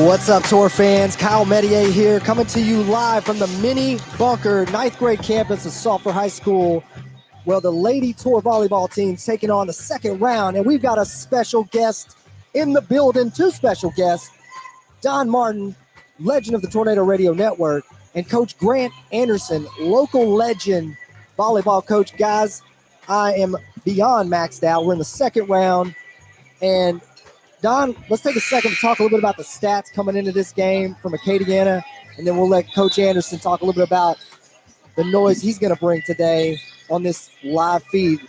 What's up, Tour fans? Kyle Medier here, coming to you live from the mini bunker 9th grade campus of Sulphur High School, where the Lady Tour volleyball team's taking on the second round, and we've got a special guest in the building, two special guests, Don Martin, legend of the Tornado Radio Network, and Coach Grant Anderson, local legend volleyball coach. Guys, I am beyond maxed out. We're in the second round, and Don, let's take a second to talk a little bit about the stats coming into this game from Acadiana, and then we'll let Coach Anderson talk a little bit about the noise he's going to bring today on this live feed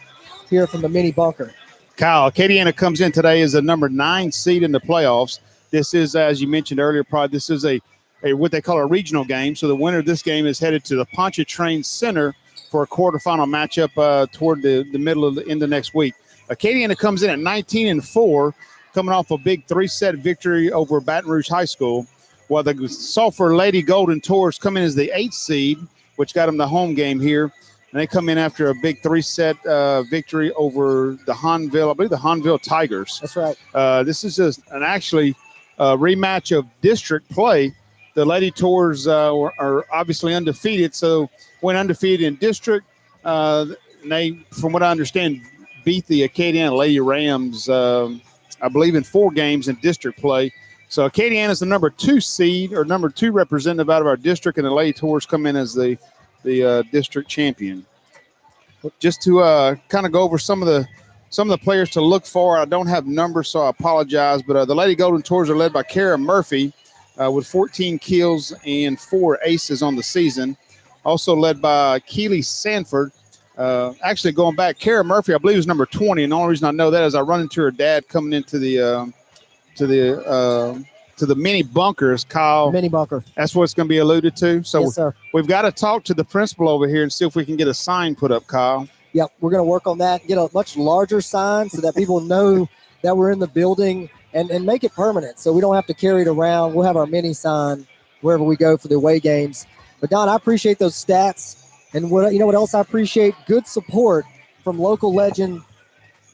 here from the mini bunker. Kyle, Acadiana comes in today as a number 9 seed in the playoffs. This is, as you mentioned earlier, this is a what they call a regional game. So the winner of this game is headed to the Pontchartrain Center for a quarterfinal matchup toward the middle of the end of next week. Acadiana comes in at 19-4. Coming off a big 3-set victory over Baton Rouge High School, while the Sulphur Lady Golden Tours come in as the 8th seed, which got them the home game here. And they come in after a big 3-set victory over the Hahnville, I believe the Hahnville Tigers. That's right. This is just an actually rematch of district play. The Lady Tours are obviously undefeated, so went undefeated in district. They, from what I understand, beat the Acadiana Lady Rams I believe in 4 games in district play. So Acadiana is the number 2 seed, or number 2 representative out of our district, and the Lady Tours come in as the district champion. Just to kind of go over some of the players to look for. I don't have numbers, so I apologize. But the Lady Golden Tours are led by Kara Murphy with 14 kills and 4 aces on the season. Also led by Keely Sanford. Actually, going back, Kara Murphy, I believe, is number 20, and the only reason I know that is I run into her dad coming into the mini bunkers, Kyle. Mini bunker. That's what it's going to be alluded to. So yes, sir. We've got to talk to the principal over here and see if we can get a sign put up, Kyle. Yep, we're going to work on that, get a much larger sign so that people know that we're in the building, and make it permanent so we don't have to carry it around. We'll have our mini sign wherever we go for the away games. But, Don, I appreciate those stats. And what else I appreciate? Good support from local legend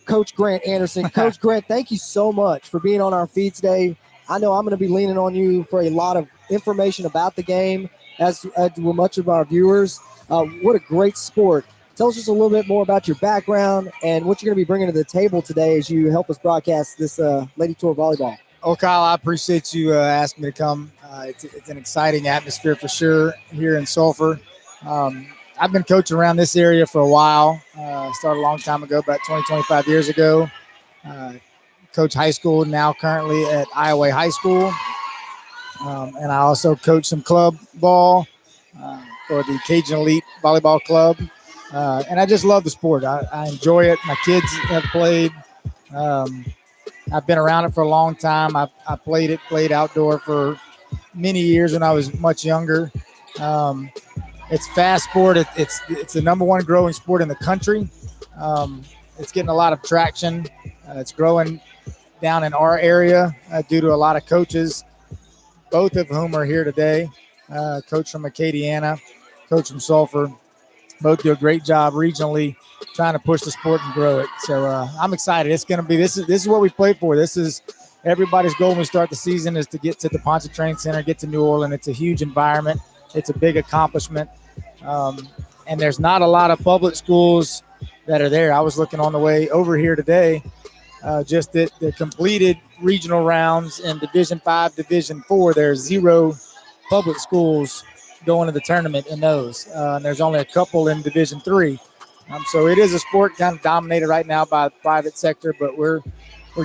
Coach Grant Anderson. Coach Grant, thank you so much for being on our feed today. I know I'm going to be leaning on you for a lot of information about the game, as will much of our viewers. What a great sport. Tell us just a little bit more about your background and what you're going to be bringing to the table today as you help us broadcast this Lady Tour volleyball. Oh, Kyle, I appreciate you asking me to come. It's an exciting atmosphere for sure here in Sulphur. I've been coaching around this area for a while. Started a long time ago, about 25 years ago. Coach high school, now currently at Iowa High School. And I also coach some club ball for the Cajun Elite Volleyball Club. And I just love the sport. I enjoy it. My kids have played. I've been around it for a long time. I played outdoor for many years when I was much younger. It's fast sport. It's the number 1 growing sport in the country. It's getting a lot of traction. It's growing down in our area due to a lot of coaches, both of whom are here today. Coach from Acadiana, coach from Sulphur. Both do a great job regionally trying to push the sport and grow it. So I'm excited. It's going to be this is what we play for. This is everybody's goal when we start the season is to get to the Pontchartrain Center, get to New Orleans. It's a huge environment. It's a big accomplishment. And there's not a lot of public schools that are there. I was looking on the way over here today, just that the completed regional rounds in Division 5, Division 4, there's 0 public schools going to the tournament in those. And there's only a couple in Division 3. So it is a sport kind of dominated right now by the private sector, but we're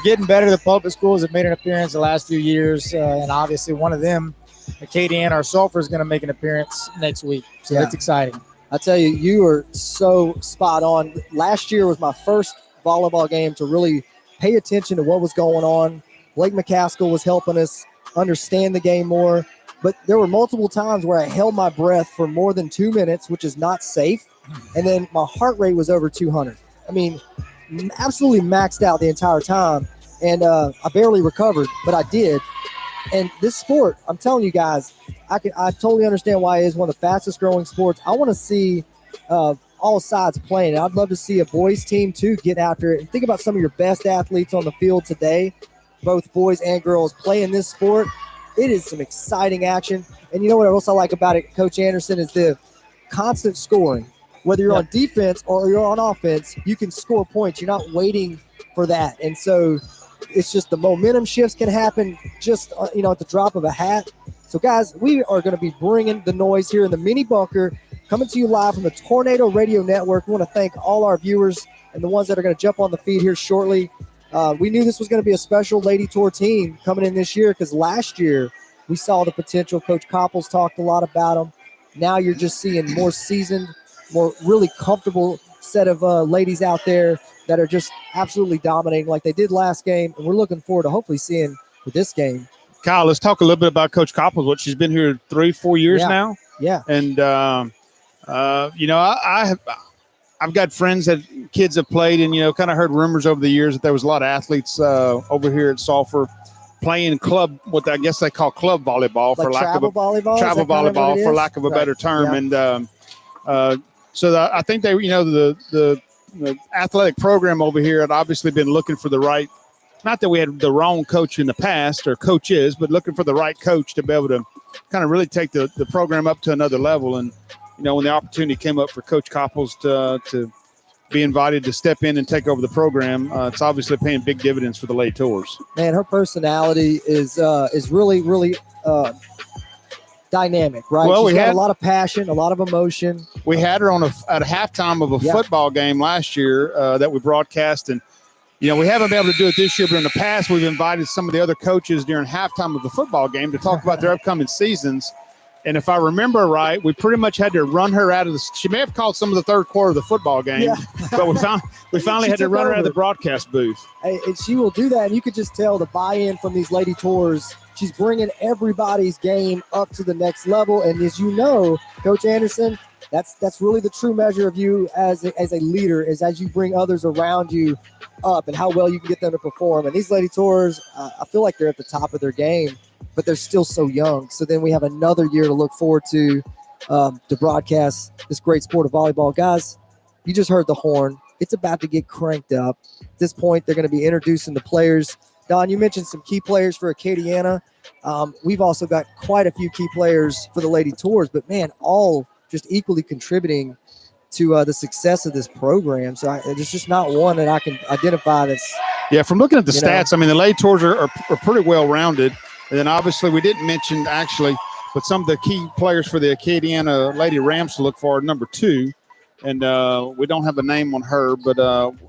getting better. The public schools have made an appearance the last few years, and obviously one of them, Acadiana or Sulphur, is going to make an appearance next week. So It's exciting. I tell you, you are so spot on. Last year was my first volleyball game to really pay attention to what was going on. Blake McCaskill was helping us understand the game more. But there were multiple times where I held my breath for more than 2 minutes, which is not safe. And then my heart rate was over 200. I mean, absolutely maxed out the entire time. And I barely recovered, but I did. And this sport, I'm telling you guys, I totally understand why it is one of the fastest growing sports. I want to see all sides playing. I'd love to see a boys team too get after it. And think about some of your best athletes on the field today, both boys and girls, playing this sport. it is some exciting action. And you know what else I like about it, Coach Anderson, is the constant scoring. Whether you're on defense or you're on offense, you can score points. You're not waiting for that. And so it's just the momentum shifts can happen just, at the drop of a hat. So, guys, we are going to be bringing the noise here in the mini bunker, coming to you live from the Tornado Radio Network. We want to thank all our viewers and the ones that are going to jump on the feed here shortly. We knew this was going to be a special Lady Tour team coming in this year because last year we saw the potential. Coach Copples talked a lot about them. Now you're just seeing more seasoned, more really comfortable set of ladies out there that are just absolutely dominating like they did last game. And we're looking forward to hopefully seeing for this game. Kyle, let's talk a little bit about Coach Copples. What, she's been here 3-4 years now? Yeah. And, I've got friends that kids have played and, kind of heard rumors over the years that there was a lot of athletes over here at Sulphur playing club, what I guess they call club volleyball, like for lack of a volleyball? travel volleyball, for lack of a better term. Yeah. And I think they, the athletic program over here had obviously been looking for the right, not that we had the wrong coach in the past or coaches, but looking for the right coach to be able to kind of really take the program up to another level. And, when the opportunity came up for Coach Copples to be invited to step in and take over the program, it's obviously paying big dividends for the Lady Tours. Man, her personality is really, really dynamic, right? Well, She's got a lot of passion, a lot of emotion. We had her at a halftime of a football game last year that we broadcast, and we haven't been able to do it this year, but in the past we've invited some of the other coaches during halftime of the football game to talk about their upcoming seasons. And if I remember right, we pretty much had to run her out of the – she may have called some of the third quarter of the football game, but we finally had to run her out of the broadcast booth. And she will do that, and you could just tell the buy-in from these Lady Tours. She's bringing everybody's game up to the next level. And as you know, Coach Anderson, that's really the true measure of you as a leader, is as you bring others around you up and how well you can get them to perform. And these Lady Tours, I feel like they're at the top of their game, but they're still so young. So then we have another year to look forward to broadcast this great sport of volleyball. Guys, you just heard the horn. It's about to get cranked up. At this point, they're going to be introducing the players. Don, you mentioned some key players for Acadiana. We've also got quite a few key players for the Lady Tours, but man, all just equally contributing to the success of this program. So there's just not one that I can identify that's. Yeah, from looking at the stats, I mean, the Lady Tours are pretty well rounded. And then obviously we didn't mention but some of the key players for the Acadiana Lady Rams to look for are number 2. And we don't have a name on her, but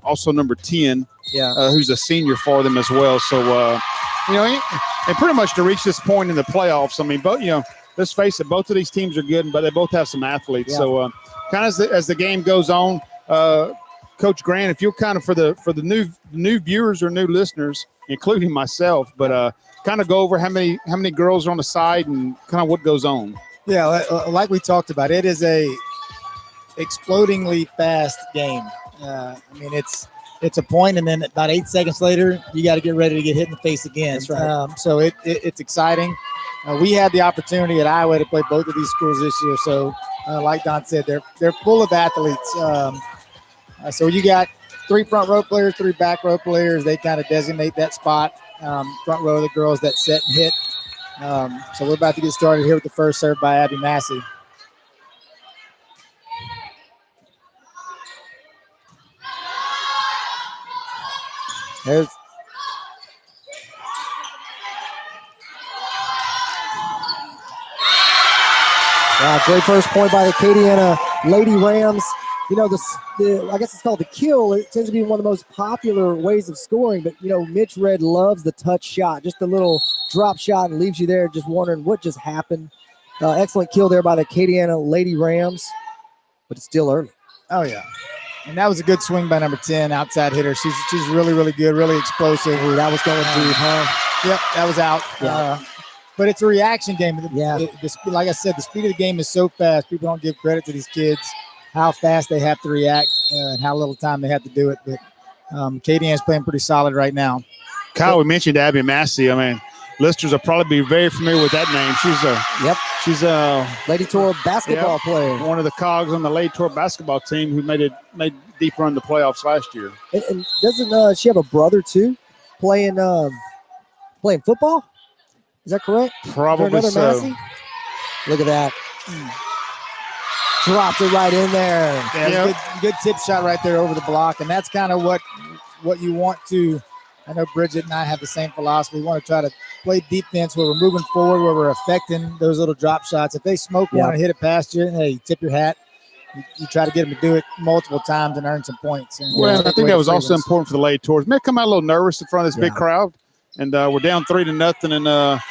also number 10, who's a senior for them as well. So, and pretty much to reach this point in the playoffs, I mean, let's face it, both of these teams are good, but they both have some athletes. Yeah. So kind of as the game goes on, Coach Grant, if you're kind of for the new viewers or new listeners, including myself, but kind of go over how many girls are on the side and kind of what goes on. Yeah, like we talked about, it is a explodingly fast game. I mean, it's a point, and then about 8 seconds later, you got to get ready to get hit in the face again. That's right. So it's exciting. We had the opportunity at Iowa to play both of these schools this year. So, like Don said, they're full of athletes. So you got 3 front row players, 3 back row players. They kind of designate that spot. Front row of the girls that set and hit. So we're about to get started here with the first serve by Abby Massey. Great first point by the Acadiana Lady Rams. I guess it's called the kill. It tends to be one of the most popular ways of scoring, but, Mitch Red loves the touch shot, just a little drop shot, and leaves you there just wondering what just happened. Excellent kill there by the Acadiana Lady Rams, but it's still early. Oh, yeah. And that was a good swing by number 10, outside hitter. She's really, really good, really explosive. Ooh, that was going deep, huh? Yep, that was out. Yeah. But it's a reaction game. Yeah. Like I said, the speed of the game is so fast. People don't give credit to these kids, how fast they have to react and how little time they have to do it. But Acadiana's playing pretty solid right now. Kyle, we mentioned Abby Massey. I mean, listeners will probably be very familiar with that name. She's a Lady Tour basketball player. One of the cogs on the Lady Tour basketball team who made deep run the playoffs last year. And doesn't she have a brother too, playing football? Is that correct? Probably another so. Massey? Look at that. Dropped it right in there. Yeah, good tip shot right there over the block, and that's kind of what you want to. I know Bridget and I have the same philosophy. We want to try to play defense where we're moving forward, where we're affecting those little drop shots. If they smoke one and hit it past you, hey, you tip your hat. You try to get them to do it multiple times and earn some points. And well, I think that was also important for the Lady Tours. May come out a little nervous in front of this big crowd, and we're down 3-0, and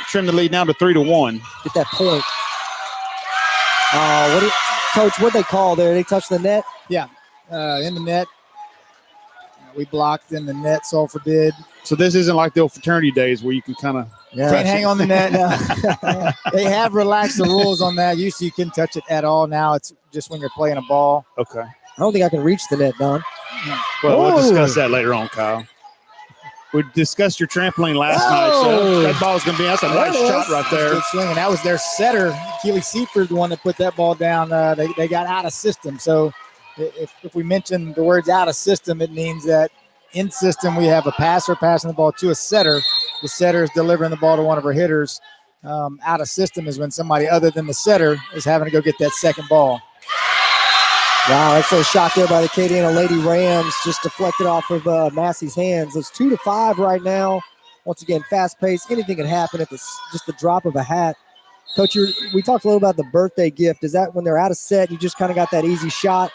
trim the lead now to 3-1. Get that point. Coach, what'd they call there? They touched the net? Yeah, in the net. We blocked in the net, Sulphur did. So this isn't like the old fraternity days where you can kind of can't hang on the net. They have relaxed the rules on that. Usually you couldn't touch it at all. Now it's just when you're playing a ball. Okay. I don't think I can reach the net, Don. Well, we'll discuss that later on, Kyle. We discussed your trampoline last night, so that ball's going to be that's a nice shot right there. Good swing, and that was their setter, Keely Seaford, the one that put that ball down. They got out of system. So if we mention the words out of system, it means that in system we have a passer passing the ball to a setter. The setter is delivering the ball to one of our hitters. Out of system is when somebody other than the setter is having to go get that second ball. Wow, that's a shot there by the Acadiana Lady Rams, just deflected off of Massey's hands. It's 2-5 right now. Once again, fast-paced. Anything can happen if it's just the drop of a hat. Coach, we talked a little about the birthday gift. Is that when they're out of set, you just kind of got that easy shot?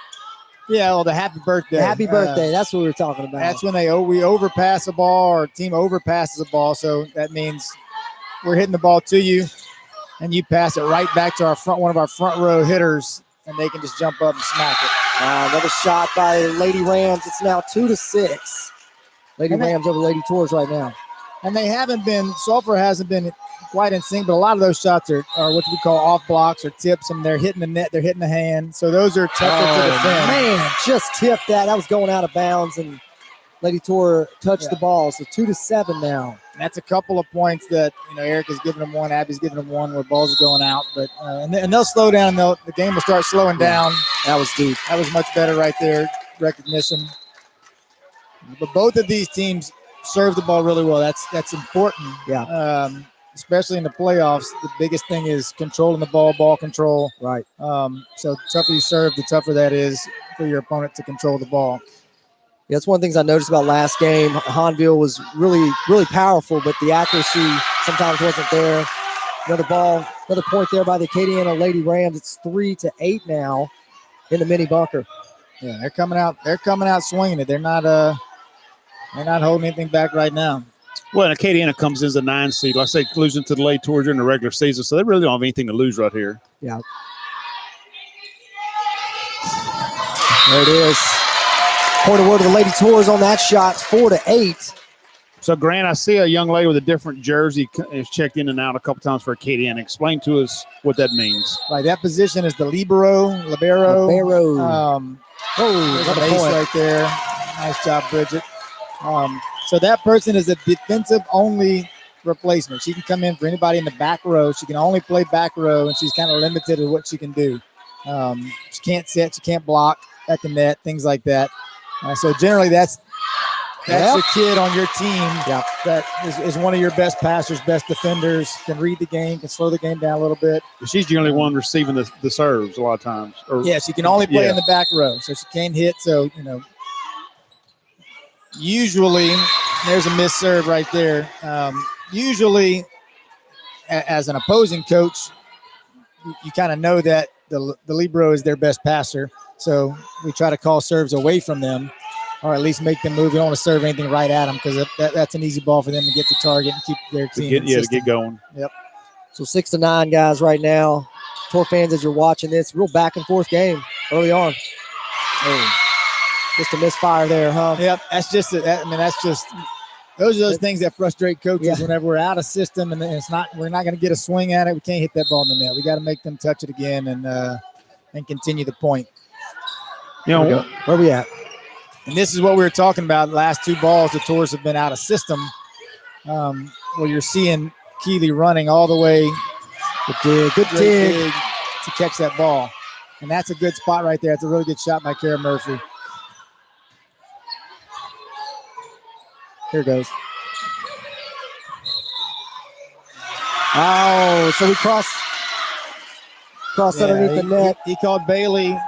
Yeah, well, the happy birthday. The happy birthday, that's what we were talking about. That's when we overpass a ball or a team overpasses a ball. So that means we're hitting the ball to you, and you pass it right back to one of our front row hitters, and they can just jump up and smack it. Another shot by Lady Rams. It's now 2-6. Lady Rams over Lady Tours right now. And they haven't been, Sulphur hasn't been quite in sync, but a lot of those shots are what we call off blocks or tips, and they're hitting the net, they're hitting the hand. So those are tougher to defend. Man, just tipped that. That was going out of bounds, and Lady Tour touched the ball. So 2-7 now. And that's a couple of points that, Eric is giving them one, Abby's giving them one where balls are going out. But and they'll slow down. The game will start slowing down. That was deep. That was much better right there, recognition. But both of these teams serve the ball really well. That's important. Yeah. Especially in the playoffs, the biggest thing is controlling the ball control. Right. So the tougher you serve, the tougher that is for your opponent to control the ball. Yeah, that's one of the things I noticed about last game. Hanville was really, really powerful, but the accuracy sometimes wasn't there. Another point there by the Acadiana Lady Rams. It's 3-8 now in the mini bunker. Yeah, they're coming out. They're coming out swinging it. They're not holding anything back right now. Well, and Acadiana comes in as a 9 seed. Like I say, losing to the Lady Tours during the regular season, so they really don't have anything to lose right here. Yeah. There it is. Point award to the Lady Tours on that shot, 4-8. So, Grant, I see a young lady with a different jersey has checked in and out a couple times for Acadiana. Explain to us what that means. Right, that position is the libero. Libero. There's an ace right there. Nice job, Bridget. So that person is a defensive-only replacement. She can come in for anybody in the back row. She can only play back row, and she's kind of limited to what she can do. She can't set. She can't block at the net, things like that. So generally, that's the kid on your team that is one of your best passers, best defenders, can read the game, can slow the game down a little bit. She's the only one receiving the serves a lot of times. She can only play in the back row, so she can't hit. So, usually there's a missed serve right there. Usually, as an opposing coach, you kind of know that the libero is their best passer. So we try to call serves away from them, or at least make them move. We don't want to serve anything right at them because that's an easy ball for them to get to target and keep their team to get going. Yep. So 6-9 guys right now. Tour fans, as you're watching this, real back and forth game early on. Just a misfire there, huh? Yep. That's just those are those things that frustrate coaches whenever we're out of system and we're not going to get a swing at it. We can't hit that ball in the net. We got to make them touch it again and continue the point. Where we at? And this is what we were talking about. The last two balls, the Tours have been out of system. Where you're seeing Keely running all the way. Good dig to catch that ball. And that's a good spot right there. It's a really good shot by Kara Murphy. Here it goes. Oh, so we crossed underneath the net. He called Bailey.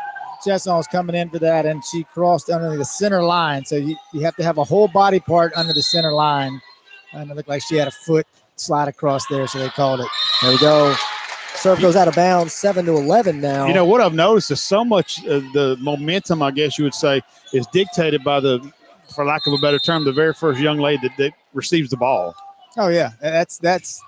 Chesson was coming in for that, and she crossed under the center line. So you have to have a whole body part under the center line. And it looked like she had a foot slide across there, so they called it. There we go. Serve goes out of bounds, 7-11 now. You know, what I've noticed is so much of the momentum, I guess you would say, is dictated by for lack of a better term, the very first young lady that receives the ball. Oh, yeah. That's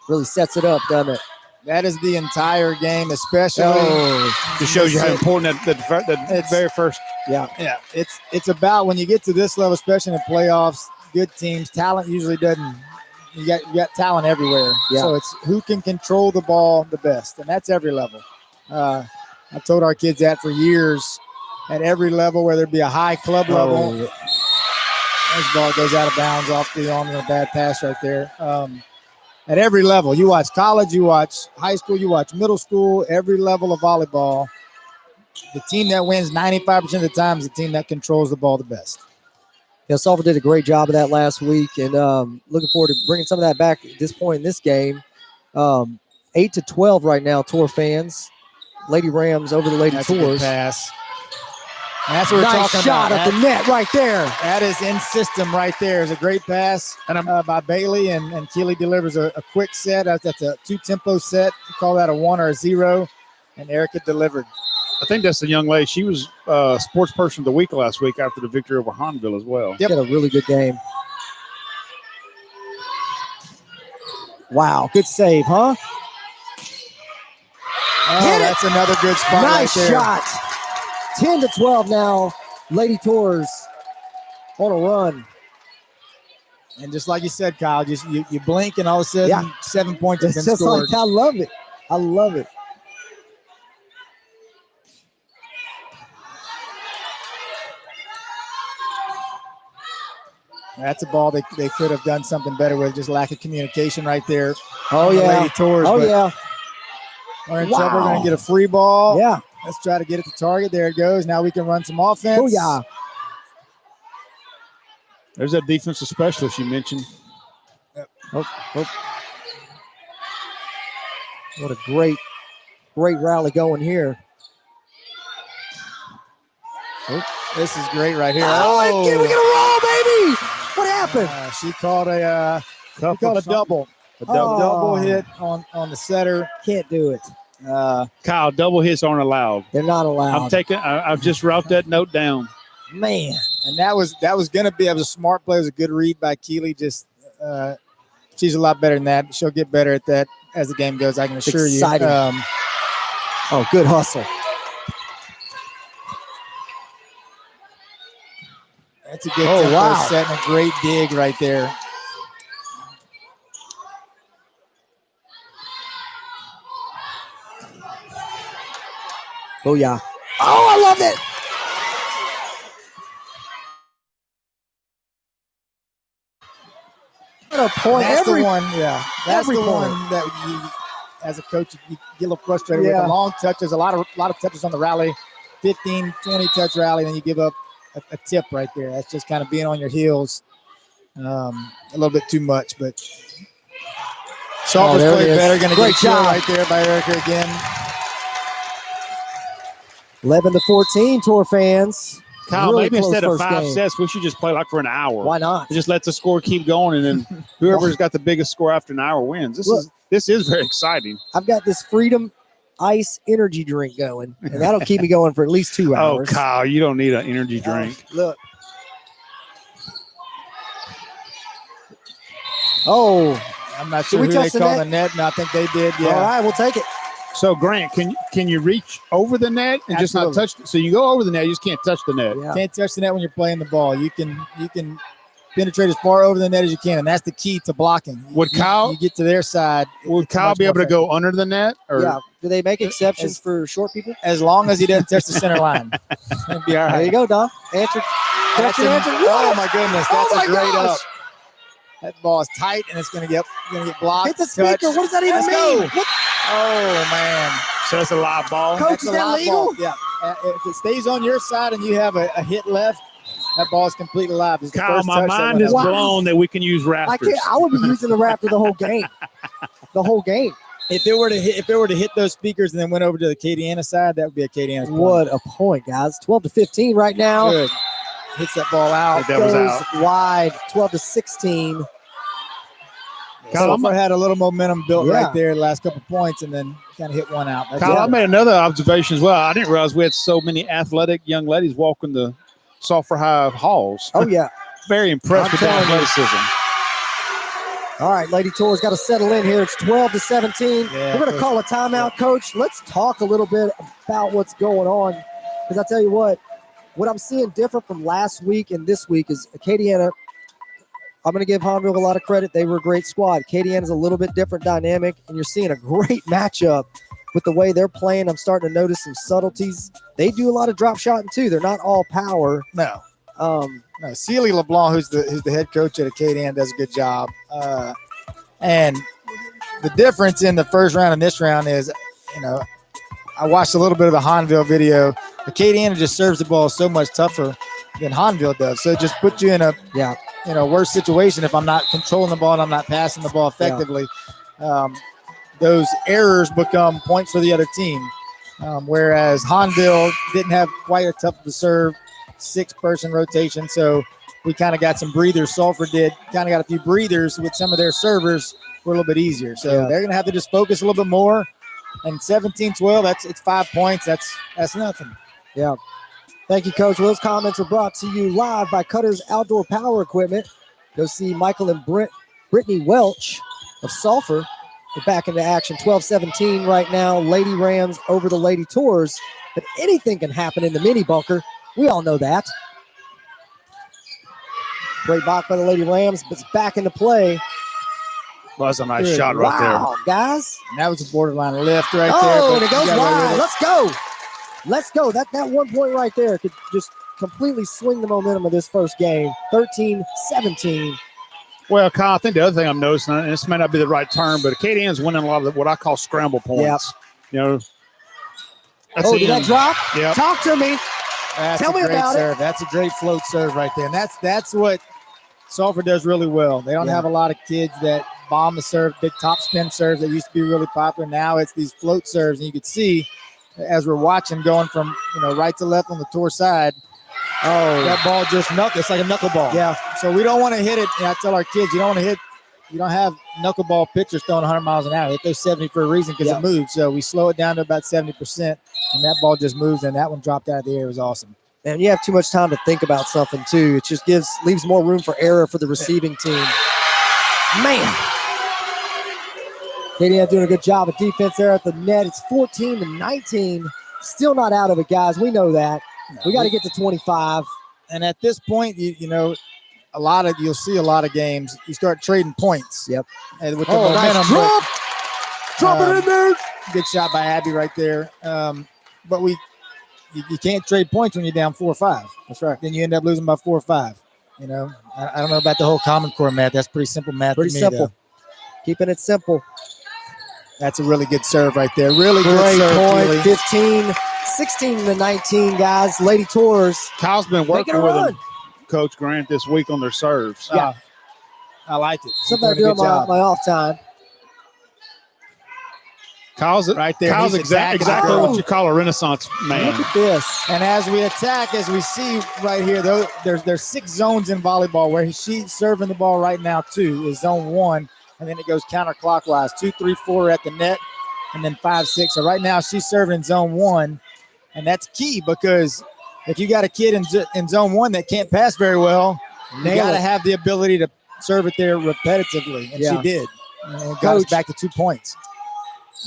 really sets it up, doesn't it? That is the entire game, especially. It shows you how important that very first. Yeah. It's about when you get to this level, especially in the playoffs, good teams, talent usually doesn't. You got talent everywhere. Yeah. So it's who can control the ball the best, and that's every level. I've told our kids that for years. At every level, whether it be a high club level, this ball goes out of bounds off the arm, a bad pass right there. At every level, you watch college, you watch high school, you watch middle school, every level of volleyball, the team that wins 95% of the time is the team that controls the ball the best. Yeah, Sulphur did a great job of that last week, and looking forward to bringing some of that back at this point in this game. 8-12 right now, Tour fans. Lady Rams over the Lady That's Tours. A good pass. And that's what we're nice talking shot about. At the net right there. That is in system right there. It's a great pass by Bailey, and Keeley delivers a quick set. That's a 2-tempo set. You call that a 1 or a 0, and Erica delivered. I think that's the young lady. She was sports person of the week last week after the victory over Hahnville as well. Yep. Had a really good game. Wow, good save, huh? Oh, that's another good spot nice right there. Shot. 10-12 now. Lady Tours on a run. And just like you said, Kyle, just you blink and all of a sudden 7 points have been scored. Like, I love it. I love it. That's a ball they could have done something better with, just lack of communication right there. Oh, yeah. Lady Tours. Oh, yeah. We're in trouble. We're going to get a free ball. Yeah. Let's try to get it to target. There it goes. Now we can run some offense. Oh, yeah. There's that defensive specialist you mentioned. Yep. Oh. What a great rally going here. Oh, this is great right here. Oh, we get a roll, baby. What happened? She called a double. A double hit on the setter. Can't do it. Kyle, double hits aren't allowed. They're not allowed. I've just wrote that note down. Man. And that was going to be a smart play. It was a good read by Keeley. Just she's a lot better than that. She'll get better at that as the game goes. I can assure you. Good hustle. That's a good set and a great dig right there. Oh, yeah. Oh, I love it. What a point. That's the one, yeah. That's the one that you, as a coach, you get a little frustrated with. The long touches, a lot of touches on the rally, 15, 20 touch rally, then you give up a tip right there. That's just kind of being on your heels a little bit too much, but Sulphur's played better. Going to get a kill right there by Erica again. 11-14, Tour fans. Kyle, really maybe instead of 5 sets, we should just play like for an hour. Why not? Just let the score keep going, and then whoever's got the biggest score after an hour wins. This is very exciting. I've got this Freedom Ice energy drink going, and that'll keep me going for at least 2 hours. Oh, Kyle, you don't need an energy drink. Look. Oh. I'm not sure who they called the net. No, I think they did. Yeah. All right, we'll take it. So, Grant, can you reach over the net and just not touch? So you go over the net, you just can't touch the net. Yeah. Can't touch the net when you're playing the ball. You can penetrate as far over the net as you can, and that's the key to blocking. Would Kyle? You get to their side. Would Kyle be able to go under the net? Or? Yeah. Do they make exceptions for short people? As long as he doesn't touch the center line, it'd be all right. There you go, Don. Answer. Oh my goodness, that's a great up. That ball is tight, and it's going to get blocked. Hit the speaker. What does that even mean? Oh, man. So that's a live ball? Coach, is that legal? Ball. Yeah. If it stays on your side and you have a hit left, that ball is completely live. Kyle, my mind is blown that we can use rafters. I would be using the rafter the whole game. the whole game. If it were to hit those speakers and then went over to the Acadiana side, that would be Acadiana's point. What a point, guys. 12-15 right now. Good. Hits that ball out. That was Goes out. wide, 12-16. Kyle, Sulphur had a little momentum built Yeah. right there the last couple points and then kind of hit one out. That's Kyle, it. I made another observation as well. I didn't realize we had so many athletic young ladies walking the Sulphur High halls. Oh, yeah. Very impressed I'm with their telling you. athleticism. All right, Lady Tour's got to settle in here. It's 12-17. Yeah, We're going to Coach. call a timeout, Coach. Let's talk a little bit about what's going on. Because I tell you what I'm seeing different from last week and this week is Acadiana. I'm going to give Honville a lot of credit. They were a great squad. Acadiana's a little bit different dynamic, and you're seeing a great matchup with the way they're playing. I'm starting to notice some subtleties. They do a lot of drop shotting too. They're not all power. No, Celie LeBlanc, who's the head coach at Acadiana, does a good job. And the difference in the first round and this round is, I watched a little bit of the Honville video. Acadiana just serves the ball so much tougher than Honville does. So it just puts you in a worse situation if I'm not controlling the ball and I'm not passing the ball effectively. Those errors become points for the other team. Whereas Honville didn't have quite a tough to serve 6-person rotation, so we kind of got some breathers. Sulphur did kind of got a few breathers with some of their servers were a little bit easier. So they're going to have to just focus a little bit more. And 17-12, it's 5 points. That's nothing. Yeah. Thank you, Coach. Well, those comments are brought to you live by Cutter's Outdoor Power Equipment. Go see Michael and Brittany Welch of Sulphur. They're back into action. 12-17 right now. Lady Rams over the Lady Tours. But anything can happen in the mini bunker. We all know that. Great block by the Lady Rams, but it's back into play. Well, that's a nice Good. shot right there. Wow, guys. And that was a borderline lift right there. Oh, but and it goes you got away with wide. it. Let's go. Let's go. That 1 point right there could just completely swing the momentum of this first game. 13-17. Well, Kyle, I think the other thing I'm noticing, and this may not be the right term, but Acadiana's winning a lot of what I call scramble points. That's Did that drop? Yep. Talk to me. That's Tell a me great about serve. That's a great float serve right there. And that's what Sulphur does really well. They don't have a lot of kids that bomb the serve, big top spin serves that used to be really popular. Now it's these float serves, and you can see as we're watching going from right to left on the tour side. Oh, that ball just it's like a knuckleball. Yeah. So we don't want to hit it. I tell our kids, you don't have knuckleball pitchers throwing 100 miles an hour. Hit those 70 for a reason because it moves. So we slow it down to about 70%, and that ball just moves, and that one dropped out of the air. It was awesome. And you have too much time to think about something, too. It just leaves more room for error for the receiving team. Man. Acadiana doing a good job of defense there at the net. It's 14-19. Still not out of it, guys. We know that. We got to get to 25. And at this point, you'll see a lot of games. You start trading points. Yep. And with the momentum, nice drop. Drop it in there. Good shot by Abby right there. But you can't trade points when you're down 4 or 5. That's right. Then you end up losing by 4 or 5. I don't know about the whole Common Core math. That's pretty simple math. Pretty simple. Though. Keeping it simple. That's a really good serve right there. Really Great good serve. point. 16-19, guys. Lady Tours. Kyle's been working Making a with run. them, Coach Grant, this week on their serves. Yeah. I like it. Something I do on my off time. Kyle's right there. Kyle's exactly what you call a Renaissance man. Look at this. And as we attack, as we see right here, there's 6 zones in volleyball where she's serving the ball right now too. Is zone 1, and then it goes counterclockwise. 2, 3, 4 at the net, and then 5, 6. So right now she's serving in zone 1, and that's key because if you got a kid in zone 1 that can't pass very well, you got to have the ability to serve it there repetitively, and she did. And it got us back to 2 points.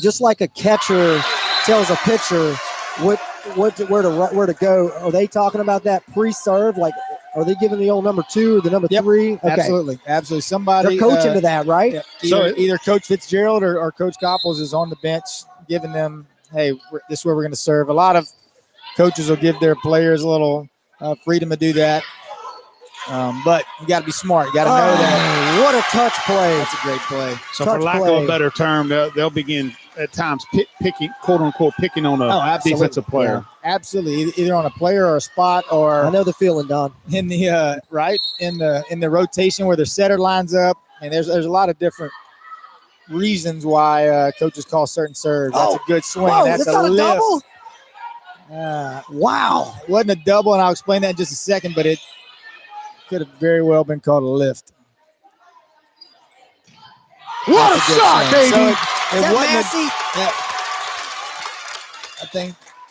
Just like a catcher tells a pitcher where to go. Are they talking about that pre-serve? Like, are they giving the old number 2 or the number 3? Okay. Absolutely. Somebody they're coaching to that, right? Either Coach Fitzgerald or Coach Copples is on the bench giving them, hey, this is where we're going to serve. A lot of coaches will give their players a little freedom to do that. But you got to be smart. You got to know that. What a touch play. That's a great play. So for lack of a better term, they'll begin at times picking, quote unquote, picking on a defensive player. Yeah, absolutely. Either on a player or a spot, or I know the feeling, Don. In the in the rotation where the setter lines up, and there's a lot of different reasons why coaches call certain serves. That's a good swing. Whoa, That's that's a not lift. a double? Wow. It wasn't a double, and I'll explain that in just a second, but it could have very well been called a lift. What a shot, baby. So it wasn't Massey?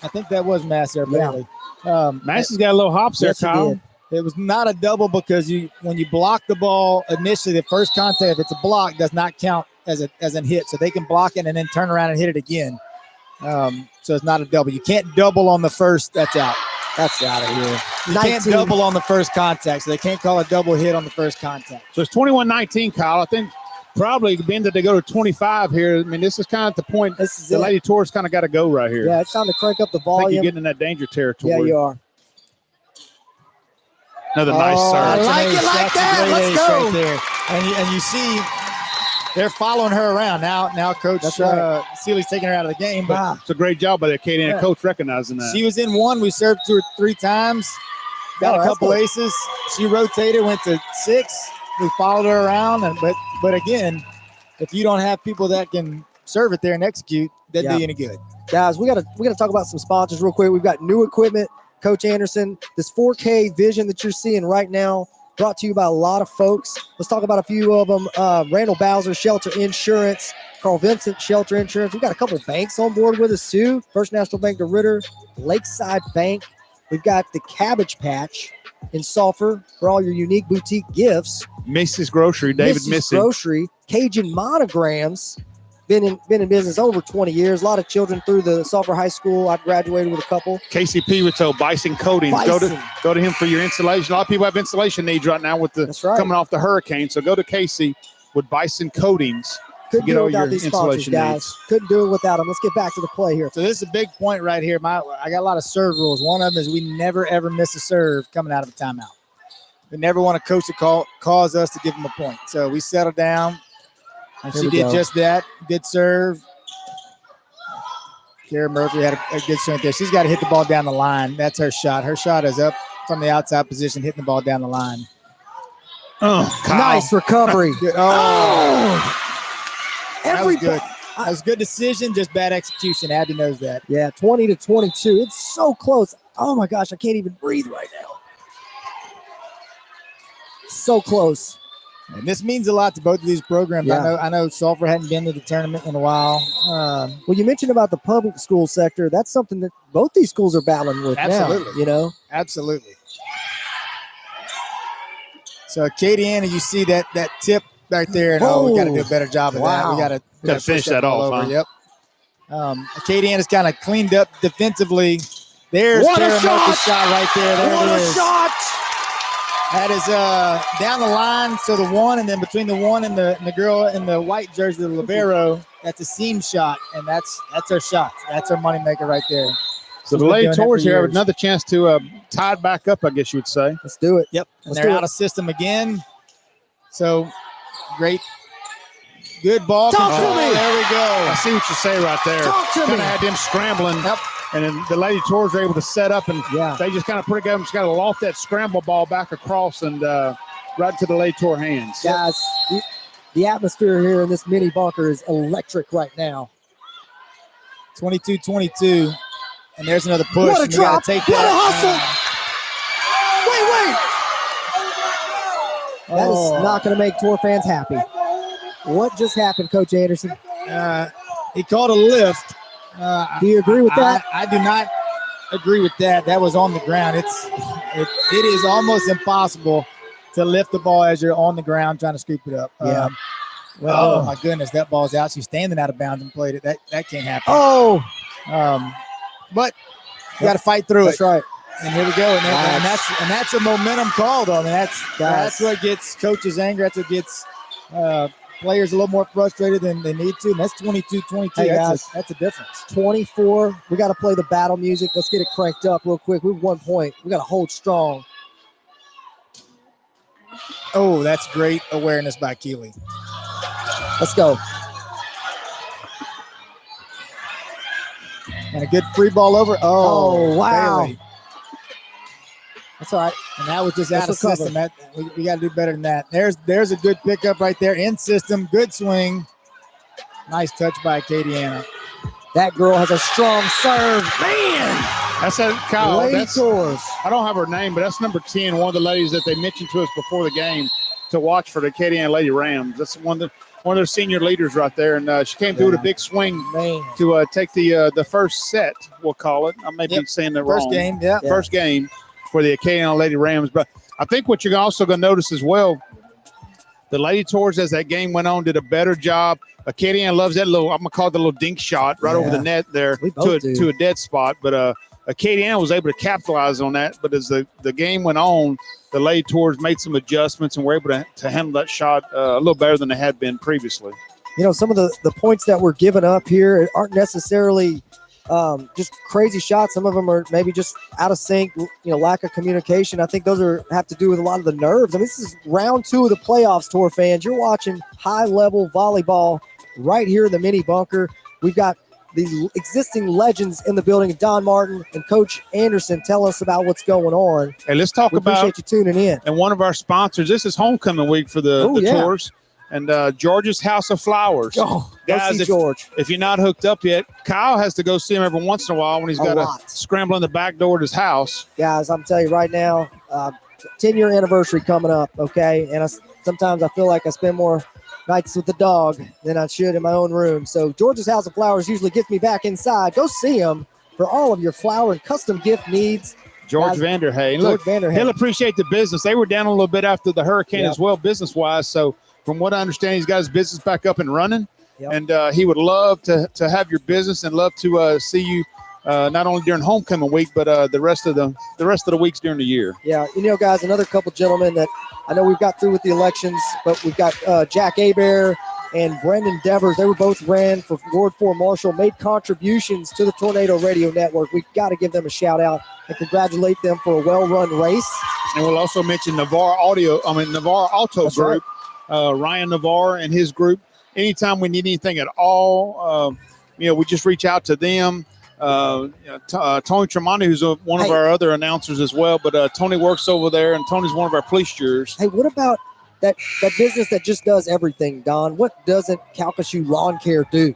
I think that was Massey, apparently. Massey's got a little hops there, Yes, he Kyle. did. It was not a double because when you block the ball initially, the first contact, if it's a block, does not count as an hit. So they can block it and then turn around and hit it again. So it's not a double. You can't double on the first. That's out. That's out of here. You can't double on the first contact, so they can't call a double hit on the first contact. So it's 21-19, Kyle. I think probably being that they go to 25 here. I mean, this is kind of the point. The Lady Tours kind of got to go right here. Yeah, it's time to crank up the I volume. think you're getting in that danger territory. Yeah, you are. Another nice serve. I like it like that. Let's go. Right there. And you see they're following her around. Now Coach Seeley's taking her out of the game. But it's a great job by the Acadiana coach recognizing that. She was in one. We served 2 or 3 times. Got a couple aces. She rotated, went to 6. We followed her around. But again, if you don't have people that can serve it there and execute, that do you any good. Guys, we gotta talk about some sponsors real quick. We've got new equipment. Coach Anderson, this 4K vision that you're seeing right now, brought to you by a lot of folks. Let's talk about a few of them. Randall Bowser, Shelter Insurance. Carl Vincent, Shelter Insurance. We've got a couple banks on board with us too. First National Bank de Ritter, Lakeside Bank. We've got the Cabbage Patch in Sulphur for all your unique boutique gifts. Mrs. Grocery, David Missy. Grocery, Cajun Monograms. Been in business over 20 years. A lot of children through the Sulphur High School. I graduated with a couple. KCP would tell Bison Coatings. Go to him for your insulation. A lot of people have insulation needs right now with coming off the hurricane. So go to Casey with Bison Coatings. Couldn't do it without these sponsors, guys. Couldn't do it without them. Let's get back to the play here. So this is a big point right here. I got a lot of serve rules. One of them is we never, ever miss a serve coming out of a timeout. We never want a coach to cause us to give them a point. So we settle down. And she did just that. Good serve. Kara Murphy had a good swing there. She's got to hit the ball down the line. That's her shot. Her shot is up from the outside position, hitting the ball down the line. Oh, nice recovery. That was good. That was good decision, just bad execution. Abby knows that. Yeah, 20-22. It's so close. Oh, my gosh, I can't even breathe right now. So close. And this means a lot to both of these programs. Yeah. I know Sulphur hadn't been to the tournament in a while. Well, you mentioned about the public school sector. That's something that both these schools are battling with now. Absolutely. So Acadiana, you see that tip right there, and we got to do a better job of that. We got to finish that off. Over. Yep. Acadiana's kind of cleaned up defensively. There's Kara Murphy's shot right there. There it is. Shot! That is down the line, so the one, and then between the one and the girl in the white jersey, the libero, that's a seam shot, and that's her shot. That's her moneymaker right there. So the Lady Tours here have another chance to tie it back up, I guess you would say. Let's do it. Yep, and they're out of system again. So great. Good ball control. There we go. I see what you say right there. Kind of had them scrambling. Yep. And then the Lady Tours are able to set up, and they just kind of put it together. Just got to loft that scramble ball back across and right into the Lady Tour hands. Guys, the atmosphere here in this mini bunker is electric right now. 22-22, and there's another push. What a drop! Take what that. a hustle! Wait! That is not going to make Tour fans happy. What just happened, Coach Anderson? He called a lift. Do you agree with that? I do not agree with that. That was on the ground. It is almost impossible to lift the ball as you're on the ground trying to scoop it up. Oh my goodness, that ball's out. She's standing out of bounds and played it. That can't happen. But you got to fight through it. That's right. And here we go. And that's a momentum call, though. I mean, that's what gets coaches angry. That's what gets players a little more frustrated than they need to. And that's 22-22. Hey, that's a difference. 24. We got to play the battle music. Let's get it cranked up real quick. We're 1 point. We got to hold strong. Oh, that's great awareness by Keeley. Let's go. And a good free ball over. Oh wow. Bailey. That's all right. And that was just out of system. We got to do better than that. There's a good pickup right there in system. Good swing. Nice touch by Acadiana. That girl has a strong serve. Man! That's that Kyle. Lady Tours. I don't have her name, but that's number 10, one of the ladies that they mentioned to us before the game to watch for the Acadiana Lady Rams. That's one of their senior leaders right there, and she came through with a big swing to take the first set, we'll call it. I may be saying that first wrong. Game, yeah. First game for the Acadiana Lady Rams. But I think what you're also going to notice as well, the Lady Tours, as that game went on, did a better job. Acadiana loves that little, I'm going to call it the little dink shot right over the net there to a dead spot. But Acadiana was able to capitalize on that. But as the game went on, the Lady Tours made some adjustments and were able to handle that shot a little better than they had been previously. You know, some of the points that were given up here aren't necessarily just crazy shots. Some of them are maybe just out of sync, lack of communication. I think those have to do with a lot of the nerves. I mean, this is round 2 of the playoffs, Tour fans. You're watching high-level volleyball right here in the mini bunker. We've got the existing legends in the building, Don Martin and Coach Anderson. Tell us about what's going on. Hey, let's talk about. Appreciate you tuning in. And one of our sponsors. This is homecoming week for the Tours, and George's House of Flowers. Oh, guys, go see George. If you're not hooked up yet, Kyle has to go see him every once in a while when he's got to scramble in the back door to his house. Guys, I'm telling you right now, 10-year anniversary coming up. Okay, and sometimes I feel like I spend more nights with the dog than I should in my own room. So George's House of Flowers usually gets me back inside. Go see him for all of your flower and custom gift needs. George Vanderhay. Look, he'll appreciate the business. They were down a little bit after the hurricane as well, business-wise. So from what I understand, he's got his business back up and running. And he would love to have your business and love to see you not only during homecoming week, but the rest of the weeks during the year. Yeah, guys, another couple gentlemen that I know we've got through with the elections, but we've got Jack Abear and Brendan Devers. They were both ran for Ward 4 Marshall, made contributions to the Tornado Radio Network. We've got to give them a shout out and congratulate them for a well-run race. And we'll also mention Navarre Auto Group, Ryan Navarre and his group. Anytime we need anything at all, we just reach out to them. Tony Tremonti, who's one of our other announcers as well, but Tony works over there, and Tony's one of our police stewards. Hey, what about that business that just does everything, Don? What doesn't Calcasieu Lawn Care do?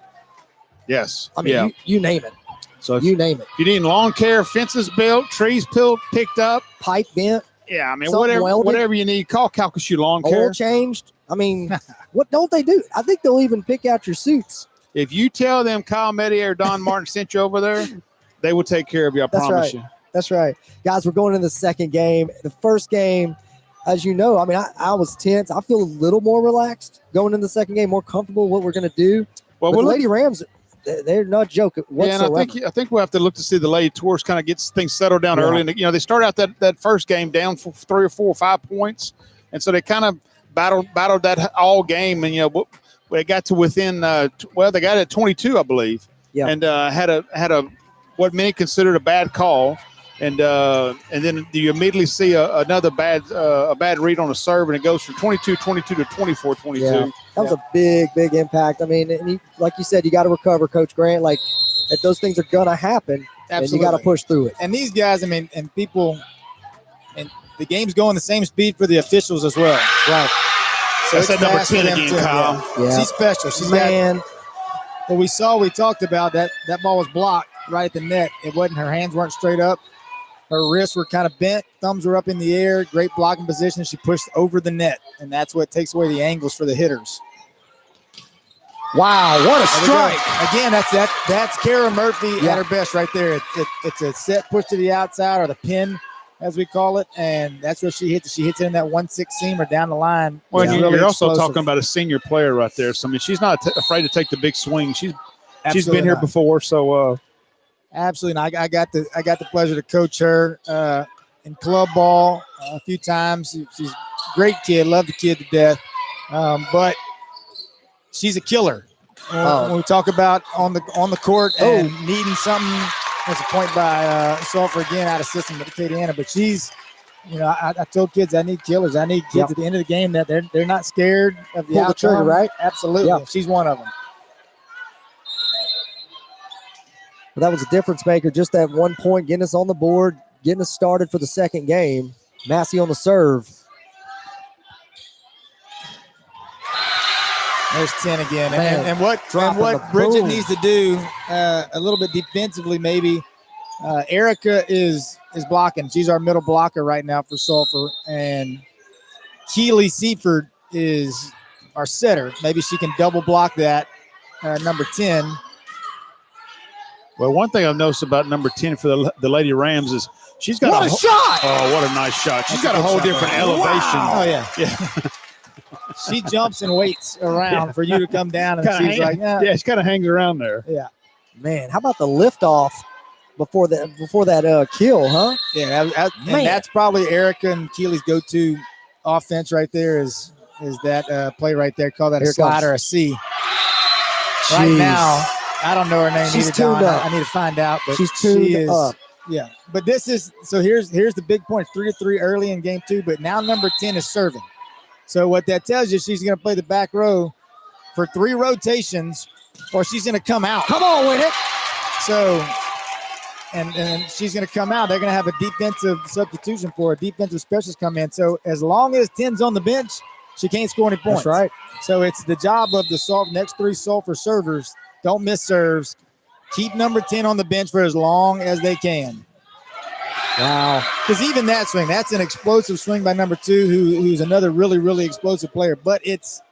Yes. I mean, you name it. So you name it. You need lawn care, fences built, trees picked up, pipe bent. Yeah, I mean, whatever you need, call Calcasieu Lawn Care. Oil changed. I mean, what don't they do? I think they'll even pick out your suits. If you tell them Kyle Medier or Don Martin sent you over there, they will take care of you. I promise you. That's right. Guys, we're going into the second game. The first game, as you know, I mean, I was tense. I feel a little more relaxed going into the second game, more comfortable what we're going to do. Well, the Lady Rams, they're not joking whatsoever. Yeah, and I think we'll have to look to see the Lady Tours kind of get things settled down early. And, they start out that first game down for 3 or 4 or 5 points. And so they kind of battled that all game. And, they got to within, they got it at 22, I believe. Yeah. And had a what many considered a bad call. And then you immediately see another bad read on a serve, and it goes from 22-22 to 24-22. Yeah, that was a big impact. I mean, like you said, you got to recover, Coach Grant. Like, that those things are going to happen, and you got to push through it. And these guys, I mean, and people, and the game's going the same speed for the officials as well. Right. So that's that number 10 again, Kyle. Yeah. She's special. She's what we talked about, that ball was blocked right at the net. Her hands weren't straight up. Her wrists were kind of bent. Thumbs were up in the air. Great blocking position. She pushed over the net, and that's what takes away the angles for the hitters. Wow, what a strike. Again, that's Kara Murphy at her best right there. It's a set push to the outside, or the pin, as we call it, and that's where she hits it. She hits it in that 1-6 seamer down the line. Well, you're also talking about a senior player right there. So, I mean, she's not afraid to take the big swing. She's been here before, so absolutely. I got the pleasure to coach her in club ball a few times. She's a great kid. Love the kid to death. But she's a killer. When we talk about on the court and needing something, there's a point by Sulphur again out of system with Acadiana. But she's, I told kids I need killers. I need kids at the end of the game that they're not scared of the outcome. Trigger, right? Absolutely. Yeah. She's one of them. But that was a difference maker, just that 1 point, getting us on the board, getting us started for the second game. Massey on the serve. There's 10 again. Man, And what dropping the Bridget boom. needs to do a little bit defensively maybe. Erica is blocking. She's our middle blocker right now for Sulphur. And Keely Seaford is our setter. Maybe she can double block that, number 10. Well, one thing I've noticed about number 10 for the Lady Rams is she's got What a shot! Oh, what a nice shot. She's That's got a a good whole shot, different right? elevation. Wow. Oh, yeah. Yeah. She jumps and waits around for you to come down, and she's like, yeah, she kind of hangs around there. yeah. Man, how about the liftoff before that kill, huh? Yeah, and that's probably Erica and Keely's go-to offense right there is that play right there. Call that Here a it slider, comes. a C. Right Jeez. now, I don't know her name She's either, tuned Don. up. I need to find out, but She's tuned she is, up. Yeah, but this is so. Here's the big point: 3-3 early in game 2, but now number 10 is serving. So what that tells you, she's going to play the back row for 3 rotations, or she's going to come out. Come on with it. So, and she's going to come out. They're going to have a defensive substitution for a defensive specialist come in. So as long as 10's on the bench, she can't score any points. That's right. So it's the job of the next 3 Sulphur servers. Don't miss serves. Keep number 10 on the bench for as long as they can. Wow. Because even that swing, that's an explosive swing by number 2, who's another really, really explosive player. But it's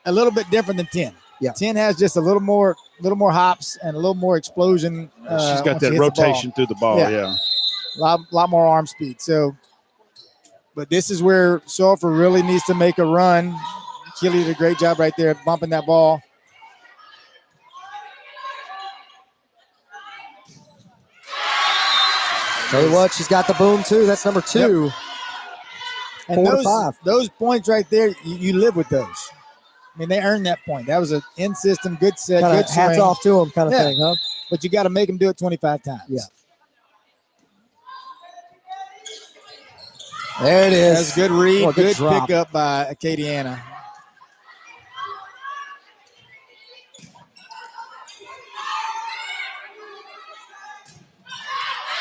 a little bit different than 10. Yeah. 10 has just a little more hops and a little more explosion. She's got when she that hits rotation through the ball. Yeah. Yeah. Lot more arm speed. So, but this is where Sulphur really needs to make a run. Keely did a great job right there bumping that ball. Tell you what, she's got the boom too. That's number 2. Yep. And 4 to 5. those points right there, you live with those. I mean, they earned that point. That was an in-system, good set, Kinda good swing. hats off to them kind of Yeah. thing, huh? But you got to make them do it 25 times. Yeah. There it is. That's a good read, Oh, good drop. pickup by Acadiana.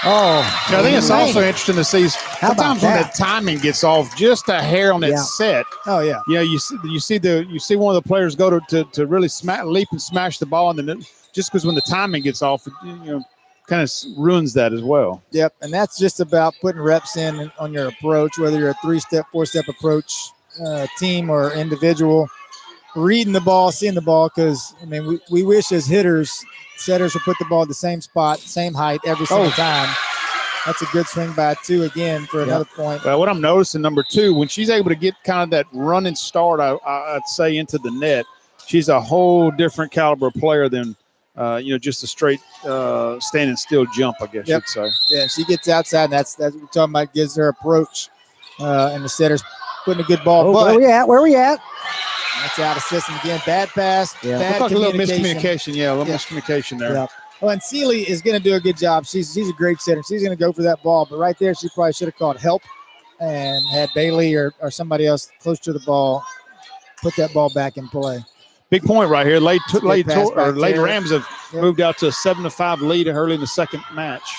Oh, I think it's man. also interesting to see How about sometimes when the that? timing gets off just a hair on that Yeah. set. Oh, yeah. You know, you see one of the players go to really leap and smash the ball, and then just because when the timing gets off, kind of ruins that as well. Yep, and that's just about putting reps in on your approach, whether you're a 3-step, 4-step approach, team or individual, reading the ball, seeing the ball, because, I mean, we wish as hitters, setters will put the ball at the same spot, same height every single time. That's a good swing by 2 again for another point. Well, what I'm noticing, number 2, when she's able to get kind of that running start, I'd say, into the net, she's a whole different caliber player than just a straight standing still jump, I guess you'd say. Yeah, she gets outside, and that's what we're talking about, gives her approach, and the setter's putting a good ball. Oh, but where we at? that's out of system again. Bad pass, Yeah. bad Look, a little communication. miscommunication. Yeah, a little miscommunication there. Yeah. Oh, and Seeley is going to do a good job. She's a great setter. She's going to go for that ball. But right there, she probably should have called help and had Bailey or somebody else close to the ball put that ball back in play. Big point right here. Lady pass back there. Rams have moved out to a 7-5 lead early in the second match.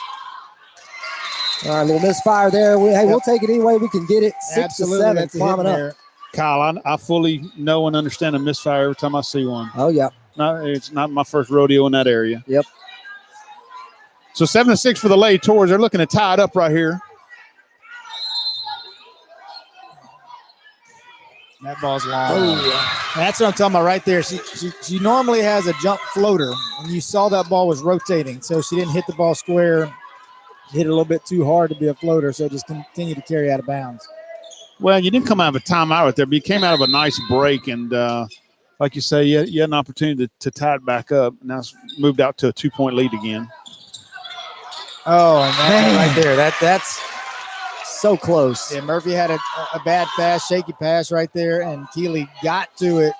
All right, a little misfire there. We'll take it any way we can get it. 6 Absolutely, to 7, that's a hit climbing up. there. Kyle, I fully know and understand a misfire every time I see one. Oh, yeah. It's not my first rodeo in that area. Yep. So 7-6 for the Lady Tours. They're looking to tie it up right here. That ball's long. That's what I'm talking about right there. She normally has a jump floater, and you saw that ball was rotating, so she didn't hit the ball square. She hit it a little bit too hard to be a floater, so it just continued to carry out of bounds. Well, you didn't come out of a timeout right there, but you came out of a nice break, and like you say, you had an opportunity to tie it back up. Now it's moved out to a 2-point lead again. Oh, and that right there, that's So close. yeah. Murphy had a bad pass, shaky pass right there, and Keely got to it,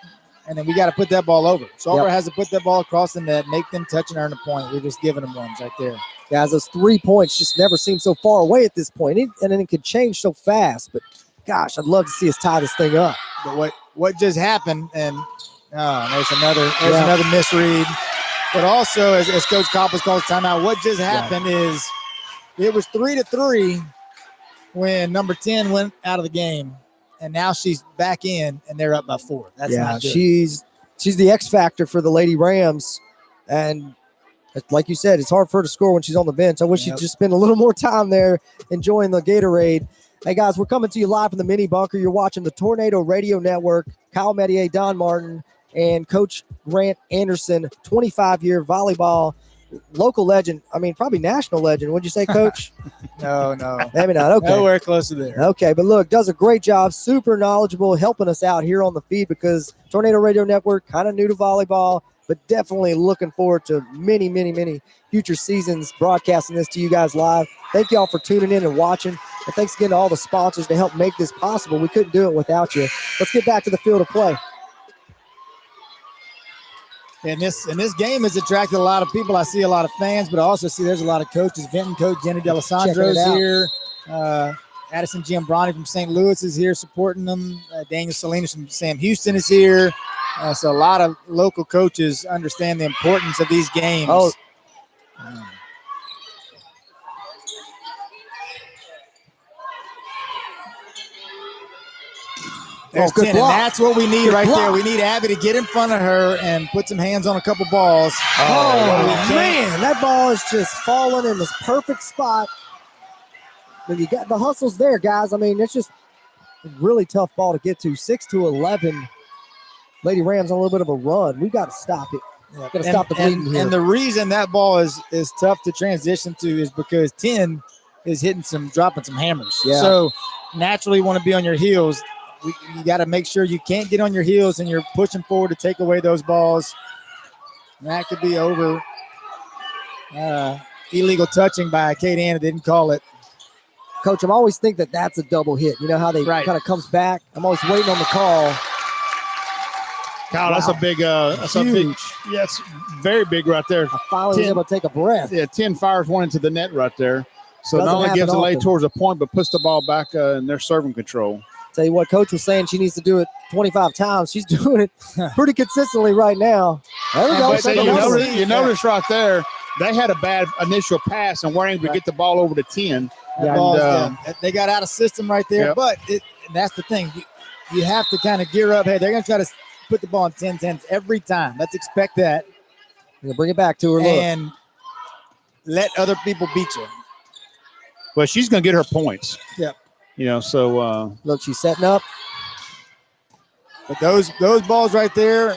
and then we got to put that ball over. Sulphur has to put that ball across the net, make them touch and earn a point. We're just giving them ones right there. Guys, those 3 points just never seem so far away at this point, and then it could change so fast. But gosh, I'd love to see us tie this thing up. But what just happened, and there's another misread. But also, as Coach Coppers calls timeout, what just happened is it was 3-3 when number 10 went out of the game, and now she's back in, and they're up by 4. That's not good. she's the X factor for the Lady Rams. And like you said, it's hard for her to score when she's on the bench. I wish she'd just spend a little more time there enjoying the Gatorade. Hey, guys, we're coming to you live from the mini bunker. You're watching the Tornado Radio Network. Kyle Medier, Don Martin, and Coach Grant Anderson, 25-year volleyball local legend. I mean, probably national legend. What'd you say, Coach? No. Maybe not. Okay. Nowhere close to there. Okay, but look, does a great job, super knowledgeable, helping us out here on the feed because Tornado Radio Network, kind of new to volleyball, but definitely looking forward to many, many, many future seasons broadcasting this to you guys live. Thank y'all for tuning in and watching. And thanks again to all the sponsors to help make this possible. We couldn't do it without you. Let's get back to the field of play. And this game has attracted a lot of people. I see a lot of fans, but I also see there's a lot of coaches. Vinton coach Jenny D'Alessandro's here. Addison Giambroni from St. Louis is here supporting them. Daniel Salinas from Sam Houston is here. So a lot of local coaches understand the importance of these games. Oh. There's good 10, and block. that's what we need Good right block. there. We need Abby to get in front of her and put some hands on a couple balls. Oh, man, that ball is just falling in this perfect spot. But you got the hustles there, guys. I mean, it's just a really tough ball to get to. 6-11. Lady Rams on a little bit of a run. We got to stop it. Got to stop the bleeding here. And the reason that ball is tough to transition to is because 10 is dropping some hammers. Yeah. So naturally you want to be on your heels. You got to make sure you can't get on your heels and you're pushing forward to take away those balls. And that could be over. Illegal touching by Acadiana, didn't call it. Coach, I'm always think that that's a double hit. You know how they kind of comes back? I'm always waiting on the call. Kyle, that's a big, that's a big, yeah, it's very big right there. I finally was able to take a breath. Yeah, 10 fires one into the net right there. So Doesn't not only happen gives the lady often. towards a point, but puts the ball back in their serving control. Tell you what, Coach was saying she needs to do it 25 times. She's doing it pretty consistently right now. There we go. But you notice right there, they had a bad initial pass and weren't able to get the ball over to 10. They got out of system right there. Yep. But that's the thing. You have to kind of gear up. Hey, they're going to try to put the ball in 10-10 every time. Let's expect that. Bring it back to her. And let other people beat you. Well, she's going to get her points. Yep. You know, so look, she's setting up. But those balls right there.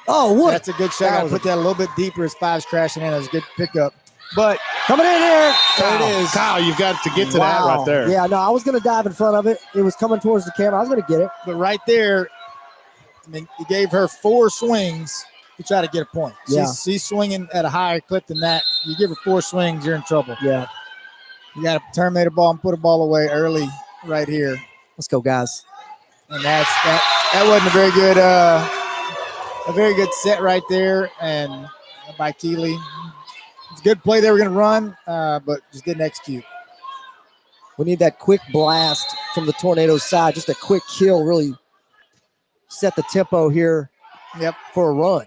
Oh, what? That's a good shot. I put that a little bit deeper as five's crashing in. That's a good pickup. But coming in here. There it is. Kyle, you've got to get to that right there. Yeah, no, I was going to dive in front of it. It was coming towards the camera. I was going to get it. But right there, I mean, you gave her 4 swings to try to get a point. Yeah. She's swinging at a higher clip than that. You give her 4 swings, you're in trouble. Yeah. You got to terminate a ball and put a ball away early right here. Let's go, guys. And that wasn't a very good set right there. And by Keeley, it's a good play they were going to run, but just didn't execute. We need that quick blast from the Tornado side. Just a quick kill, really set the tempo here. Yep, for a run.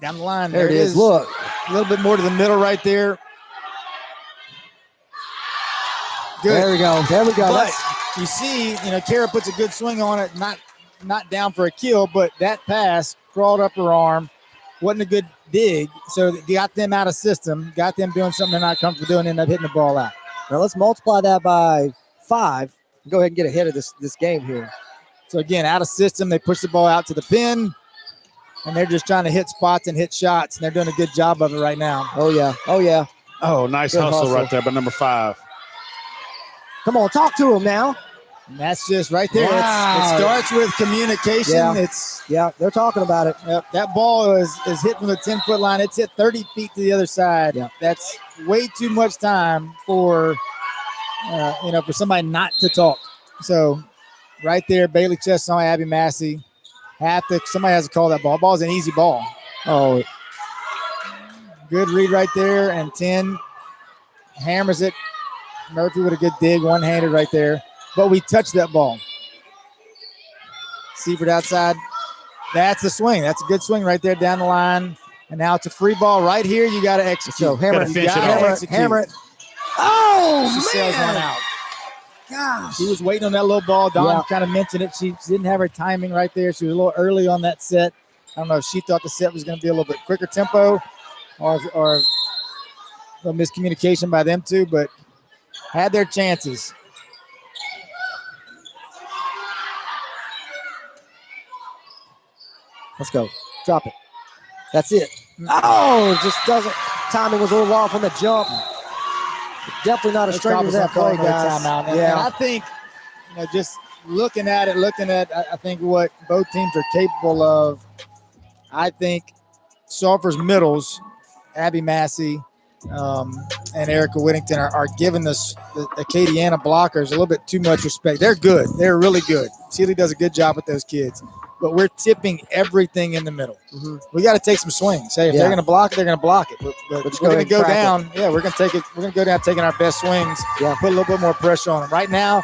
Down the line. There it is. Look. A little bit more to the middle right there. Good. There we go. There we go. But you see, Kara puts a good swing on it, not down for a kill, but that pass crawled up her arm. Wasn't a good dig, so it got them out of system, got them doing something they're not comfortable doing, ended up hitting the ball out. Now let's multiply that by 5 and go ahead and get ahead of this game here. So again, out of system, they push the ball out to the pin, and they're just trying to hit spots and hit shots, and they're doing a good job of it right now. Oh, yeah. Oh, yeah. Oh, nice hustle right there by number 5. Come on, talk to him now. And that's just right there. Wow. It starts with communication. Yeah, they're talking about it. Yep, that ball is hit from the 10-foot line. It's hit 30 feet to the other side. Yep. That's way too much time for for somebody not to talk. So right there, Bailey Chestnut, Abby Massey. Somebody has to call that ball. Ball's an easy ball. Oh, good read right there, and 10 hammers it. Murphy with a good dig, one-handed right there. But we touched that ball. Seifert outside. That's the swing. That's a good swing right there down the line. And now it's a free ball right here. You got to execute. So hammer it. Oh, she sails one out. Gosh. She was waiting on that little ball. Dawn kind of mentioned it. She didn't have her timing right there. She was a little early on that set. I don't know if she thought the set was going to be a little bit quicker tempo or a miscommunication by them two, but had their chances. Let's go. Drop it. That's it. Oh, just doesn't. Timing was a little off on the jump. Definitely not a stranger to that play, guys. Timeout. And I think, just looking at, I think what both teams are capable of. I think Sulphur's middles, Abby Massey and Erica Whittington, are giving the Acadiana blockers a little bit too much respect. They're good. They're really good. Sealy does a good job with those kids. But we're tipping everything in the middle. Mm-hmm. We got to take some swings. Hey, if they're going to block it, they're going to block it. But we're going to go down. Yeah, we're going to take it. We're going to go down taking our best swings. Yeah, put a little bit more pressure on them. Right now,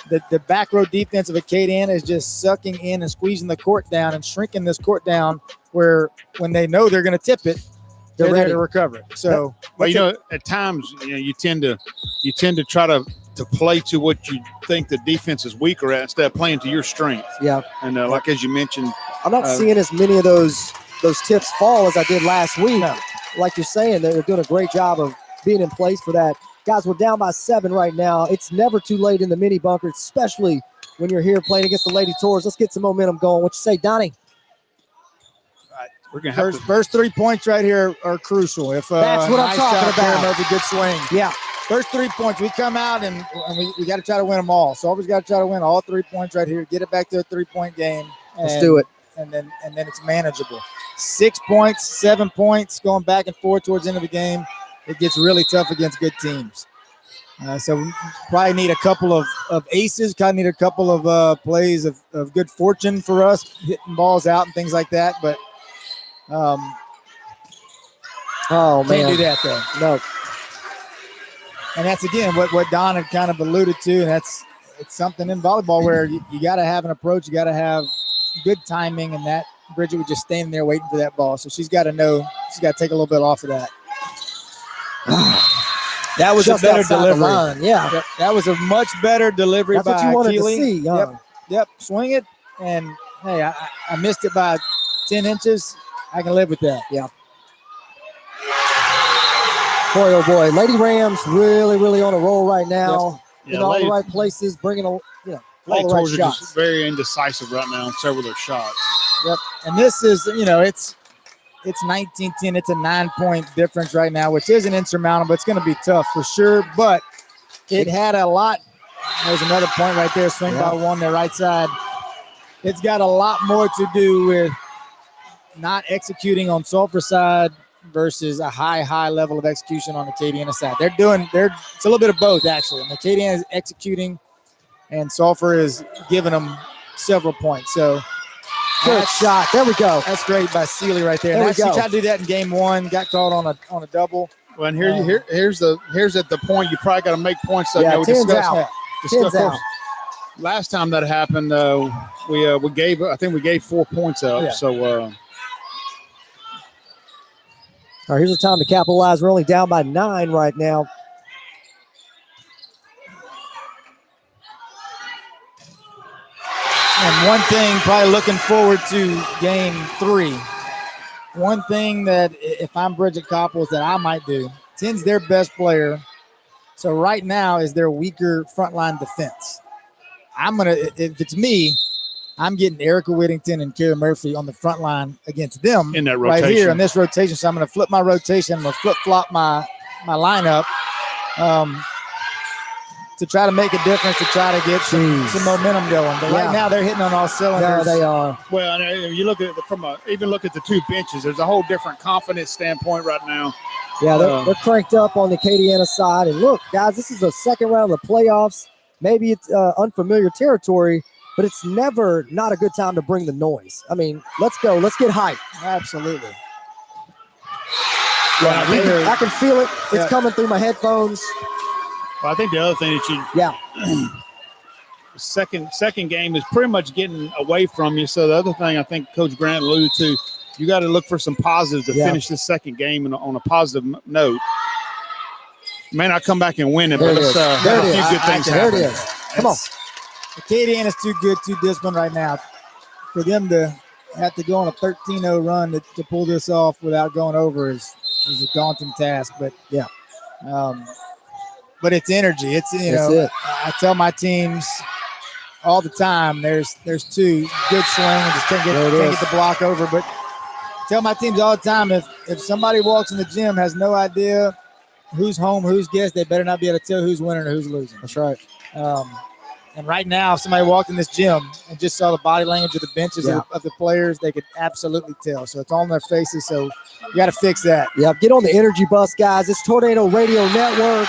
the back row defense of Acadiana is just sucking in and squeezing the court down and shrinking this court down where when they know they're going to tip it, they're ready to recover it. So, well, at times, you tend to try to play to what you think the defense is weaker at instead of playing to your strength. Yeah. And like as you mentioned, I'm not seeing as many of those tips fall as I did last week. No. Like you're saying, they're doing a great job of being in place for that. Guys, we're down by 7 right now. It's never too late in the mini bunker, especially when you're here playing against the Lady Tours. Let's get some momentum going. What you say, Donnie? We're gonna have first 3 points right here are crucial. If that's what I'm talking about. That's a good swing. Yeah. First 3 points, we come out and we got to try to win them all. So always got to try to win all 3 points right here. Get it back to a 3-point game. Let's do it. And then it's manageable. 6 points, 7 points, going back and forth towards the end of the game. It gets really tough against good teams. So we probably need a couple of aces. Kind of need a couple of plays of good fortune for us, hitting balls out and things like that. But oh man, can't do that though. No. And that's, again, what Don had kind of alluded to, and it's something in volleyball where you got to have an approach. You got to have good timing, and that Bridget was just standing there waiting for that ball. So she's got to know she's got to take a little bit off of that. That was just a better delivery. Yeah. That was a much better delivery by That's what you wanted Keeley. to see. Yep. Swing it, and, hey, I missed it by 10 inches. I can live with that. Yeah. Boy, oh boy, Lady Rams really, really on a roll right now. Yep. In all the right places, bringing all the right shots. Are just very indecisive right now on several of their shots. Yep, and this is, it's 19-10. It's a 9-point difference right now, which isn't insurmountable. It's going to be tough for sure, but it had a lot. There's another point right there, swing by one, their right side. It's got a lot more to do with not executing on Sulphur side versus a high level of execution on the Acadiana side. It's a little bit of both, actually. And Acadiana is executing, and Sulphur is giving them several points. So good shot. There we go. That's great by Sealy right there. She tried to do that in game 1, got caught on a double. Well, and here's at the point you probably got to make points. Yeah, 10's out. 10's out. Last time that happened, we gave 4 points up. Yeah. So. All right, here's the time to capitalize. We're only down by 9 right now. And one thing, probably looking forward to game 3. One thing that if I'm Bridget Copples that I might do, 10's their best player. So right now is their weaker frontline defense. If it's me, I'm getting Erica Whittington and Kara Murphy on the front line against them in that rotation. Right here in this rotation. So I'm going to flip my rotation. I'm going to flip-flop my lineup to try to make a difference, to try to get some momentum going. But right now they're hitting on all cylinders. Yeah, they are. Well, you look at it even look at the 2 benches. There's a whole different confidence standpoint right now. Yeah, they're cranked up on the Acadiana side. And look, guys, this is the second round of the playoffs. Maybe it's unfamiliar territory, but it's never not a good time to bring the noise. I mean, let's go. Let's get hyped. Absolutely. Yeah, I can feel it. It's coming through my headphones. Well, I think the other thing that second game is pretty much getting away from you. So the other thing I think Coach Grant alluded to, you got to look for some positives to finish this second game on a positive note. May not come back and win it, but let's have a few good things happen. There it is. Come on. Acadiana is too good, too disciplined right now for them to have to go on a 13-0 run to pull this off without going over is a daunting task. But yeah, but it's energy. It's I tell my teams all the time. There's two good swing and just can't get the block over. But I tell my teams all the time if somebody walks in the gym has no idea who's home, who's guest, they better not be able to tell who's winning or who's losing. That's right. And right now, if somebody walked in this gym and just saw the body language of the benches of the players, they could absolutely tell. So it's on their faces. So you got to fix that. Yeah, get on the energy bus, guys. It's Tornado Radio Network.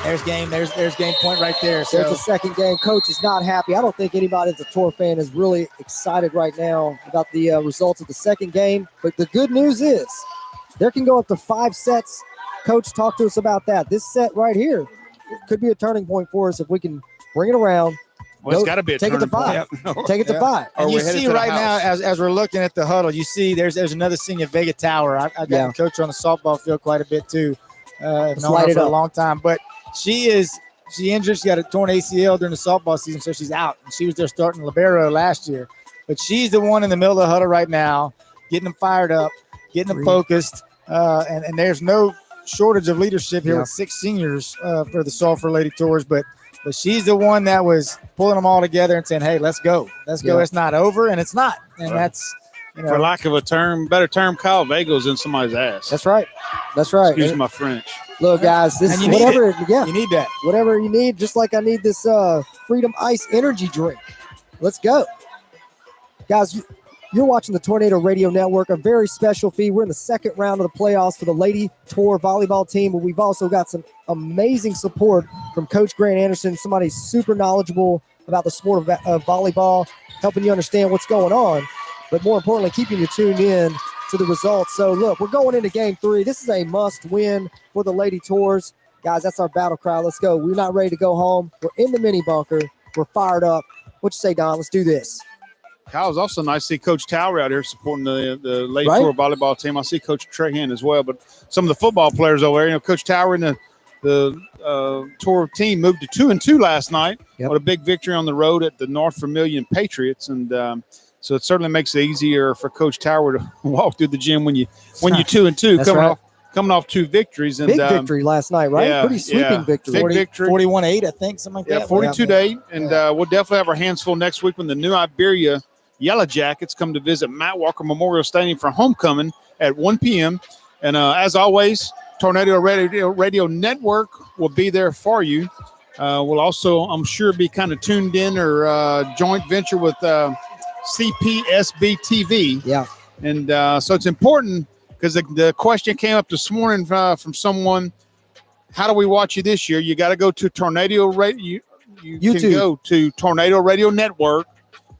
There's game. There's game point right there. So there's the second game. Coach is not happy. I don't think anybody that's a Tor fan is really excited right now about the results of the second game. But the good news is there can go up to 5 sets. Coach, talk to us about that. This set right here could be a turning point for us if we can bring it around. Well, it's got to be a take it to 5. Take it to 5. And you see right now, as we're looking at the huddle, you see there's another senior, Vega Tower. I got to coach her on the softball field quite a bit too. I've known her for a long time, but she injured. She got a torn ACL during the softball season, so she's out. And she was there starting libero last year, but she's the one in the middle of the huddle right now, getting them fired up, getting them focused, and there's no shortage of leadership here with 6 seniors for the Sulphur Lady Tours, but she's the one that was pulling them all together and saying, "Hey, let's go. It's not over," and it's not, and that's for lack of a better term, Kyle Vago's in somebody's ass. That's right. Excuse my French. Look, guys, this is whatever. You need that. Whatever you need, just like I need this Freedom Ice energy drink. Let's go, guys. You're watching the Tornado Radio Network, a very special feed. We're in the second round of the playoffs for the Lady Tour volleyball team, but we've also got some amazing support from Coach Grant Anderson, somebody super knowledgeable about the sport of volleyball, helping you understand what's going on, but more importantly, keeping you tuned in to the results. So, look, we're going into Game 3. This is a must-win for the Lady Tours. Guys, that's our battle cry. Let's go. We're not ready to go home. We're in the mini bunker. We're fired up. What you say, Don? Let's do this. Kyle, it's also nice to see Coach Tower out here supporting the Lady Tour volleyball team. I see Coach Trahan as well, but some of the football players over there, Coach Tower and the Tour team moved to 2-2 last night. What a big victory on the road at the North Vermilion Patriots, and so it certainly makes it easier for Coach Tower to walk through the gym when you 2-2, coming off 2 victories. And big victory last night, right? Yeah, pretty sweeping victory. Big victory. 41-8, I think, something like that. 42-8, and we'll definitely have our hands full next week when the New Iberia Yellow Jackets come to visit Matt Walker Memorial Stadium for homecoming at 1 p.m. And as always, Tornado Radio Network will be there for you. We'll also, I'm sure, be kind of tuned in or joint venture with CPSB TV. Yeah. And so it's important because the question came up this morning from someone, how do we watch you this year? You got to go to Tornado Radio. You can go to Tornado Radio Network.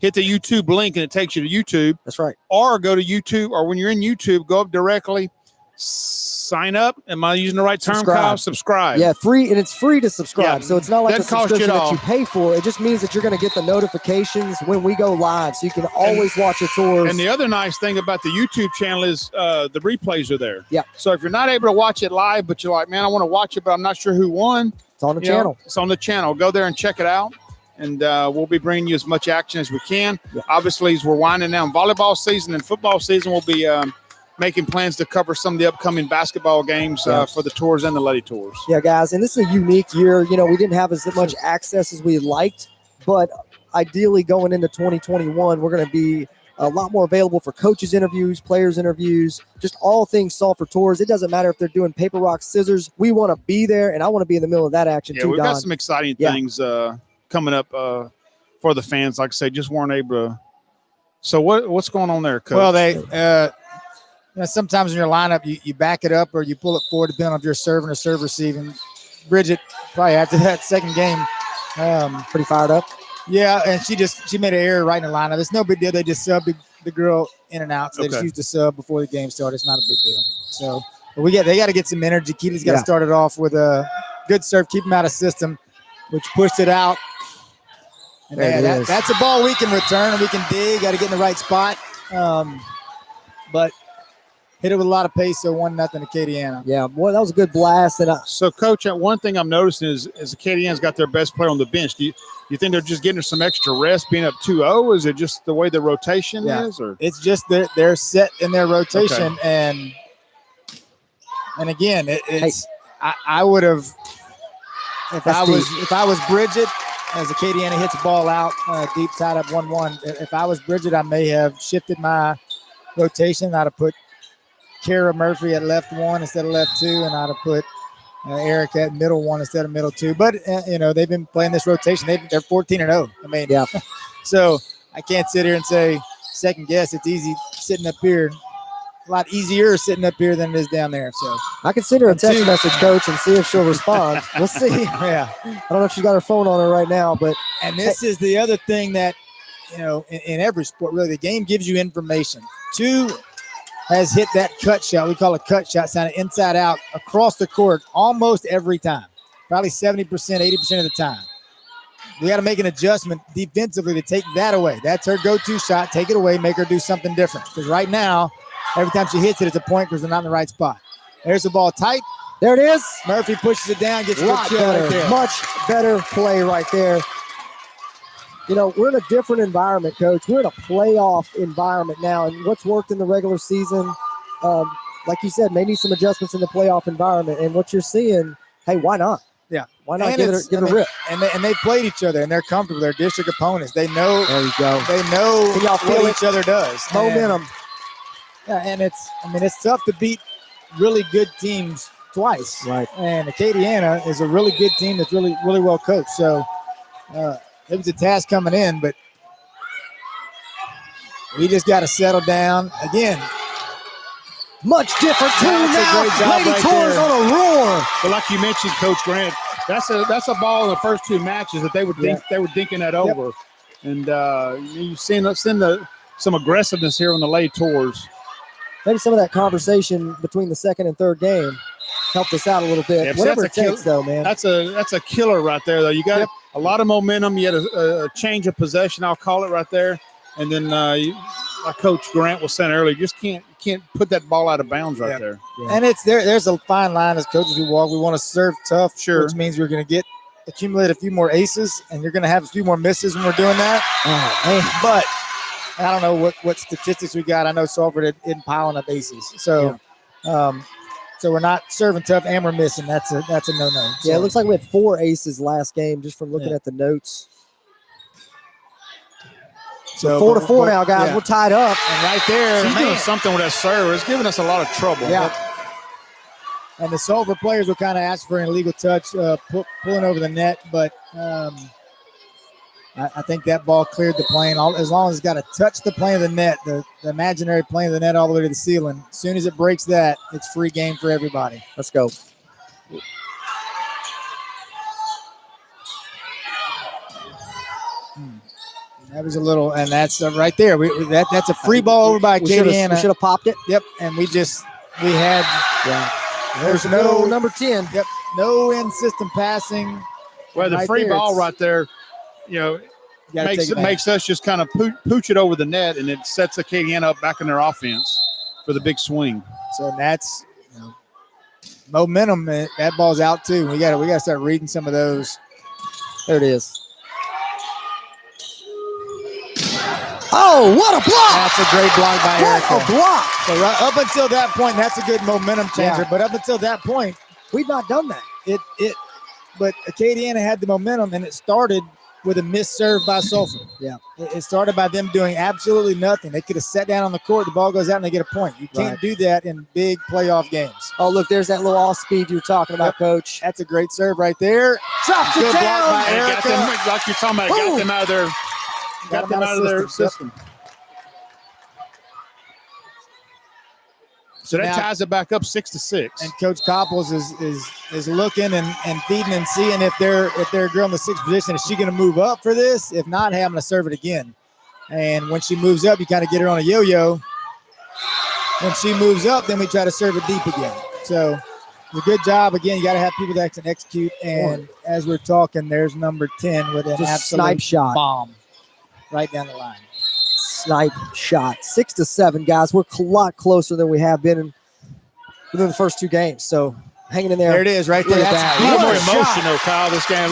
Hit the YouTube link and it takes you to YouTube. That's right. Or go to YouTube, or when you're in YouTube, go up directly, sign up. Am I using the right term, Kyle? Subscribe. Yeah, free, and it's free to subscribe. So it's not like a subscription that you pay for. It just means that you're going to get the notifications when we go live, so you can always watch the tours. And the other nice thing about the YouTube channel is the replays are there. Yeah. So if you're not able to watch it live, but you're like, man, I want to watch it, but I'm not sure who won. It's on the channel. It's on the channel. Go there and check it out. And we'll be bringing you as much action as we can. Yeah. Obviously, as we're winding down volleyball season and football season, we'll be making plans to cover some of the upcoming basketball games for the tours and the Lady Tours. Yeah, guys, and this is a unique year. You know, we didn't have as much access as we liked, but ideally going into 2021, we're going to be a lot more available for coaches interviews, players interviews, just all things Sulphur Tours. It doesn't matter if they're doing paper, rock, scissors. We want to be there, and I want to be in the middle of that action too, we've Don. got some exciting things coming up for the fans. Like I say, just weren't able to. So what's going on there, Coach? Well, they sometimes in your lineup you back it up or you pull it forward depending on if you're serving or serve receiving. Bridget probably after that second game, pretty fired up. Yeah, and she made an error right in the lineup. It's no big deal. They just subbed the girl in and out. So they just used the sub before the game started. It's not a big deal. So they got to get some energy. Keely's got to start it off with a good serve, keep them out of system, which pushed it out. And that's a ball we can return and we can dig. Got to get in the right spot. But hit it with a lot of pace, so 1-0 Acadiana. Yeah, boy, that was a good blast. And So, Coach, one thing I'm noticing is Acadiana's got their best player on the bench. Do you think they're just getting some extra rest being up 2-0? Is it just the way the rotation is? Or it's just they're set in their rotation, and again, it's I would have if I was Bridget, as Acadiana hits a ball out deep, tied up 1-1. If I was Bridget, I may have shifted my rotation. I'd have put Kara Murphy at left 1 instead of left 2, and I'd have put Erica at middle 1 instead of middle 2. But they've been playing this rotation. They're 14-0. I mean, yeah. So I can't sit here and say second guess. It's easy sitting up here. A lot easier sitting up here than it is down there. So I could send her a text message, Coach, and see if she'll respond. We'll see. Yeah. I don't know if she's got her phone on her right now, but this is the other thing that in every sport, really, the game gives you information. 2 has hit that cut shot. We call it cut shot, sounded inside out across the court almost every time, probably 70%, 80% of the time. We got to make an adjustment defensively to take that away. That's her go-to shot. Take it away, make her do something different. Because right now, every time she hits it, it's a point because they're not in the right spot. There's the ball tight. There it is. Murphy pushes it down, gets a lot good kill better, right there. much better play right there. We're in a different environment, Coach. We're in a playoff environment now, and what's worked in the regular season, like you said, may need some adjustments in the playoff environment. And what you're seeing, hey, why not? Yeah, why not give it a rip? And they played each other, and they're comfortable. They're district opponents. They know. There you go. They know Can y'all feel what it? each other does. Momentum. And it's tough to beat really good teams twice. Right. And Acadiana is a really good team that's really, really well coached. So it was a task coming in, but we just got to settle down. Again, much different tune now. Great job Lady Tours on a roar. But like you mentioned, Coach Grant, that's a ball in the first 2 matches that they were dinking that over. And you've seen some aggressiveness here on the Lady Tours. Maybe some of that conversation between the second and third game helped us out a little bit. Yeah, Whatever it takes, though, man. That's a killer right there, though. You got a lot of momentum. You had a change of possession, I'll call it right there. And then like Coach Grant was saying earlier, just can't put that ball out of bounds right there. Yeah. And it's there's a fine line as coaches we walk. We want to serve tough, Sure, which means we're going to accumulate a few more aces, and you're going to have a few more misses when we're doing that. Oh, man. But I don't know what statistics we got. I know Sulphur isn't piling up aces. So so we're not serving tough and we're missing. That's a no-no. So, Yeah, it looks like we had 4 aces last game just from looking at the notes. So 4-4 now, guys. Yeah. We're tied up. And right there, she's doing something with that serve. It's giving us a lot of trouble. Yeah. And the Sulphur players will kind of ask for an illegal touch, pulling over the net, but I think that ball cleared the plane. As long as it's got to touch the plane of the net, the imaginary plane of the net all the way to the ceiling. As soon as it breaks that, it's free game for everybody. Let's go. That was a little, and that's right there. That's a free ball over by Acadiana. We should have popped it. Yep, and we had. Yeah. There's no number 10. Yep, no in-system passing. Well, the right free there, ball right there, makes us just kind of pooch it over the net, and it sets Acadiana up back in their offense for the big swing. So that's momentum. That ball's out too. We got to start reading some of those. There it is. Oh, what a block! That's a great block by Erica. What a block! So right up until that point, that's a good momentum changer. Yeah. But up until that point, we've not done that. But Acadiana had the momentum, and it started with a missed serve by Sulphur. Yeah. It started by them doing absolutely nothing. They could have sat down on the court, the ball goes out, and they get a point. You can't do that in big playoff games. Oh, look, there's that little off speed you were talking about, Coach. That's a great serve right there. Drops it Good block down. by Erica. Like you're talking about, got them out of their Got them out of their system. So that ties it back up 6-6. And Coach Copples is looking and feeding and seeing if they're a girl in the 6th position. Is she going to move up for this? If not, hey, I'm going to serve it again. And when she moves up, you kind of get her on a yo-yo. When she moves up, then we try to serve it deep again. So a good job. Again, you got to have people that can execute. And as we're talking, there's number 10 with an absolute snipe shot bomb right down the line. snipe shot. 6-7, guys. We're a lot closer than we have been within the first two games. So hanging in there. There it is, right there. Look at That's that. A lot What more a emotion, shot. though, Kyle, this game.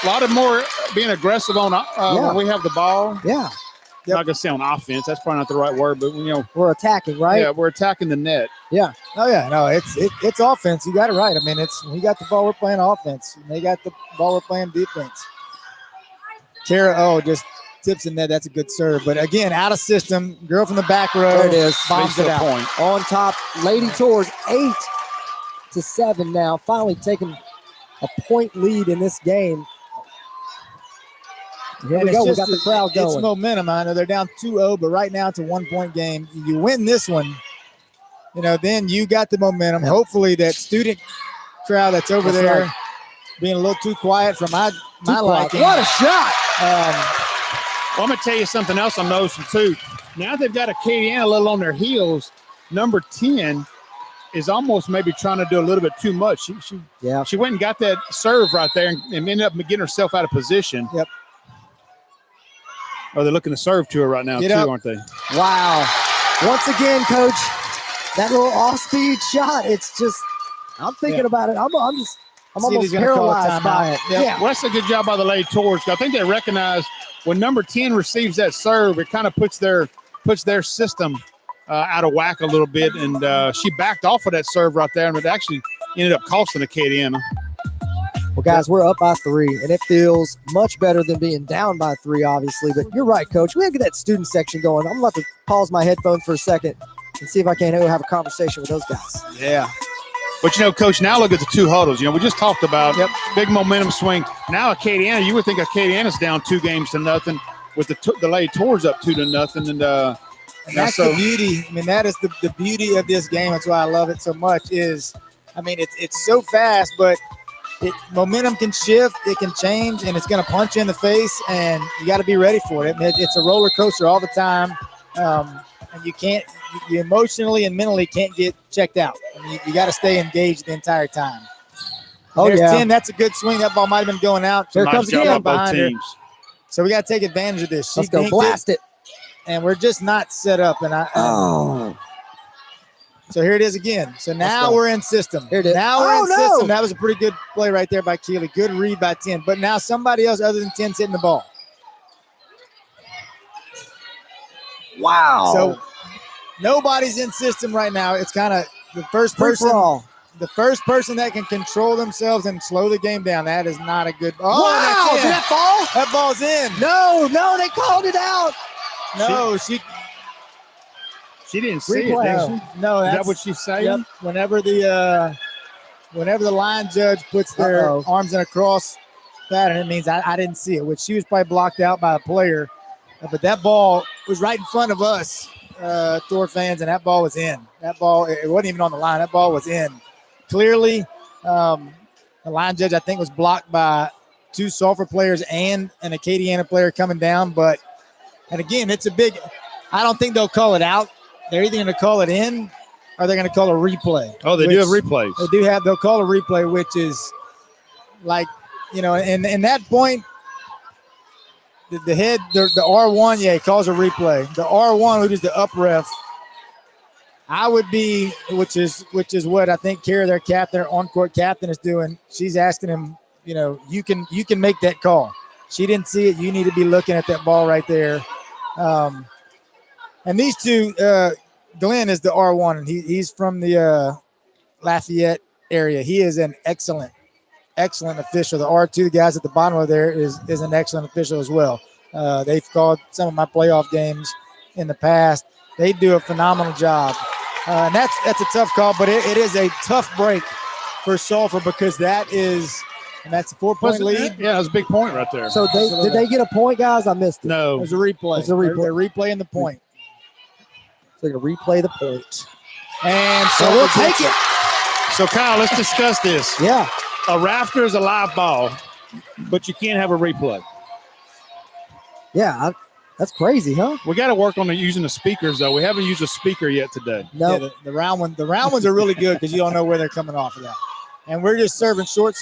A lot of more being aggressive on when we have the ball. Yeah, I'm not going to say on offense. That's probably not the right word, but, we're attacking, right? yeah, we're attacking the net. Yeah. Oh yeah, no, it's offense. You got it right. I mean, we got the ball, we're playing offense. And they got the ball, we're playing defense. Kara, just tips in there. That's a good serve. But again, out of system. Girl from the back row. There it is. Bombs it out. Point. On top, Lady Tours 8-7 now. Finally taking a point lead in this game. Here we go. We got the crowd going. It's momentum. I know they're down 2-0, but right now it's a 1-point game. You win this one, then you got the momentum. Yeah. Hopefully that student crowd that's over That's there right. being a little too quiet for my liking. What a shot. Well, I'm going to tell you something else I'm noticing, too. Now they've got Acadiana a little on their heels. Number 10 is almost maybe trying to do a little bit too much. She went and got that serve right there and ended up getting herself out of position. Yep. Oh, they're looking to serve to her right now, aren't they? Wow. Once again, Coach, that little off-speed shot, it's just, I'm thinking about it. I'm almost paralyzed by it. Yep. Yeah. Well, that's a good job by the Lady Tours. I think they recognize when number 10 receives that serve, it kind of puts their system out of whack a little bit, and she backed off of that serve right there, and it actually ended up costing Acadiana. Well, guys, we're up by 3, and it feels much better than being down by 3, obviously. But you're right, Coach. We have to get that student section going. I'm about to pause my headphones for a second and see if I can't have a conversation with those guys. Yeah. But, Coach, now look at the two huddles. We just talked about big momentum swing. Now Acadiana, you would think Acadiana's down 2-0 with the Lady Tours up 2-0. And that's the beauty. I mean, that is the beauty of this game. That's why I love it so much is, it's so fast, but momentum can shift, it can change, and it's going to punch you in the face, and you got to be ready for it. It's a roller coaster all the time, and you emotionally and mentally can't get checked out. You got to stay engaged the entire time. There's 10. That's a good swing. That ball might have been going out. Here comes again behind her. So we got to take advantage of this. Let's go blast it. And we're just not set up. So here it is again. So now we're in system. Here it is. Now we're in system. That was a pretty good play right there by Keeley. Good read by 10. But now somebody else other than 10's hitting the ball. Wow. So nobody's in system right now. It's kind of the first person. The first person that can control themselves and slow the game down. That is not a good. Oh, wow. Did that fall? That ball's in. No, they called it out. No, she didn't see it, did she? No, is that what she's saying? Yep. Whenever the line judge puts their arms in a cross pattern, it means I didn't see it, which she was probably blocked out by a player. But that ball was right in front of us, Thor fans, and that ball was in. That ball, it wasn't even on the line. That ball was in. Clearly, the line judge, I think, was blocked by 2 Sulphur players and an Acadiana player coming down. And again, it's a big – I don't think they'll call it out. They're either going to call it in or they're going to call a replay. Oh, they do have replays. They'll call a replay, which is like, and that point, the R1, he calls a replay. The R1, which is the up ref, I would be, which is what I think Kara, their captain, their on-court captain, is doing. She's asking him, you can make that call. She didn't see it. You need to be looking at that ball right there. And these two, Glenn is the R1, and he's from the Lafayette area. He is an excellent official. The R2, the guys at the bottom of there, is an excellent official as well. They've called some of my playoff games in the past. They do a phenomenal job. And that's a tough call, but it is a tough break for Sulphur because that's a 4-point lead. Yeah, it was a big point right there. So did they get a point, guys? I missed it. No. It was a replay. They're replaying the point. So they're going to replay the point. And so we'll take it. So, Kyle, let's discuss this. Yeah. A rafter is a live ball, but you can't have a replay. Yeah, that's crazy, huh? We got to work on using the speakers, though. We haven't used a speaker yet today. No. Yeah, the round ones are really good because you don't know where they're coming off of that. And we're just serving short.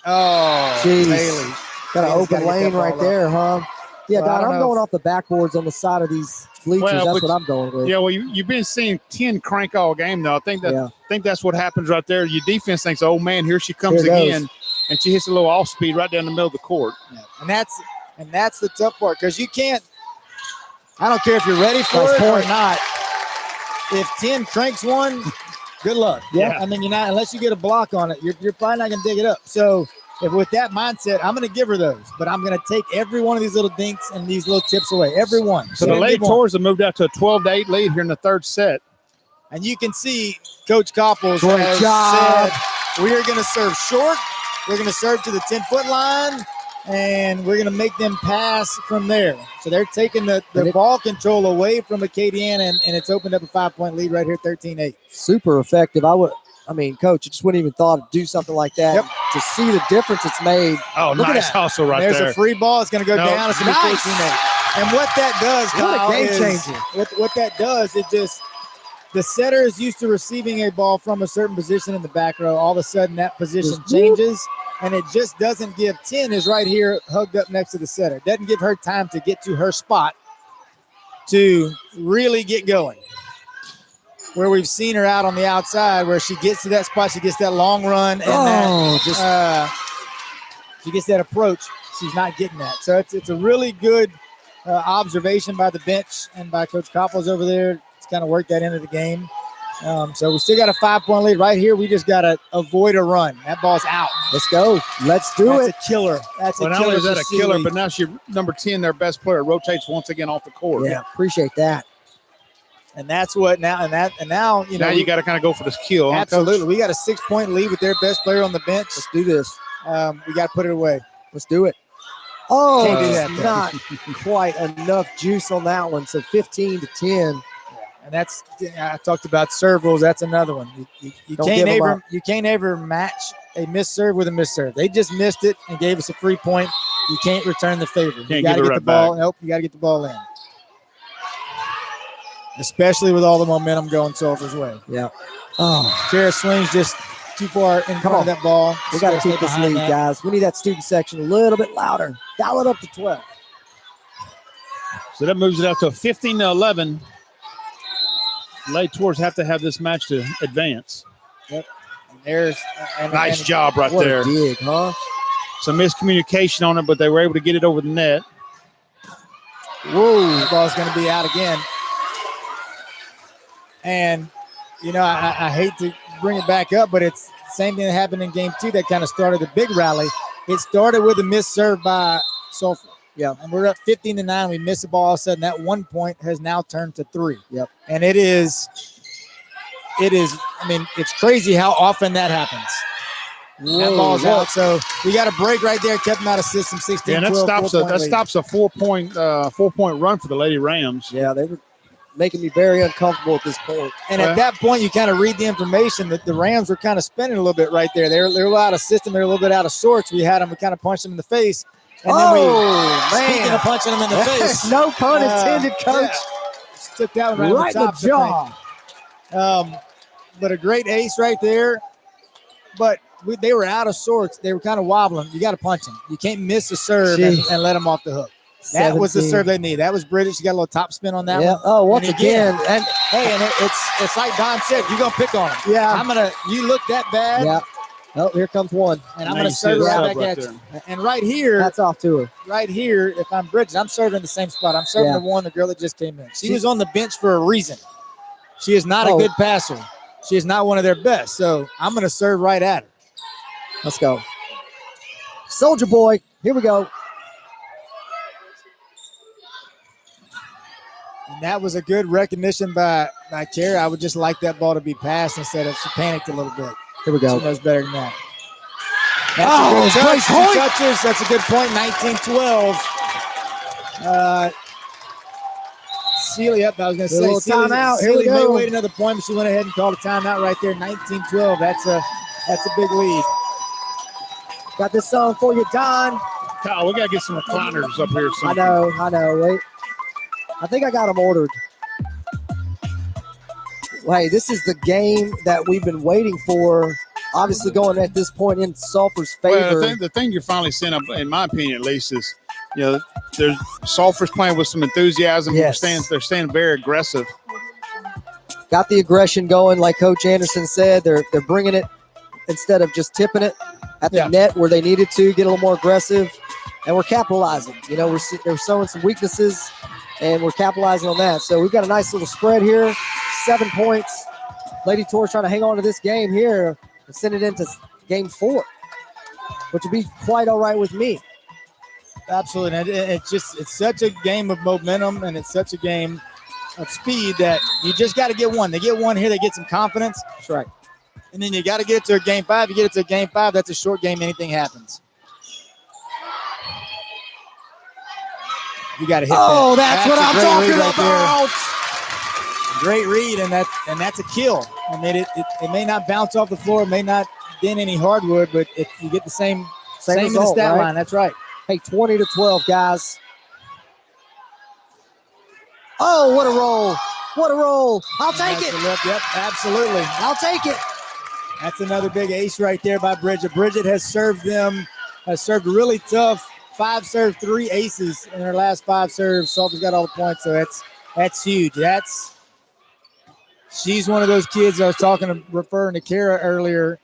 Oh, jeez. Bailey. Got an open lane right there, huh? Yeah, Well, I Don, don't I'm know going off the backboards on the side of these bleachers. Well, That's but- what I'm going with. Yeah, well, you've been seeing 10 crank all game, though. I think that's what happens right there. Your defense thinks, oh, man, here she comes Here it goes. again. And she hits a little off speed right down the middle of the court. Yeah. And that's the tough part, because you can't. I don't care if you're ready for Nice it point. or not. If 10 cranks one, good luck. Yeah. I mean, you're not, unless you get a block on it, you're probably not going to dig it up. So if with that mindset, I'm going to give her those, but I'm going to take every one of these little dinks and these little tips away. Every one. So the Lady Tours have moved out to a 12-8 lead here in the third set. And you can see Coach Coppels Great has job. said, we are going to serve short. We're going to serve to the 10-foot line, and we're going to make them pass from there. So they're taking the ball control away from Acadiana, and it's opened up a 5-point lead right here, 13-8. Super effective. Coach, I just wouldn't even thought to do something like that. Yep. To see the difference it's made. Oh, Look at nice that. hustle right There's there. a free ball. It's going to go No. down. It's going to be Nice. 14-8. And what that does, What a Kyle, game is changer. what that does, it just the setter is used to receiving a ball from a certain position in the back row. All of a sudden, that position Just changes, and it just doesn't give 10 is right here hugged up next to the setter. It doesn't give her time to get to her spot to really get going. Where we've seen her out on the outside, where she gets to that spot, she gets that long run, and she gets that approach. She's not getting that. So it's a really good observation by the bench and by Coach Coppels over there to kind of work that into the game. So we still got a 5-point lead right here. We just got to avoid a run. That ball's out. Let's go. Let's do That's it. a killer. That's Well, a not killer. only is that for a killer, Sealy. but now she number 10, their best player, rotates once again off the court. Yeah, appreciate that. And that's what now. And now you know Now you got to kind of go for this kill. huh, Coach? absolutely. We got a 6-point lead with their best player on the bench. Let's do this. We got to put it away. Let's do it. Oh, Can't do it's that, though. not quite enough juice on that one. So 15-10. And that's I talked about serve rules. That's another one. You Don't can't give 'em up. you can't ever match a missed serve with a missed serve. They just missed it and gave us a free point. You can't return the favor. You got to give it get the right ball. back. Nope, you got to get the ball in. Especially with all the momentum going Sulphur's way. Yeah. Oh, Kara swings just too far in front on. of that ball. we got to Stay keep this behind lead, that. guys. We need that student section a little bit louder. Dial it up to 12. So that moves it out to a 15-11. Lady Tours have to have this match to advance. And there's Nice job right What there. a dig, huh? Some miscommunication on it, but they were able to get it over the net. Whoa, the ball's going to be out again. And, you know, I hate to bring it back up, but it's the same thing that happened in game 2 that kind of started the big rally. It started with a missed serve by Sulphur. Yeah. And we're up 15-9. We missed the ball. All of a sudden, that 1 point has now turned to 3. Yep. And it is, I mean, it's crazy how often that happens. That ball's whoa. out. So we got a break right there. Kept them out of system 16. Yeah, and that 12, stops 4-point lead. a 4-point run for the Lady Rams. Yeah, they were making me very uncomfortable at this point. And at that point, you kind of read the information that the Rams were kind of spinning a little bit right there. They're a little out of system. They're a little bit out of sorts. We kind of punched them in the face. And then speaking of punching them in the face. No pun intended, Coach. Just took that one Right in the top, I jaw. think. But a great ace right there. But they were out of sorts. They were kind of wobbling. You got to punch them. You can't miss a serve and let them off the hook. That was the 17. serve they need. That was British. You got a little top spin on that Yeah. one. Oh, once And again. And Hey, and it's like Don said, you're gonna pick on him. yeah. You look that bad, Yeah. Oh, here comes one. and I'm Now gonna you see serve the right sub back right at you. And right here, That's off to her. if I'm Bridges, I'm serving the same spot. I'm serving Yeah. the girl that just came in. She was on the bench for a reason. She is not a Oh. good passer. She is not one of their best. So I'm gonna serve right at her. Let's go. Soldier boy. Here we go. And that was a good recognition by Kara. I would just like that ball to be passed instead of she panicked a little bit. Here we She go. knows better than that. That's Oh, a good touch. great Two point. touches. That's a good point. 19-12. Sealy up. I was going to A say little Sealy, timeout. Here we Sealy may go. wait another point, but she went ahead and called a timeout right there. 19-12. That's a big lead. Got this song for you, Don. Kyle, we got to get some recliners up here. I know. Wait. I think I got them ordered. Well, hey, this is the game that we've been waiting for. Obviously, going at this point in Sulphur's favor. Well, the thing you're finally seeing, in my opinion at least, is there's Sulphur's playing with some enthusiasm. Yes. They're staying very aggressive. Got the aggression going, like Coach Anderson said. They're bringing it instead of just tipping it at the net where they needed to get a little more aggressive, and we're capitalizing. They're showing some weaknesses, and we're capitalizing on that. So we've got a nice little spread here, 7 points. Lady Tours trying to hang on to this game here and send it into game 4, which would be quite all right with me. Absolutely. And it's such a game of momentum, and it's such a game of speed that you just got to get one. They get one here, they get some confidence. That's right. And then you got to get it to a game 5. You get it to a game 5, that's a short game. Anything happens. You got to hit that. Oh, that's what I'm talking about. Great read, and that's a kill. I mean, it may not bounce off the floor, it may not dent any hardwood, but if you get the same result, in the stat line. That's right. Hey, 20-12, guys. Oh, what a roll. What a roll. I'll take it. Yep, absolutely. I'll take it. That's another big ace right there by Bridget. Bridget has served really tough. 5 serve, 3 aces in her last 5 serves. Sulphur's got all the points, so that's huge. She's one of those kids I was referring to Kara earlier,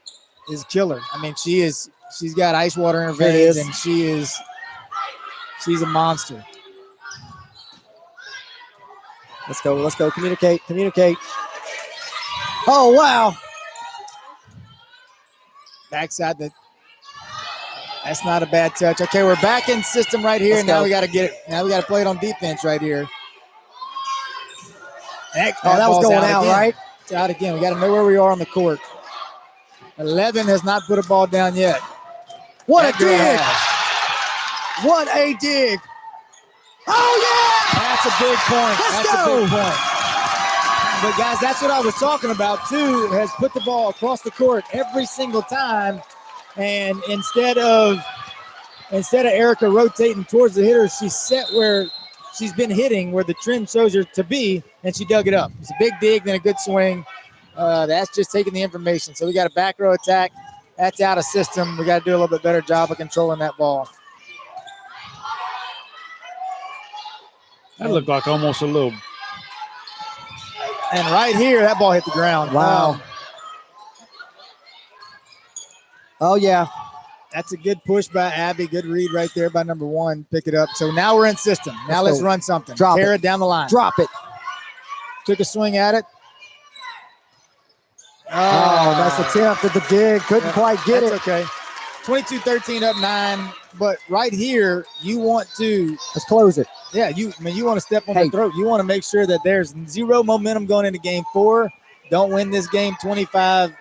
is killer. I mean, she's got ice water in her veins, and she's a monster. Let's go. Communicate. Oh, wow. Backside that's not a bad touch. Okay, we're back in system right here. Now we got to get it. Now we got to play it on defense right here. That was going out, right? It's out again. We got to know where we are on the court. 11 has not put a ball down yet. What a dig! What a dig! Oh, yeah! That's a big point. Let's go! A big point. But, guys, that's what I was talking about, too, has put the ball across the court every single time. And instead of Erica rotating towards the hitter, she set where she's been hitting, where the trend shows her to be, and she dug it up. It's a big dig, then a good swing. That's just taking the information. So we got a back row attack. That's out of system. We got to do a little bit better job of controlling that ball. That looked like almost a little. And right here, that ball hit the ground. Wow. Oh, yeah. That's a good push by Abby. Good read right there by number 1. Pick it up. So now we're in system. Now let's run something. Drop it down the line. Drop it. Took a swing at it. Oh, nice attempt at the dig. Couldn't quite get it. Okay. 22-13 up 9. But right here, you want to. Let's close it. Yeah, you want to step on the throat. You want to make sure that there's zero momentum going into game 4. Don't win this game 25-18.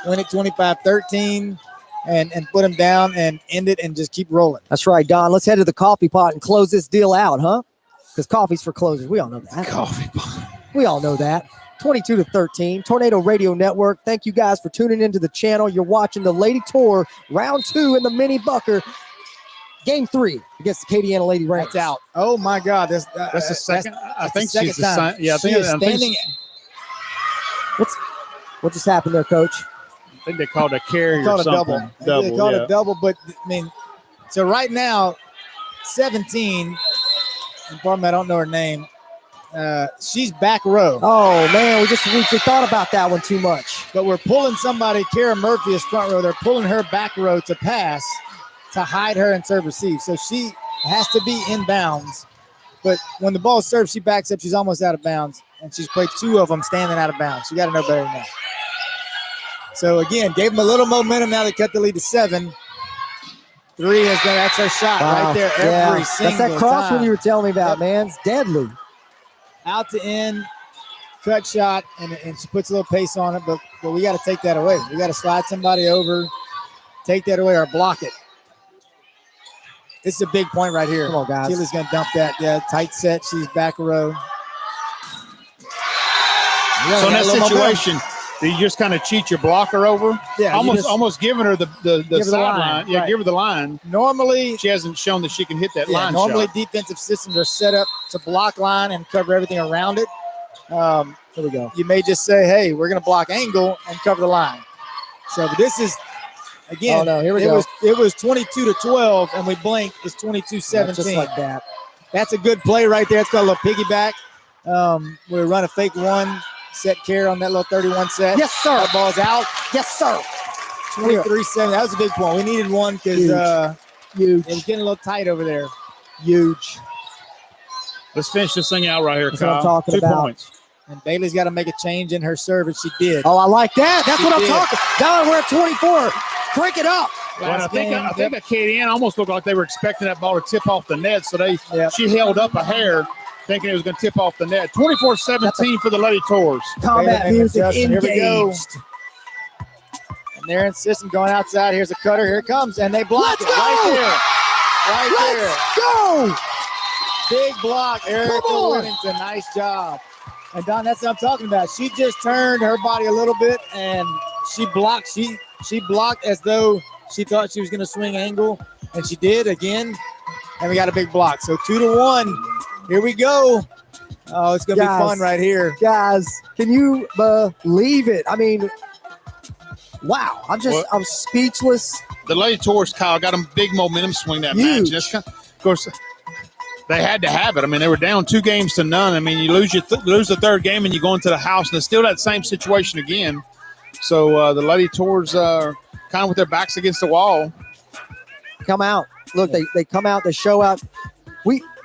Win it 25-13. And put them down and end it and just keep rolling. That's right, Don. Let's head to the coffee pot and close this deal out, huh? Because coffee's for closers. We all know that. Coffee pot. We all know that. 22-13, Tornado Radio Network. Thank you guys for tuning into the channel. You're watching the Lady Tour, round 2 in the mini Bucker. Game 3 against the Acadiana Lady Rams. That's out. Oh, my God. That's the second. I think she's the time. Yeah, she is standing. What just happened there, Coach? I think they called a carry or something. They called a double, but I mean, so right now, 17, and pardon me, I don't know her name. She's back row. Oh man, we thought about that one too much. But we're pulling somebody. Kara Murphy is front row. They're pulling her back row to pass, to hide her and serve receive. So she has to be in bounds. But when the ball is served, she backs up. She's almost out of bounds, and she's played 2 of them standing out of bounds. You got to know better than that. So, again, gave them a little momentum. Now they cut the lead to 7. 3 has done. That's her shot right there every single time. That's that crosswind you were telling me about, man. It's deadly. Out to in, cut shot, and she puts a little pace on it, but we got to take that away. We got to slide somebody over, take that away, or block it. This is a big point right here. Come on, guys. Keely's going to dump that. Yeah, tight set. She's back row. So in that situation, do you just kind of cheat your blocker over? Yeah, almost giving her the sideline. Yeah, give her the line. Normally, she hasn't shown that she can hit that line. Normally, shot. defensive systems are set up to block line and cover everything around it. Here we go. You may just say, "Hey, we're going to block angle and cover the line." So this is Again, Oh, no, here we go. It was 22-12, and we blinked. It's 22-17. Just like that. That's a good play right there. It's got a little piggyback. We run a fake one, set care on that little 31 set. Yes, sir. That ball's out. Yes, sir. 23-7. That was a big point. We needed one because Huge. it was getting a little tight over there. Huge. Let's finish this thing out right here, That's what Kyle. I'm talking 2 about. points. And Bailey's got to make a change in her serve, and she did. Oh, I like that. That's She what I'm did. talking. Don, we're at 24. Crank it up. Well, I Last think game, Acadiana almost looked like they were expecting that ball to tip off the net, so Yep. she held up a hair thinking it was going to tip off the net. 24-17 for the Lady Tours. Combat Bailey music Justin, here we go. engaged. And they're insisting going outside. Here's a cutter. Here it comes. And they block Let's it go! right there. Let's go. Big block. Erica Come on. Whittington. Nice job. And Don, that's what I'm talking about. She just turned her body a little bit and she blocked. She blocked as though she thought she was going to swing angle. And she did again. And we got a big block. So 2-1. Here we go. Oh, it's going to be Guys. fun right here. Guys, can you believe it? I mean, wow. I'm speechless. The Lady Tours, Kyle, got a big momentum swing that Huge. match. Of course, they had to have it. I mean, they were down 2-0. I mean, you lose lose the third game and you go into the house, and it's still that same situation again. So the Lady Tours kind of with their backs against the wall. Come out. Look, they come out, they show out.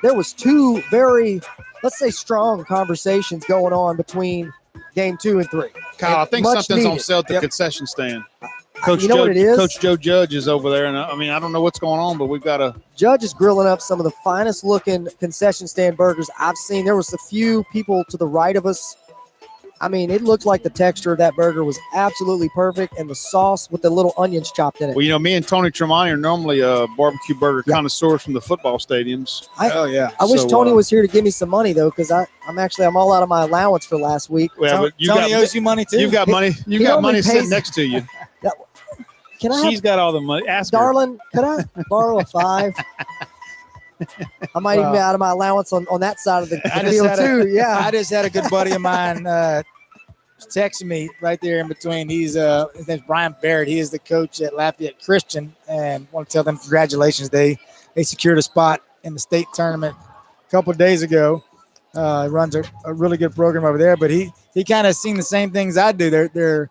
There was two very, let's say, strong conversations going on between game 2 and 3. Kyle, I think Much something's on needed. sale at the Yep. concession stand. Coach You know Joe, what it is? Coach Joe Judge is over there, and I mean, I don't know what's going on, but we've got a Judge is grilling up some of the finest looking concession stand burgers I've seen. There was a few people to the right of us. I mean, it looked like the texture of that burger was absolutely perfect, and the sauce with the little onions chopped in it. well, you know, me and Tony Tremonti are normally barbecue burger Yeah. connoisseurs from the football stadiums. Oh, yeah. I wish So, Tony was here to give me some money though, because I'm all out of my allowance for last week. Well, but Tony owes you money, too. you've got money. You've He got only money sitting pays- next to you. Can I have, She's got all the money. Ask her. darling? Could I borrow a 5? I might even be out of my allowance on that side of the I just field had too. Yeah. I just had a good buddy of mine texting me right there in between. His name's Brian Barrett. He is the coach at Lafayette Christian, and want to tell them congratulations. They secured a spot in the state tournament a couple of days ago. He runs a really good program over there, but he kind of seen the same things I do. They're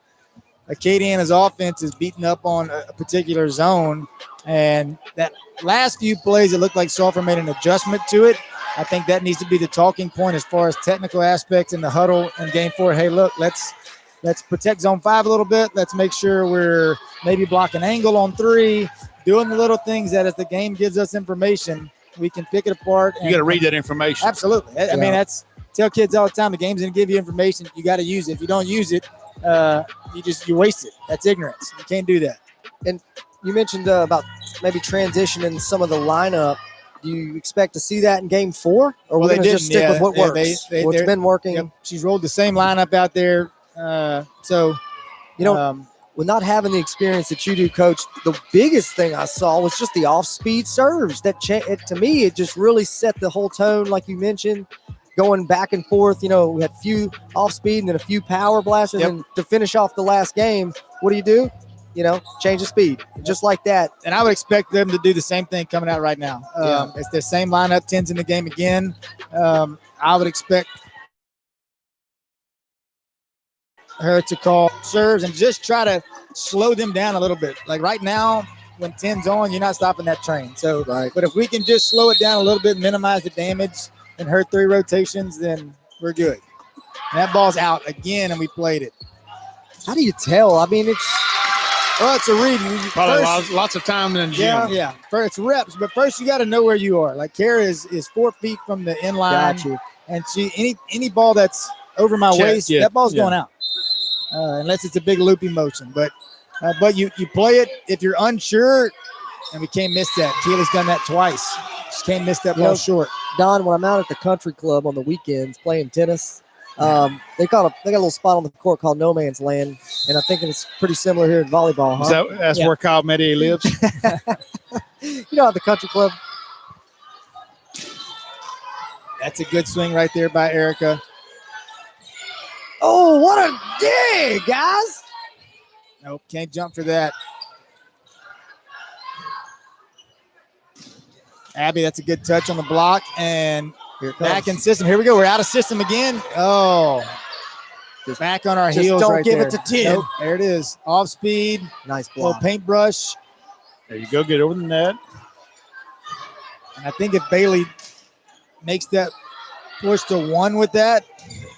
Acadiana's offense is beating up on a particular zone, and that last few plays, it looked like Sulphur made an adjustment to it. I think that needs to be the talking point as far as technical aspects in the huddle in game 4. Hey, look, let's protect zone 5 a little bit. Let's make sure we're maybe blocking angle on 3, doing the little things that as the game gives us information, we can pick it apart. You got to read that information. Absolutely. I mean, tell kids all the time, the game's going to give you information. You got to use it. If you don't use it, you waste it. That's ignorance. You can't do that. You mentioned about maybe transitioning some of the lineup. Do you expect to see that in game 4? Or Well, we're they going to just didn't, stick with what yeah. works? They- What's they're- been working. Yep. She's rolled the same lineup out there. So, You know, with not having the experience that you do, Coach, the biggest thing I saw was just the off-speed serves. To me, it just really set the whole tone, like you mentioned, going back and forth. You know, we had a few off-speed and then a few power blasters. Yep. And to finish off the last game, what do? You know, change the speed. Just like that. and I would expect them to do the same thing coming out right now. Yeah. It's their same lineup, 10's in the game again. I would expect her to call serves and just try to slow them down a little bit. Like right now, when 10's on, you're not stopping that train. So, Right. but if we can just slow it down a little bit, minimize the damage, and her 3 rotations, then we're good. And that ball's out again, and we played it. How do you tell? I mean, It's a read. Probably First- lots of time in the gym. Yeah. First, it's reps, but first you got to know where you are. Like Kara is 4 feet from the end line, got you. and any ball that's over my Check, waist, yeah, that ball's yeah. going out, unless it's a big loopy motion. But you play it if you're unsure, and we can't miss that. Keely's done that twice. She can't miss that ball short. Don, when I'm out at the country club on the weekends playing tennis, they got a little spot on the court called No Man's Land, and I think it's pretty similar here in volleyball. Huh? That's Yeah. where Kyle Medier lives. You know, at the country club. That's a good swing right there by Erica. Oh, what a dig, guys! Nope, can't jump for that. Abby, that's a good touch on the block. And Here it back in comes. system. Here we go. We're out of system again. Oh, just back on our just heels don't right give there. it to 10. Nope, there it is. Off speed, Nice little block. paintbrush. There you go. Get over the net. And I think if Bailey makes that push to 1 with that,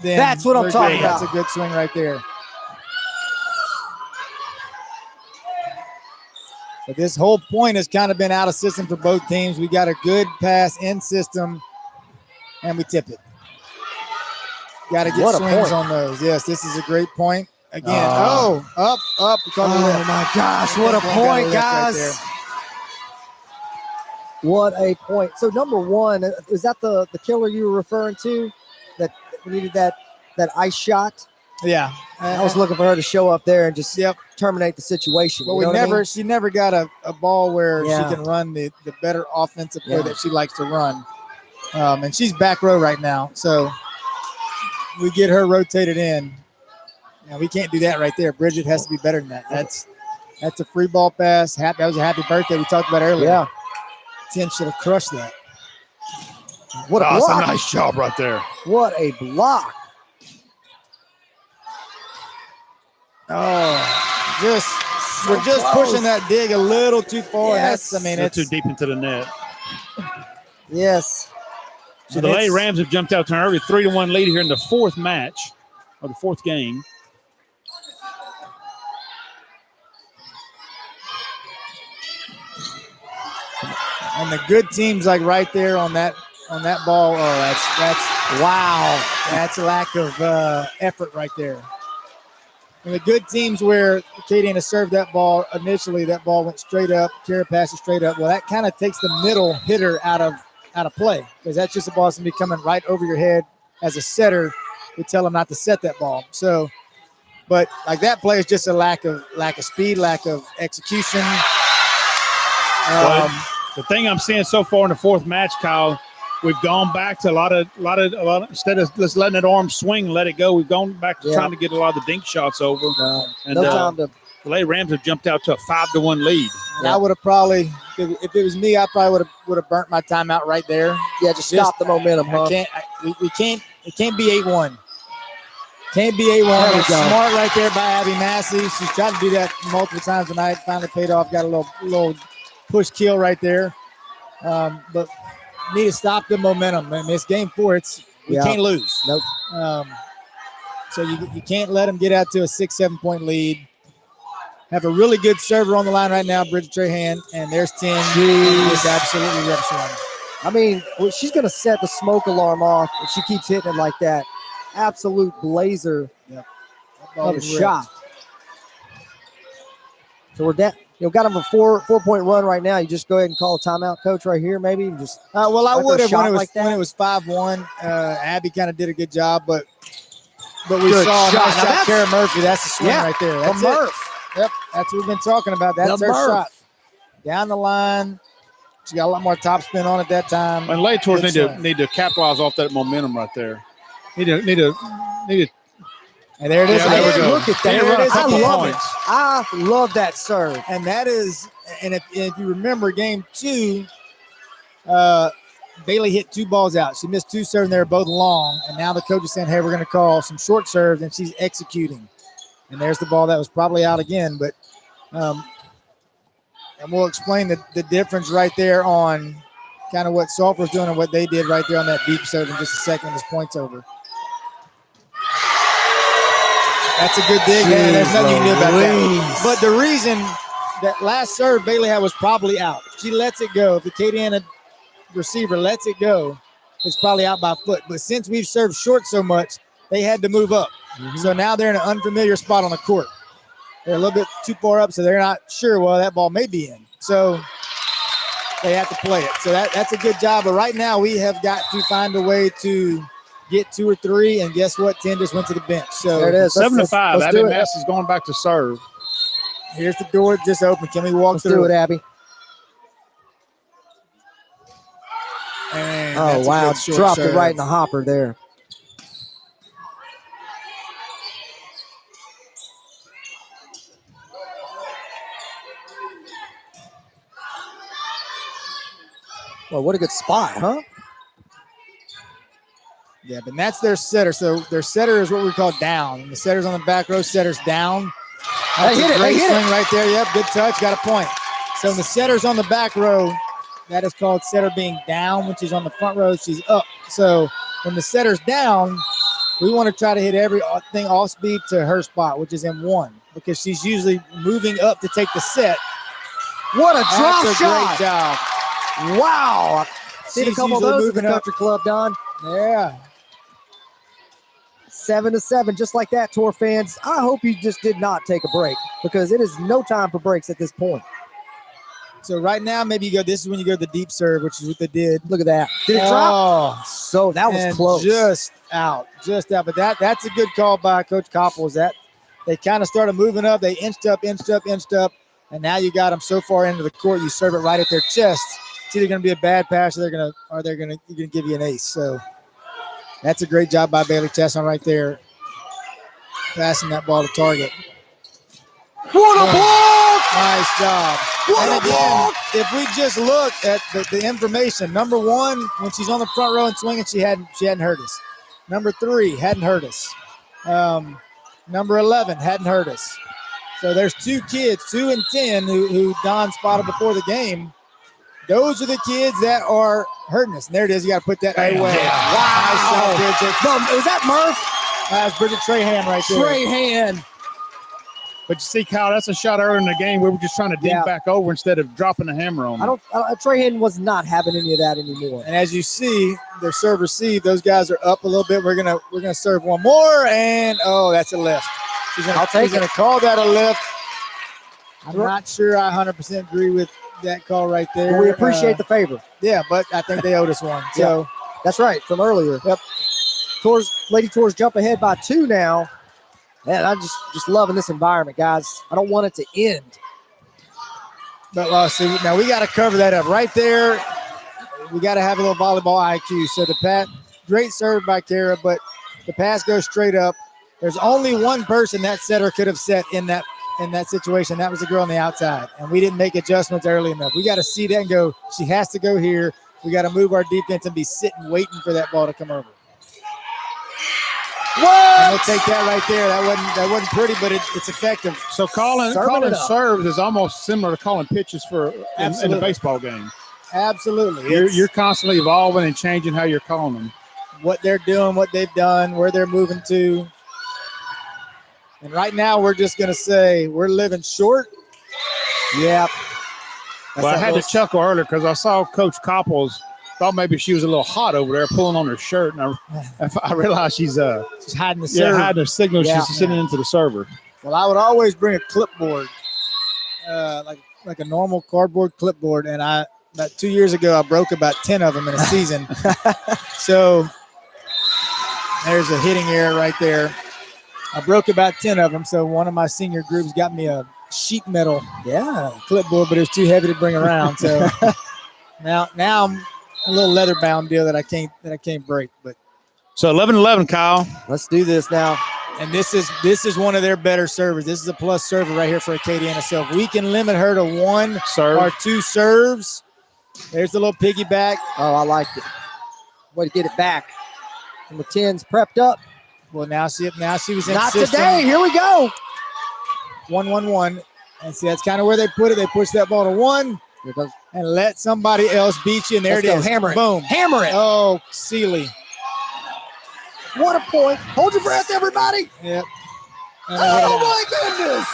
then That's what I'm we're talking good. about. That's a good swing right there. But this whole point has kind of been out of system for both teams. We got a good pass in system, and we tip it. Got to get What a swings point. on those. Yes, this is a great point. Again, Oh. up. Because of Oh left. my gosh, what a Got a point, lift right there. guys. What a point. So number one, is that the killer you were referring to? That needed that ice shot? Yeah. I was looking for her to show up there and just terminate the situation. But you know what I mean? she never got a ball where Yeah. she can run the better offensive play Yeah. that she likes to run. And she's back row right now. So we get her rotated in. Now we can't do that right there. Bridget has to be better than that. That's a free ball pass. That was a happy birthday we talked about earlier. Yeah. 10 should have crushed that. What a That's block. a nice job right there. What a block. Oh, we're just close. pushing that dig a little too far. Yes. It's too deep into the net. Yes. So the Lady Rams have jumped out to an early 3-1 lead here in the fourth match, or the fourth game. And the good teams like right there on that ball. Oh, that's wow. That's a lack of effort right there. And the good teams where Acadiana served that ball initially, that ball went straight up, Kara passed it straight up. Well, that kind of takes the middle hitter out of play because that's just a ball that's going to be coming right over your head. As a setter, we tell them not to set that ball. So, but like that play is just a lack of speed, lack of execution. The thing I'm seeing so far in the fourth match, Kyle, we've gone back to a lot of instead of just letting that arm swing, let it go. We've gone back to trying to get a lot of the dink shots over. No time to. The Lady Rams have jumped out to a 5-1 lead. And I would have probably, if it was me, I probably would have burnt my timeout right there. Yeah, just stop the momentum. Huh? We can't. It can't be 8-1. Can't be 8-1. It's smart right there by Abby Massey. She's tried to do that multiple times tonight. Finally paid off. Got a little push kill right there. But need to stop the momentum. I mean, it's game 4. We can't lose. Nope. So you can't let them get out to a 6-7 point lead. Have a really good server on the line right now, Bridget Trahan, and there's 10. Just absolutely rips one. I mean, she's going to set the smoke alarm off if she keeps hitting it like that. Absolute blazer of a shot. So we're down. Got them a 4-point run right now. You just go ahead and call a timeout, coach, right here, maybe. Just well, I would have when it was like 5-1. Abby kind of did a good job, but we Good saw shot. a nice shot. Kara Murphy. That's the swing right there. That's the it. Murph. Yep, that's what we've been talking about. That's her shot. Down the line. She got a lot more top spin on at that time. And Lady Tours need to capitalize off that momentum right there. Need to. And there it is. Yeah, there we go. Look at that. There it is. I love points. it. I love that serve. And that is, and if you remember game 2, Bailey hit 2 balls out. She missed 2 serves, and they were both long. And now the coach is saying, hey, we're going to call some short serves, and she's executing. And there's the ball that was probably out again. But and we'll explain the difference right there on kind of what Sulphur's doing and what they did right there on that deep serve in just a second when this point's over. That's a good dig, man. There's nothing you can do about that. But the reason that last serve Bailey had was probably out. If she lets it go, if the Acadiana receiver lets it go, it's probably out by a foot. But since we've served short so much, they had to move up. So now they're in an unfamiliar spot on the court. They're a little bit too far up, so they're not sure, well, that ball may be in. So they have to play it. So that's a good job. But right now we have got to find a way to get 2 or 3, and guess what? 10 just went to the bench. So there it is. 7-5. Abby Mass is going back to serve. Here's the door just open. Can we walk through? Do it, Abby. And oh, wow. Dropped it right in the hopper there. Well, what a good spot, huh? Yeah, but that's their setter. So their setter is what we call down. And the setter's on the back row, setter's down. That's a great swing right there. Yep, good touch, got a point. So when the setter's on the back row, that is called setter being down. When she's on the front row, she's up. So when the setter's down, we want to try to hit everything off speed to her spot, which is in 1, because she's usually moving up to take the set. What a drop That's a shot. great job. Wow. Seen a couple of those at the country club, Don. Yeah. 7-7, just like that, Tour fans. I hope you just did not take a break, because it is no time for breaks at this point. So right now, maybe this is when you go to the deep serve, which is what they did. Look at that. Did it drop? So that was close. Just out. But that's a good call by Coach Koppels. That they kind of started moving up. They inched up, and now you got them so far into the court, you serve it right at their chest. It's either going to be a bad pass, or they're going to give you an ace. So that's a great job by Bailey Chesson right there, passing that ball to target. What a block! Nice job. What a block! If we just look at the information, number 1, when she's on the front row and swinging, she hadn't hurt us. Number 3 hadn't hurt us. Number 11 hadn't hurt us. So there's 2 kids, 2 and 10, who Don spotted before the game. Those are the kids that are hurting us. And there it is. You got to put that away. Wow. Nice shot, Bridget. No, is that Murph? That's Bridget Trahan right there. Trahan. But you see, Kyle, that's a shot early in the game. We were just trying to dig back over instead of dropping the hammer on them. Trahan was not having any of that anymore. And as you see, their serve receive. Those guys are up a little bit. We're gonna serve one more, and that's a lift. She's gonna call that a lift. I'm not sure I 100% agree with that call right there. But we appreciate the favor. Yeah, but I think they owed us one. So that's right, from earlier. Yep. Lady Tours jump ahead by 2 now. Man, I'm just loving this environment, guys. I don't want it to end. But see, now we got to cover that up right there. We got to have a little volleyball IQ. So the pass, great serve by Kara, but the pass goes straight up. There's only one person that setter could have set in that situation. That was the girl on the outside, and we didn't make adjustments early enough. We got to see that and go. She has to go here. We got to move our defense and be sitting waiting for that ball to come over. What? And we'll take that right there. That wasn't pretty, but it's effective. So calling serves is almost similar to calling pitches in the baseball game. Absolutely. You're constantly evolving and changing how you're calling them. What they're doing, what they've done, where they're moving to. And right now we're just going to say we're living short. Yep. Well, I had to chuckle earlier because I saw Coach Koppels. Thought maybe she was a little hot over there pulling on her shirt. And I realized she's hiding the serve. Yeah, hiding her signal. Yeah. She's sitting into the server. Well, I would always bring a clipboard, like a normal cardboard clipboard. And about 2 years ago, I broke about 10 of them in a season. So there's a hitting error right there. I broke about 10 of them. So one of my senior groups got me a sheet metal clipboard, but it was too heavy to bring around. So now I'm a little leather bound deal that I can't break. But so 11-11, Kyle. Let's do this now. And this is one of their better servers. This is a plus server right here for Acadiana. So if we can limit her to 1 or 2 serves, there's the little piggyback. Oh, I liked it. Way to get it back. Number 10's prepped up. Well, now she was in Not system. today. Here we go. 1-1-1. And see, that's kind of where they put it. They push that ball to 1 and let somebody else beat you. And there it is. Hammer it. Boom. Hammer it. Oh, Seeley. What a point. Hold your breath, everybody. Yep. Oh, my goodness.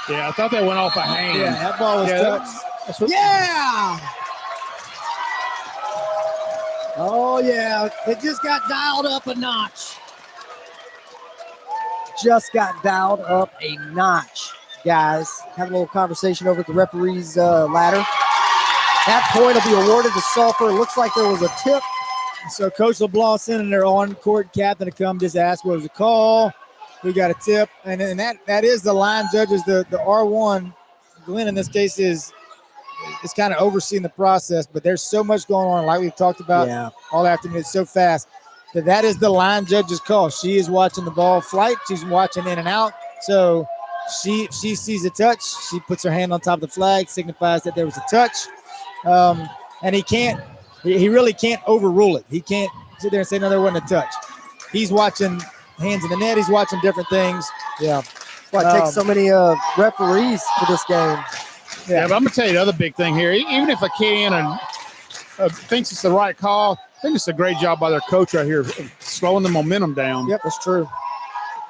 Yeah, I thought that went off a hand. Yeah, that ball was touched. Yeah. Oh, yeah. It just got dialed up a notch. Guys. Have a little conversation over at the referee's ladder. That point will be awarded to Sulphur. It looks like there was a tip. So Coach LeBlanc sending their on-court captain to come just ask what was the call. We got a tip. And that is the line judges. The R1, Glenn in this case, is kind of overseeing the process. But there's so much going on, like we've talked about all afternoon. It's so fast. That is the line judge's call. She is watching the ball flight. She's watching in and out. So she sees a touch. She puts her hand on top of the flag, signifies that there was a touch. And he really can't overrule it. He can't sit there and say, no, there wasn't a touch. He's watching hands in the net. He's watching different things. Yeah. Well, it takes so many referees for this game. Yeah, but I'm going to tell you the other big thing here. Even if Acadiana thinks it's the right call, I think it's a great job by their coach right here of slowing the momentum down. Yep, that's true.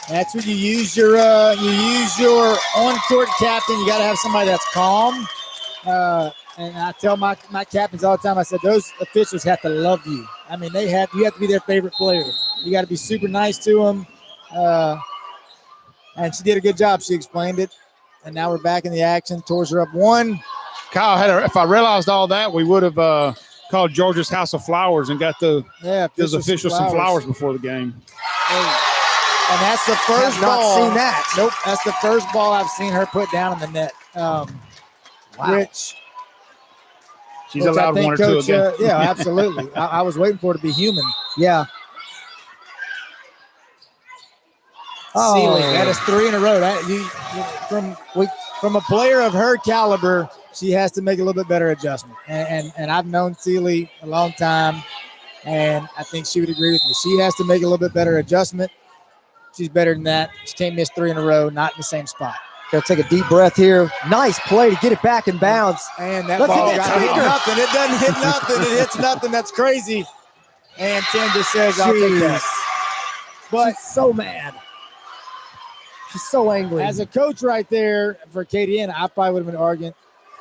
That's when you use your on-court captain. You got to have somebody that's calm. And I tell my captains all the time, I said, those officials have to love you. I mean, you have to be their favorite player. You got to be super nice to them. And she did a good job. She explained it. And now we're back in the action. Tours are up 1. Kyle, if I realized all that, we would have called Georgia's House of Flowers and got those officials some flowers before the game. Hey. And that's the first ball. Not seen that. Nope, that's the first ball I've seen her put down in the net. Wow. Which she's allowed one or two again. Yeah, absolutely. I was waiting for it to be human. Yeah. Sealy, that is 3 in a row. From a player of her caliber, she has to make a little bit better adjustment. And I've known Sealy a long time, and I think she would agree with me. She has to make a little bit better adjustment. She's better than that. She can't miss 3 in a row, not in the same spot. Gotta take a deep breath here. Nice play to get it back in bounds. And that ball hit nothing. It doesn't hit nothing. It hits nothing. That's crazy. And Tim just says, I'll take that. But she's so mad. She's so angry. As a coach right there for Acadiana, I probably would have been arguing.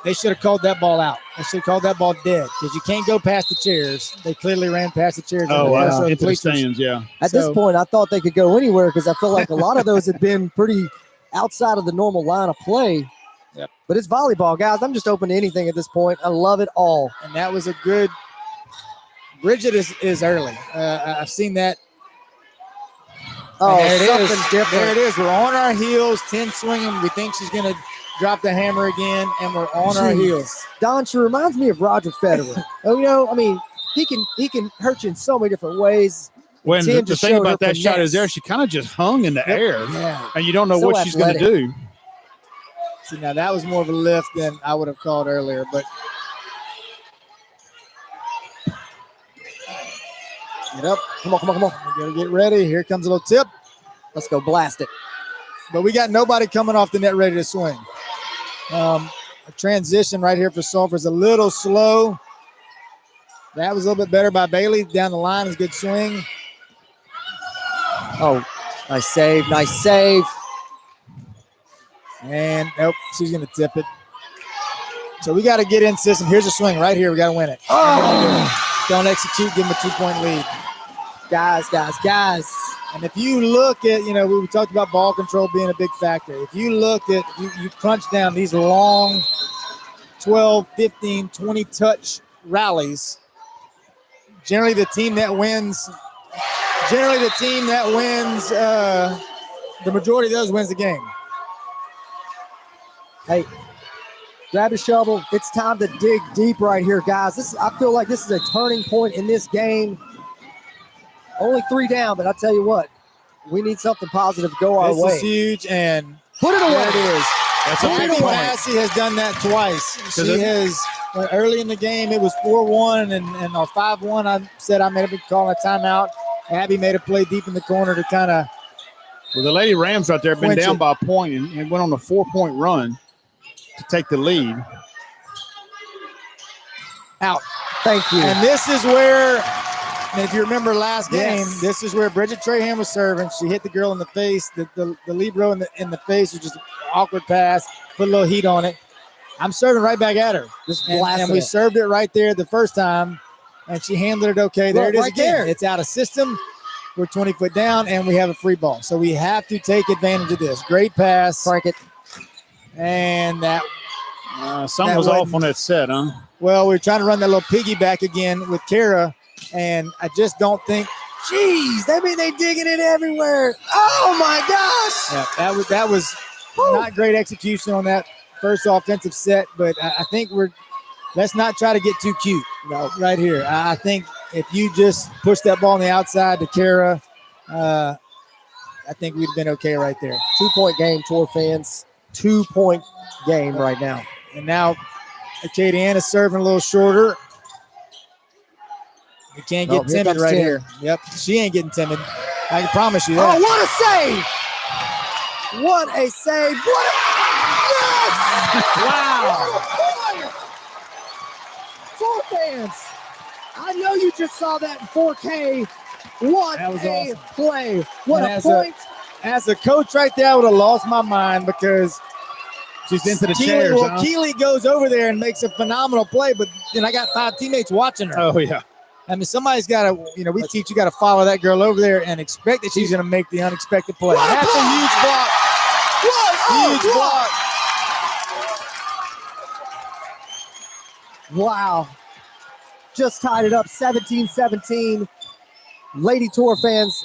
They should have called that ball out. They should have called that ball dead because you can't go past the chairs. They clearly ran past the chairs. Oh, wow. Into the stands, yeah. At this point, I thought they could go anywhere because I feel like a lot of those had been pretty outside of the normal line of play. Yep. But it's volleyball, guys. I'm just open to anything at this point. I love it all. And that was a good – Bridget is early. I've seen that. Oh, something different. There it is. We're on our heels, 10 swinging. We think she's going to drop the hammer again, and we're on our heels. Don, she reminds me of Roger Federer. He can hurt you in so many different ways. When the thing about that shot is she kind of just hung in the air, and you don't know what she's going to do. See, now that was more of a lift than I would have called earlier, but get up. Come on. We got to get ready. Here comes a little tip. Let's go blast it. But we got nobody coming off the net ready to swing. A transition right here for Sulphur is a little slow. That was a little bit better by Bailey. Down the line is a good swing. Oh, nice save. And nope, she's going to tip it. So we got to get in system. Here's a swing right here. We got to win it. Oh! Don't execute. Give them a 2-point lead. Guys. And if you look at, we talked about ball control being a big factor. If you look at, you crunch down these long 12, 15, 20 touch rallies, generally the team that wins, the majority of those wins the game. Hey, grab a shovel. It's time to dig deep right here, guys. I feel like this is a turning point in this game. Only 3 down, but I tell you what, we need something positive to go our way. This is huge, and put it away. There it is. That's a big point. Massey has done that twice. She has, early in the game, it was 4-1 and or 5-1. I said I made a big call on a timeout. Abby made a play deep in the corner to kind of. Well, the Lady Rams right there have been down by a point and went on a 4-point run to take the lead. Out. Thank you. And this is where. And if you remember last game, This is where Bridget Trahan was serving. She hit the girl in the face, the libero in the face, which is an awkward pass, put a little heat on it. I'm serving right back at her. And we served it right there the first time, and she handled it okay. There it is right again. There. It's out of system. We're 20 foot down, and we have a free ball. So we have to take advantage of this. Great pass. Strike it. And that. Something was off on that set, huh? Well, we're trying to run that little piggyback again with Kara. And I just don't think. Jeez, they digging it everywhere. Oh my gosh! Yeah, that was not great execution on that first offensive set. But I think let's not try to get too cute. No, right here. I think if you just push that ball on the outside to Kara, I think we'd have been okay right there. 2-point game, Tour fans. 2-point game right now. And now Acadiana serving a little shorter. You can't get Here timid comes right 10. here. Yep, she ain't getting timid. I can promise you Oh, that. what a save! What a save! What a yes! Wow. Tour fans, I know you just saw that in 4K. What That was a awesome. play! What And a as point! As a coach right there, I would have lost my mind because She's into the Keely, chairs. well, Huh? Keely goes over there and makes a phenomenal play, but then I got 5 teammates watching her. Oh yeah. I mean, somebody's got to, we teach you got to follow that girl over there and expect that she's going to make the unexpected play. What a That's block! a huge block. Huge block. Wow. Just tied it up 17-17. Lady Tour fans,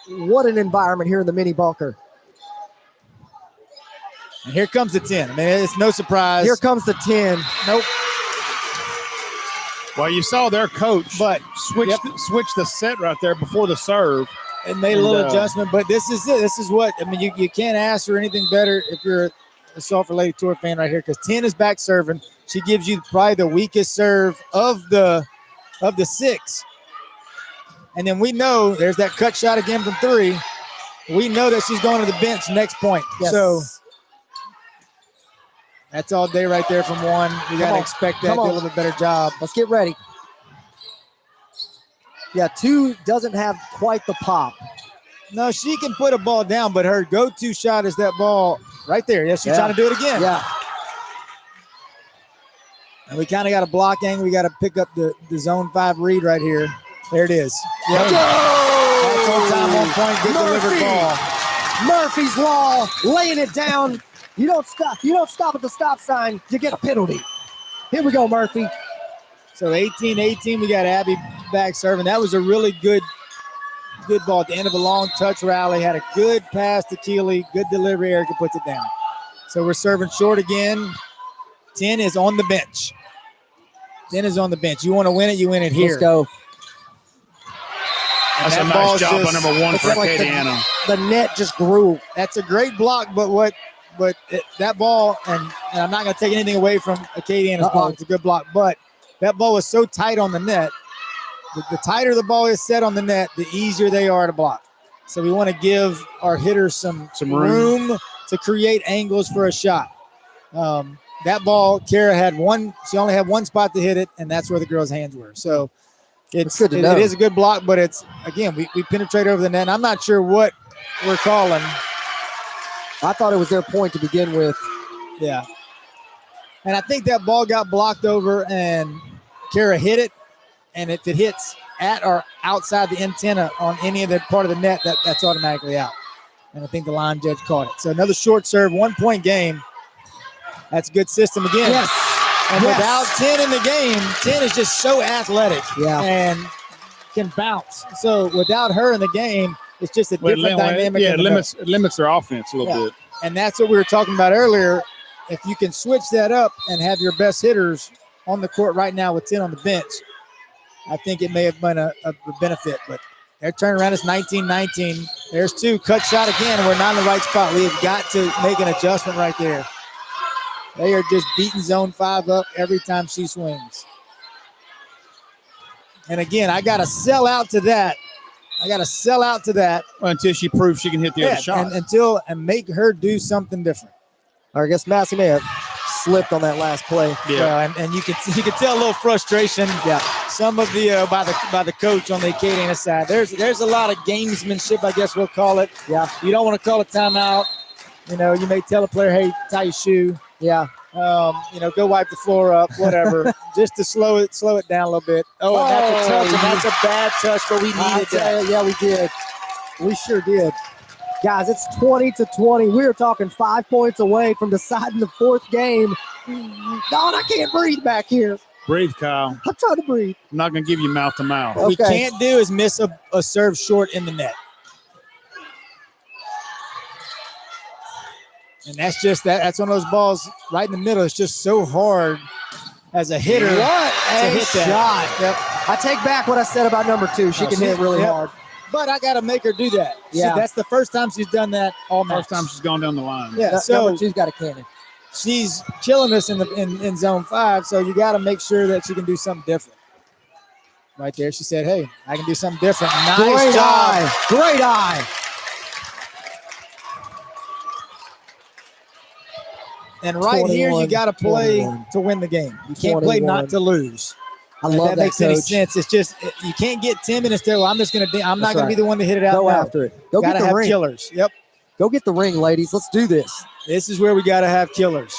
what an environment here in the mini bunker. And here comes the 10. I mean, it's no surprise. Here comes the 10. Nope. Well, you saw their coach, But switch the set right there before the serve. and made a little adjustment, but this is it. This is what, I mean, you can't ask for anything better if you're a Sulphur Lady Tour fan right here, because 10 is back serving. She gives you probably the weakest serve of the 6. And then we know there's that cut shot again from 3. We know that she's going to the bench next point. Yes. So that's all day right there from 1. You got to expect that, do a little bit better job. Let's get ready. Yeah, 2 doesn't have quite the pop. No, she can put a ball down, but her go-to shot is that ball right there. Yes, she's trying to do it again. Yeah. And we kind of got a block angle. We got to pick up the zone 5 read right here. There it is. Yep. That's on time, on point, good delivered ball. Murphy's Law, laying it down. You don't stop. You don't stop at the stop sign. You get a penalty. Here we go, Murphy. So 18-18, we got Abby back serving. That was a really good ball at the end of a long touch rally. Had a good pass to Keely. Good delivery. Erica puts it down. So we're serving short again. 10 is on the bench. 10 is on the bench. You want to win it, you win it here. Let's go. And That's a that nice ball's job just- on number 1 for like Acadiana. The net just grew. That's a great block, but that ball, and I'm not going to take anything away from Acadiana's block. It's a good block, but that ball was so tight on the net. The tighter the ball is set on the net, the easier they are to block. So we want to give our hitters some room to create angles for a shot. That ball, Kara had one. She only had one spot to hit it, and that's where the girls' hands were. So it is a good block, but it's, again, we penetrate over the net. And I'm not sure what we're calling. I thought it was their point to begin with. Yeah. And I think that ball got blocked over, and Kara hit it. And if it hits at or outside the antenna on any of the part of the net, that's automatically out. And I think the line judge caught it. So another short serve, 1-point game. That's a good system again. Yes. And without 10 in the game, 10 is just so athletic and can bounce. So without her in the game, it's just a different dynamic. Yeah, it limits their offense a little bit. And that's what we were talking about earlier. If you can switch that up and have your best hitters on the court right now with 10 on the bench, I think it may have been a benefit. But their turnaround is 19-19. There's 2. Cut shot again. We're not in the right spot. We have got to make an adjustment right there. They are just beating zone 5 up every time she swings. And again, I got to sell out to that. Until she proves she can hit the other shot. And make her do something different. I guess Massey may have slipped on that last play. Yeah, and you could tell a little frustration. Yeah, some of the by the coach on the Acadiana side. There's a lot of gamesmanship, I guess we'll call it. Yeah, you don't want to call a timeout. You may tell a player, hey, tie your shoe. Yeah. Go wipe the floor up, whatever, just to slow it down a little bit. And that's a touch, and that's a bad touch, but we needed that. Yeah, we did. We sure did. Guys, it's 20-20. We are talking 5 points away from deciding the 4th game. Don, I can't breathe back here. Breathe, Kyle. I'm trying to breathe. I'm not going to give you mouth to mouth. What we can't do is miss a serve short in the net. And that's just that. That's one of those balls right in the middle. It's just so hard as a hitter. What a hit shot. Yep. I take back what I said about number 2. She can hit really hard. But I got to make her do that. Yeah. That's the first time she's done that all match. First time she's gone down the line. Yeah. Number 2's got a cannon. she's killing us in zone 5. So you got to make sure that she can do something different. Right there, she said, "Hey, I can do something different." Nice Great job. eye. Great eye. And right here, you 21, got to play 21. to win the game. You can't play 21. not to lose. I If love that that, makes any Coach. sense. It's just you can't get timid and say, "Well, I'm not going That's to right. be the one to hit it out." Go No. after it. Go Gotta get the have ring. killers. Yep. Go get the ring, ladies. Let's do this. This is where we got to have killers.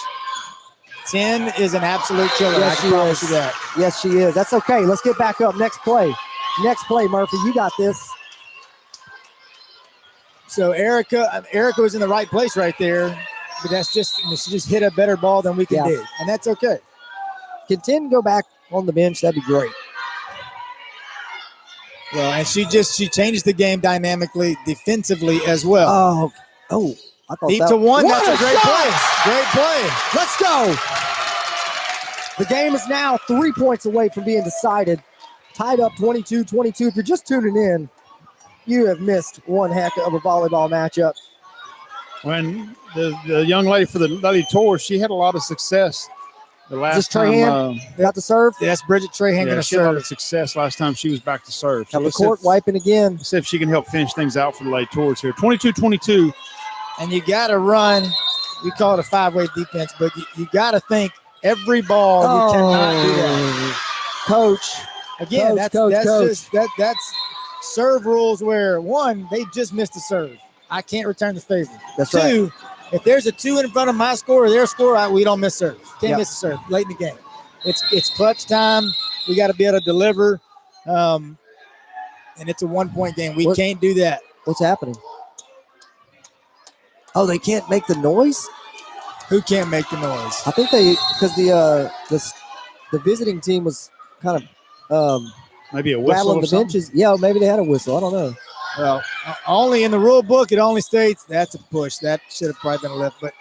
10 is an absolute killer. Yes, I she can promise is. you that. Yes, she is. That's okay. Let's get back up. Next play. Next play, Murphy. You got this. So Erica was in the right place right there, but that's just she just hit a better ball than we can Yeah. do, and that's okay. Can 10 go back on the bench? That'd be great. Well, and she changes the game dynamically, defensively as well. Oh. I thought Deep that to one. What That's a great shot! play. Great play. Let's go. The game is now 3 points away from being decided. Tied up 22-22. If you're just tuning in, you have missed one heck of a volleyball matchup. When the young lady for the Lady Tours, she had a lot of success the last Is this time. Trahan? Got to serve. That's Bridget Trahan going to She had a lot serve. of success last time she was back to serve. Got the let's court wiping again. let's see if she can help finish things out for the Lady Tours here. 22-22. And you got to run. We call it a 5-way defense, but you got to think every ball. You cannot do that. Coach. Again, Coach. that's serve rules where one, they just missed a serve. I can't return the favor. That's Two, right. if there's a 2 in front of my score or their score, we don't miss serve. Can't Yep. miss a serve late in the game. It's clutch time. We got to be able to deliver, and it's a 1-point game. We can't do that. What's happening? Oh, they can't make the noise? Who can't make the noise? I think because the visiting team was kind of Maybe a whistle rattling or the something. benches. Yeah, maybe they had a whistle. I don't know. Well, only in the rule book, it only states that's a push. That should have probably been a lift, but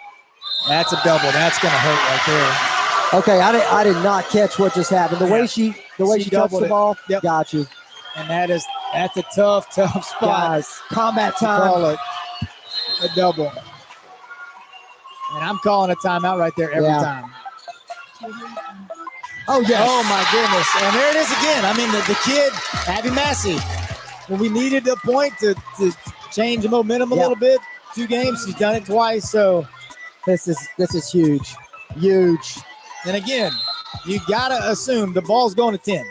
that's a double. That's going to hurt right there. Okay, I did not catch what just happened. The way she touched doubled the it. ball. Yep. Got you. And that's a tough spot. Guys, combat To time. call it a double. And I'm calling a timeout right there every Yeah. time. Oh, yes. Oh, my goodness. And there it is again. I mean, the kid, Abby Massey, when we needed a point to change the momentum a little bit, 2 games, she's done it twice. So This is huge. Huge. and again, you got to assume the ball's going to 10.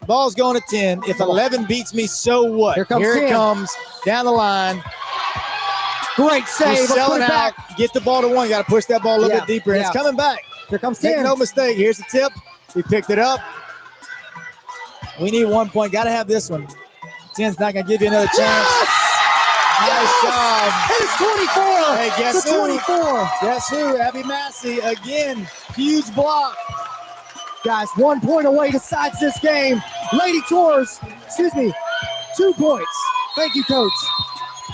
Ball's going to 10. If 11 beats me, so what? Here comes it 10. comes down the line. Great save. You're Let's put selling it out. back. Get the ball to 1. Got to push that ball a little Yeah, bit deeper. And yeah. it's coming back. Here comes Make 10. no mistake. Here's the tip. We picked it up. We need 1 point. Got to have this one. 10's not going to give you another chance. Yes! Nice job. And it's 24. Hey, guess to who? 24. Guess who? Abby Massey again. Huge block. Guys, 1 point away decides this game. Lady Tours, 2 points. Thank you, Coach.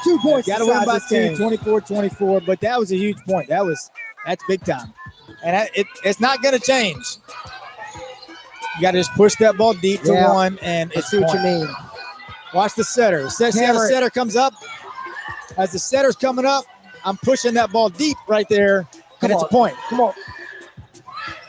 2 points. Got to win by decides 2, this game. 24-24. But that was a huge point. That's big time. And it's not going to change. You got to just push that ball deep to 1, and I it's see what point. you mean. Watch the setter. See how the Hammer it. setter comes up? As the setter's coming up, I'm pushing that ball deep right there, and it's a point. Come on.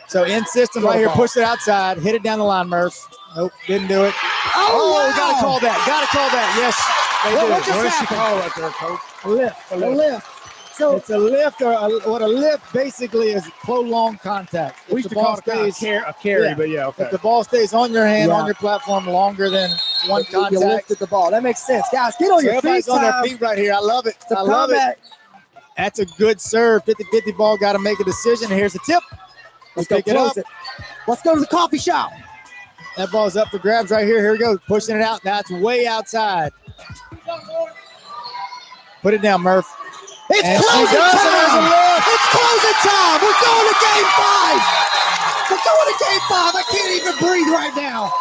So in system Go right here, ball. push it outside, hit it down the line, Murph. Nope, didn't do it. Oh, wow. Got to call that. Got to call that. Yes, they What do. just What did she happened? call right there, Coach? A lift. A lift. So It's a lift, what a lift basically is prolonged contact. If We used the to call ball it a stays, carry, yeah. but yeah, okay. if the ball stays on your hand, Yeah. on your platform longer than one you contact, lifted the ball. That makes sense. Guys, get on so your feet. everybody's on their Time. feet right here. I love it. To I love it. combat. That's a good serve. 50-50 ball. Got to make a decision. Here's the tip. Let's go pick it close up. it. Let's go to the coffee shop. That ball's up for grabs right here. Here we go. Pushing it out. Now it's way outside. Put it down, Murph. It's And she closing does it as a time. lift. It's closing time. We're going to game 5. We're going to game 5. I can't even breathe right now.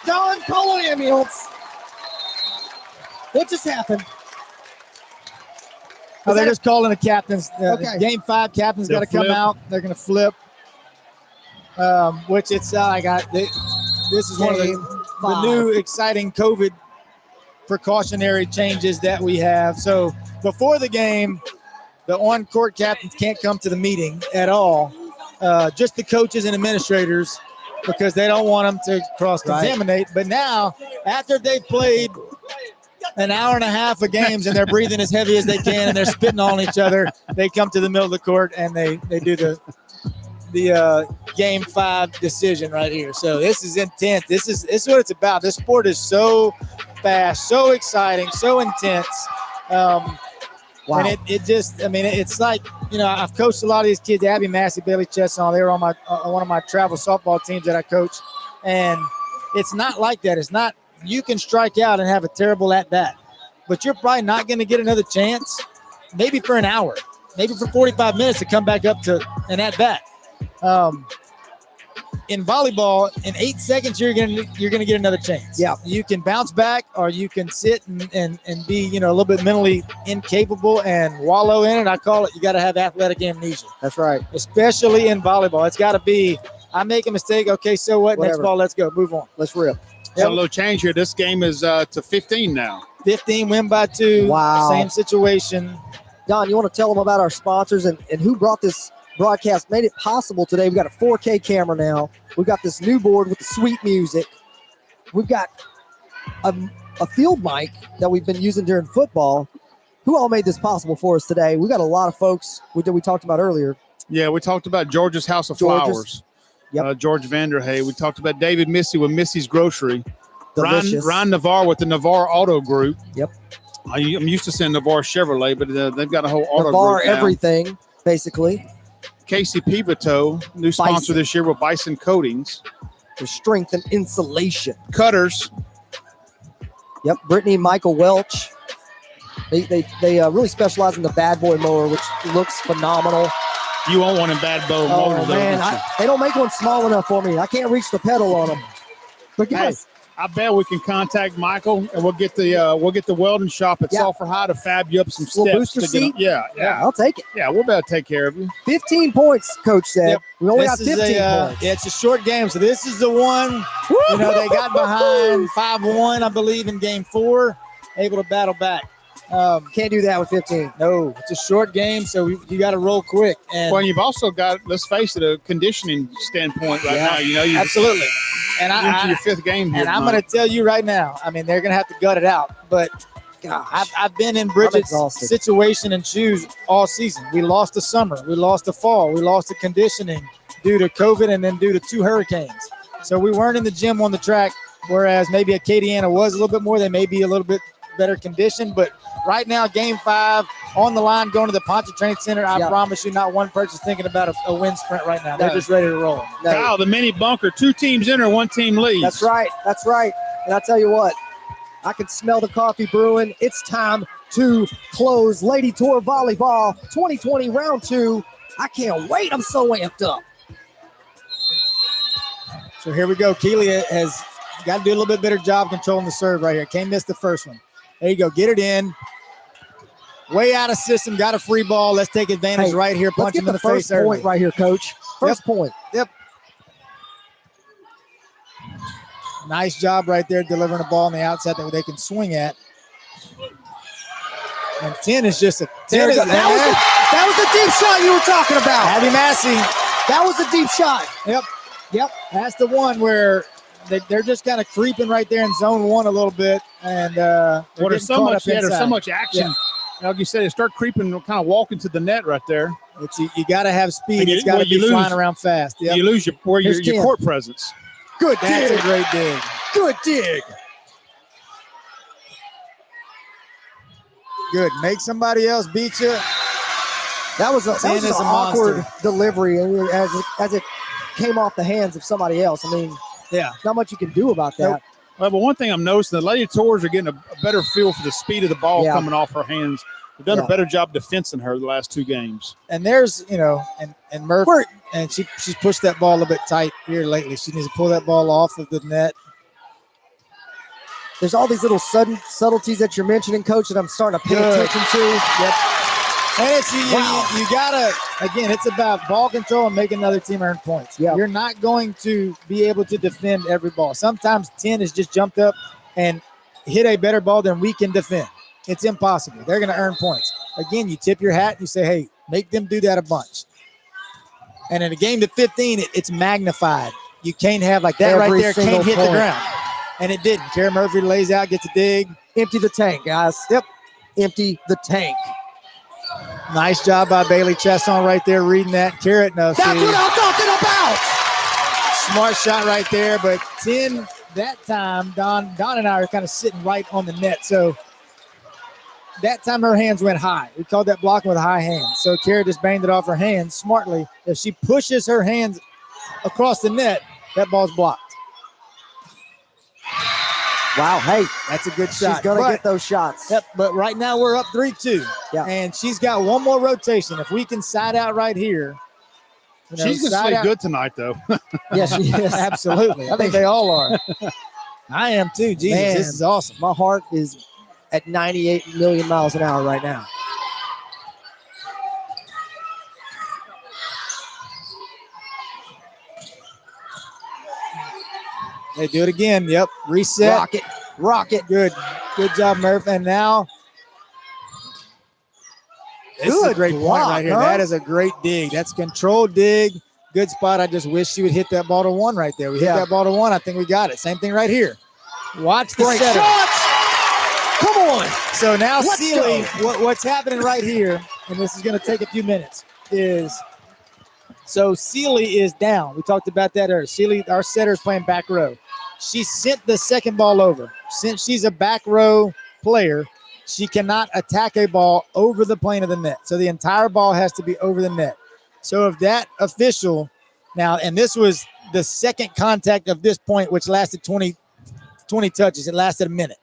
John, call an ambulance. What just happened? Oh, they're just calling the captains. Okay. Game 5, captains got They'll to come flip. out. They're going to flip. Which it's this is one of Game the 5. new exciting COVID precautionary changes that we have. So before the game, the on-court captains can't come to the meeting at all. Just the coaches and administrators, because they don't want them to cross-contaminate. Right. But now, after they've played an hour and a half of games and they're breathing as heavy as they can and they're spitting on each other, they come to the middle of the court and they do the game 5 decision right here. So this is intense. This is what it's about. This sport is so fast, so exciting, so intense. Wow. And it just, I mean, it's like, you know, I've coached a lot of these kids, Abby Massey, Bailey Chestnut. They were on one of my travel softball teams that I coach. And it's not like that. It's not, you can strike out and have a terrible at-bat, but you're probably not going to get another chance, maybe for an hour, maybe for 45 minutes to come back up to an at-bat. In volleyball, in 8 seconds, you're gonna get another chance. Yeah, you can bounce back, or you can sit and be, you know, a little bit mentally incapable and wallow in it. I call it, you got to have athletic amnesia. That's right. Especially in volleyball, it's got to be, I make a mistake. Okay, so what? Whatever. Next ball, let's go, move on. Let's rip. So a little change here. This game is to 15 now. 15, win by 2. Wow. Same situation. Don, you want to tell them about our sponsors and who brought this broadcast, made it possible today? We've got a 4K camera now. We've got this new board with the sweet music. We've got a field mic that we've been using during football. Who all made this possible for us today? We got a lot of folks that we talked about earlier. Yeah, we talked about George's House of Flowers. Yep. George Vanderhay. We talked about David Missy with Missy's Grocery. Ryan Navarre with the Navarre Auto Group. Yep. I'm used to saying Navarre Chevrolet, but they've got a whole auto Navarre group now. Everything, basically. Casey Pivoteau, new sponsor this year with Bison Coatings. For strength and insulation. Cutters. Yep, Brittany and Michael Welch. They really specialize in the bad boy mower, which looks phenomenal. You want one in bad boy mower, though. Man, they don't make one small enough for me. I can't reach the pedal on them. But guys, I bet we can contact Michael and we'll get the welding shop at Sulphur High to fab you up some steps. Booster seat? Yeah, I'll take it. Yeah, we'll be able to take care of you. 15 points, Coach said. Yep. We only got 15 points. Yeah, it's a short game, so this is the one. You know, they got behind 5-1, I believe, in game 4, able to battle back. Can't do that with 15. No, it's a short game, so you got to roll quick. And well, you've also got, let's face it, a conditioning standpoint right now. You know, absolutely. And into your 5th game here. And I'm going to tell you right now, I mean, they're going to have to gut it out. But I've been in Bridget's situation and shoes all season. We lost the summer. We lost the fall. We lost the conditioning due to COVID and then due to 2 hurricanes. So we weren't in the gym on the track, whereas maybe Acadiana was a little bit more. They may be a little bit better conditioned, but right now, game 5 on the line, going to the Poncha Training Center. I promise you, not one person's thinking about a win sprint right now. They're just ready to roll. Kyle, the mini bunker, 2 teams enter, 1 team leaves. That's right. That's right. And I tell you what, I can smell the coffee brewing. It's time to close Lady Tour Volleyball 2020 round 2. I can't wait. I'm so amped up. So here we go. Keeley has got to do a little bit better job controlling the serve right here. Can't miss the first one. There you go. Get it in. Way out of system. Got a free ball. Let's take advantage right here. Punch him in the face. First point right here, Coach. First point. Yep. Nice job right there delivering a ball on the outside that they can swing at. And 10 is just a 10. That was the deep shot you were talking about. Abby Massey. That was a deep shot. Yep. That's the one where they're just kind of creeping right there in zone 1 a little bit. And there's so much action. Yeah. Like you said, they start creeping, kind of walking to the net right there. You got to have speed. It's got to be flying around fast. Yep. You lose your court presence. Good dig. That's a great dig. Good dig. Good. Make somebody else beat you. That was an awkward delivery as it came off the hands of somebody else. I mean, not much you can do about that. Nope. Well, but one thing I'm noticing, the Lady Tours are getting a better feel for the speed of the ball coming off her hands. They've done a better job defensing her the last 2 games. And there's, and Murph, and she's pushed that ball a little bit tight here lately. She needs to pull that ball off of the net. There's all these little sudden subtleties that you're mentioning, Coach, that I'm starting to pay attention to. Yep. And it's you gotta, again, it's about ball control and making another team earn points. Yep. You're not going to be able to defend every ball. Sometimes 10 has just jumped up and hit a better ball than we can defend. It's impossible. They're going to earn points. again, you tip your hat and you say, hey, make them do that a bunch. And in a game to 15, it's magnified. You can't have like that Every right there, can't hit single the ground. And it didn't. Kara Murphy lays out, gets a dig. Empty the tank, guys. Yep. Empty the tank. Nice job by Bailey Chesson right there reading that. Carrot knows. That's what I'm talking about. Smart shot right there, but 10 that time, Don and I are kind of sitting right on the net. So that time her hands went high. We called that blocking with a high hand. So Kara just banged it off her hands smartly. If she pushes her hands across the net, that ball's blocked. Wow, hey, That's a good shot. she's going to get those shots. Yep, but right now we're up 3-2. Yeah. And she's got one more rotation. If we can side out right here. She's going to side play out. good tonight, though. Yes, she is. Absolutely. I think they all are. I am too. Jesus, Man, this is awesome. My heart is at 98 million miles an hour right now. They do it again. Yep. Reset. Rocket. Rocket. Good. Good job, Murph. And now this is a Good great point block, right here. huh? That is a great dig. That's a controlled dig. Good spot. I just wish she would hit that ball to one right there. We hit that ball to one. I think we got it. Same thing right here. Watch the Great setter. shots. Come on. So now Let's Sealy, go. what's happening right here, and this is going to take a few minutes, is so Sealy is down. We talked about that earlier. Sealy, our setter, is playing back row. She sent the second ball over. Since she's a back row player, she cannot attack a ball over the plane of the net. So the entire ball has to be over the net. So if that official now, and this was the second contact of this point, which lasted 20 touches. It lasted a minute.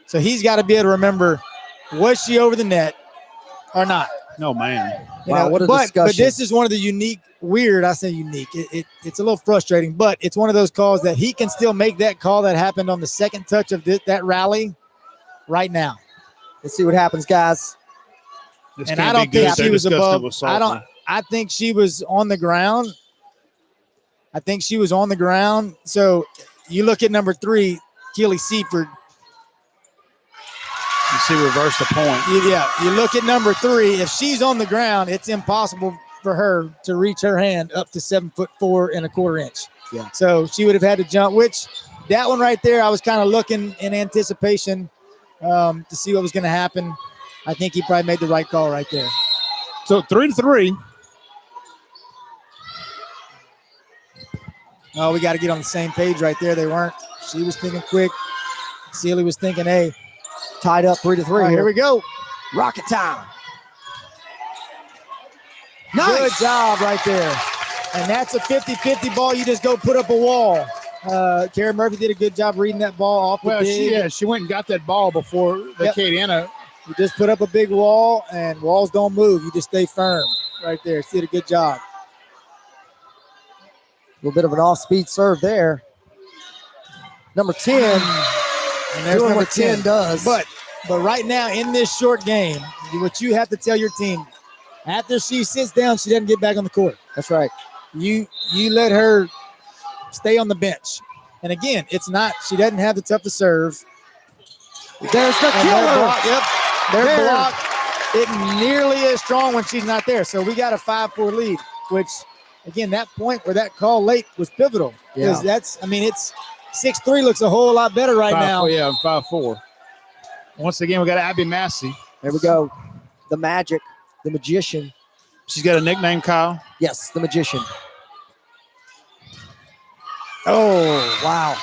So he's got to be able to remember, was she over the net or not? No, man. Wow, what a but discussion. this is one of the unique, I say unique. It's a little frustrating, but it's one of those calls that he can still make that call that happened on the second touch of that rally right now. Let's see what happens, guys. This And can't I be don't good. think They she was discussed it above. with Sulphur. I think she was on the ground. So you look at number 3, Keely Seaford. You see, reverse the point. You look at number 3. If she's on the ground, it's impossible for her to reach her hand up to 7'4 1/4 inch. Yeah. So she would have had to jump. Which that one right there, I was kind of looking in anticipation to see what was going to happen. I think he probably made the right call right there. So 3-3. Oh, we got to get on the same page right there. They weren't. She was thinking quick. Sealy was thinking, hey, Tied up 3-3. all right, here we go. Rocket time. Good Nice. job right there. And that's a 50-50 ball. You just go put up a wall. Kara Murphy did a good job reading that ball off the Well, dig. she went and got that ball before the Yep. Acadiana. You just put up a big wall, and walls don't move. You just stay firm right there. She did a good job. A little bit of an off-speed serve there. Number 10. And there's Doing number what 10 does. But right now in this short game, what you have to tell your team, after she sits down, she doesn't get back on the court. That's right. You let her stay on the bench. And again, it's not, she doesn't have the toughest serve. There's the And their killer. block, their There. block isn't nearly as strong when she's not there. So we got a 5-4 lead, which again, that point where that call late was pivotal. Because it's 6-3 looks a whole lot better right now. 5-4. Once again, we got Abby Massey. There we go. The magic, the magician. She's got a nickname, Kyle. Yes, the magician. Oh, wow.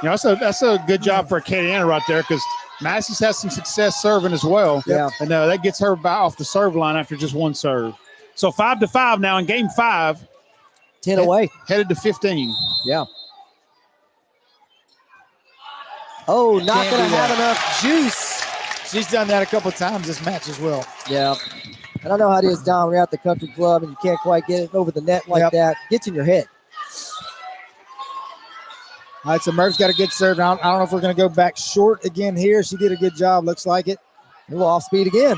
You know, that's a good job for Acadiana right there because Massey's has some success serving as well. Yeah. And that gets her off the serve line after just one serve. So 5-5 now in game 5. 10 away. Headed to 15. Yeah. Oh, not Can't going to do have that. enough juice. She's done that a couple times this match as well. Yeah. And I know how it is, Don. We're at the country club and you can't quite get it over the net like Yep. that. Gets in your head. All right, so Murph's got a good serve. I don't know if we're going to go back short again here. She did a good job, looks like it. A little off speed again.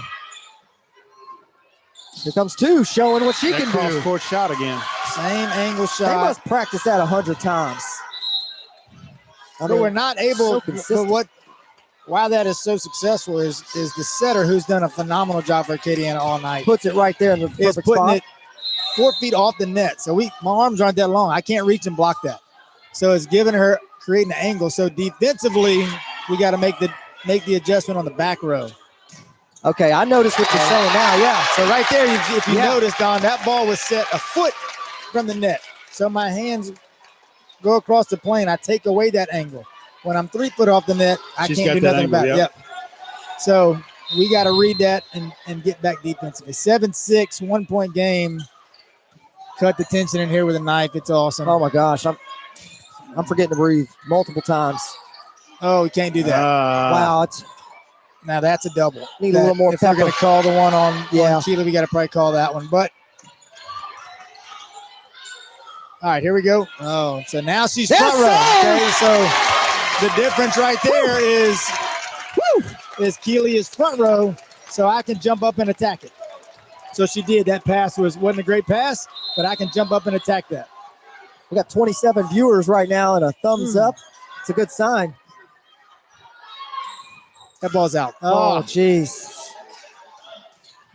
Here comes 2, showing what she That can do. cross-court shot again. Same angle They shot. must practice that 100 times. I But we're not able, so consistent. but why that is so successful is the setter, who's done a phenomenal job for Acadiana all night, Puts it right there in the is perfect putting spot. it 4 feet off the net. So my arms aren't that long. I can't reach and block that. So it's giving her, creating an angle. So defensively, we got to make the adjustment on the back row. Okay, I noticed what you're saying now. Yeah. So right there, if you notice, Don, that ball was set a foot from the net. So my hands go across the plane. I take away that angle. When I'm 3 foot off the net, I can't do nothing about it. Yep. So we got to read that and get back defensively. 7-6, 1 point game. Cut the tension in here with a knife. It's awesome. Oh my gosh, I'm forgetting to breathe multiple times. Oh, we can't do that. Wow, Now that's a double. Need a little more if we're going to call the one on Keely, we got to probably call that one. But all right, here we go. Oh, so now she's front row. Okay, so the difference right there is Keely is front row, so I can jump up and attack it. So she did. That pass wasn't a great pass, but I can jump up and attack that. We got 27 viewers right now and a thumbs up. It's a good sign. That ball's out. Oh, jeez.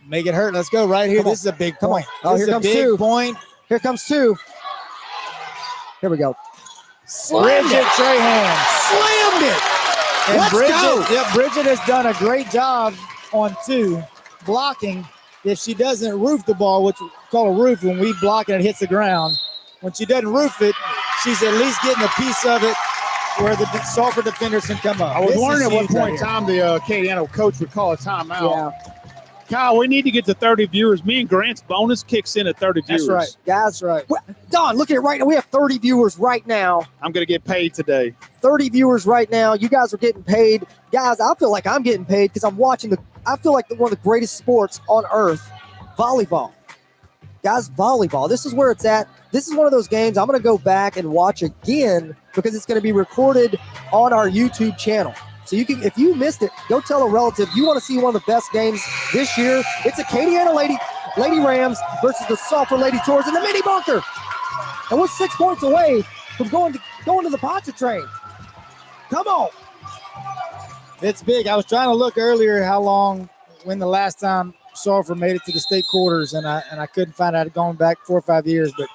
Make it hurt. Let's go right here. This is a big point. Oh, here comes two. Point. Here comes two. Here we go. Bridget Trahan slammed it. And Let's go. Bridget has done a great job on 2 blocking. If she doesn't roof the ball, which we call a roof when we block and it hits the ground, when she doesn't roof it, she's at least getting a piece of it where the Sulphur defenders can come up. I was wondering at what point in time the Acadiana coach would call a timeout. Yeah. Kyle, we need to get to 30 viewers. Me and Grant's bonus kicks in at 30 viewers. That's right. Guys, right. Don, look at it right now. We have 30 viewers right now. I'm going to get paid today. 30 viewers right now. You guys are getting paid. Guys, I feel like I'm getting paid because I'm watching I feel like one of the greatest sports on earth, volleyball. Guys, volleyball. This is where it's at. This is one of those games I'm going to go back and watch again because it's going to be recorded on our YouTube channel. So you can, if you missed it, go tell a relative. You want to see one of the best games this year? It's Acadiana Lady Rams versus the Sulphur Lady Tours in the mini bunker. And we're 6 points away from going to the Pontchartrain. Come on. It's big. I was trying to look earlier when the last time Sulphur made it to the state quarters, and I couldn't find out. Going back 4 or 5 years, but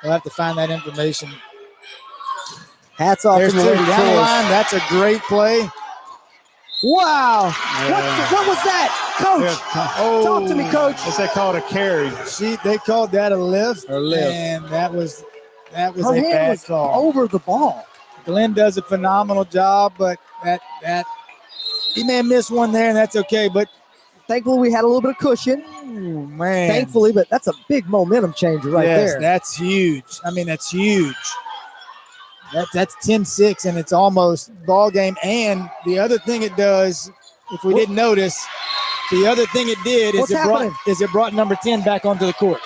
we'll have to find that information. Hats off to the Lady Tours. That's a great play. Wow. Yeah. What was that? Coach, talk to me, Coach. What's that called, a carry? They called that a lift. Or lift. And that was Her a hand bad was call. over the ball. Glenn does a phenomenal job, but that he may have missed one there, and that's okay. But thankfully, we had a little bit of cushion. Ooh, man. Thankfully, but that's a big momentum changer right there. That's huge. I mean, that's huge. That's 10-6, and it's almost ball game. And the other thing it does, if we didn't notice, the other thing it did is it brought number 10 back onto the court.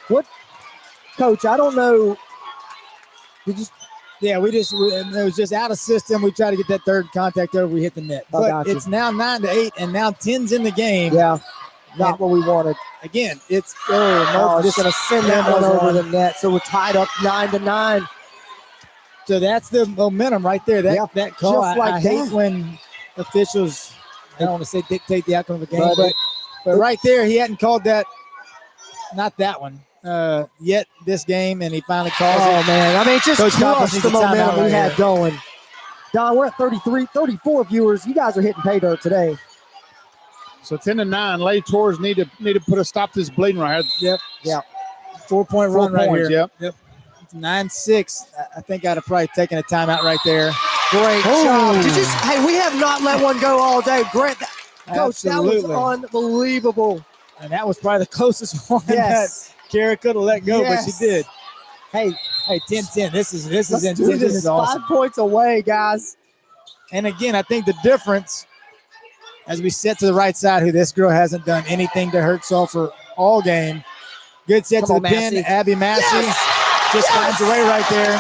What, Coach? I don't know. It was just out of system. We tried to get that third contact over. We hit the net. But it's now 9-8, and now 10's in the game. Yeah, not what we wanted. Again, it's just going to send that one over the net. So we're tied up 9-9. So that's the momentum right there. That call. I hate when officials, I don't want to say dictate the outcome of the game, but right there, he hadn't called that. Not that one. Yet this game, and he finally calls it. Oh, man. I mean, just crushed the momentum we had going. Don, we're at 34 viewers. You guys are hitting pay dirt today. So 10-9. Lady Tours need to put a stop to this bleeding right here. Yep. 4-point run right here. Yep. It's 9-6. I think I'd have probably taken a timeout right there. Great job. Hey, we have not let one go all day. Grant, Coach, that was unbelievable. And that was probably the closest one. Yes. Kara could have let go, but she did. Hey, 10-10. This is intense. This is awesome. 5 points away, guys. And again, I think the difference, as we set to the right side, this girl hasn't done anything to hurt Sulphur all game. Good set to the pin. Abby Massey just finds a way right there.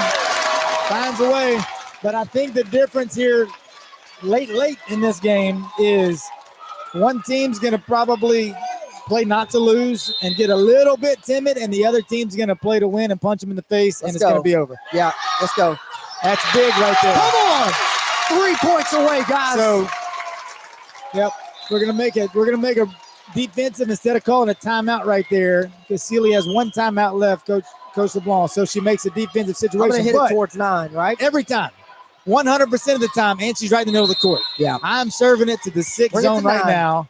Finds a way. But I think the difference here late in this game is one team's going to probably play not to lose and get a little bit timid, and the other team's going to play to win and punch them in the face, and it's going to be over. Yeah, let's go. That's big right there. Come on. on. 3 points away, guys. So, yep, we're gonna make a defensive instead of calling a timeout right there, because Sealy has 1 timeout left, Coach LeBlanc. So she makes a defensive situation. I'm gonna hit but it towards 9, right? every time, 100% of the time, and she's right in the middle of the court. Yeah. I'm serving it to the 6 Bring it to zone right 9. now,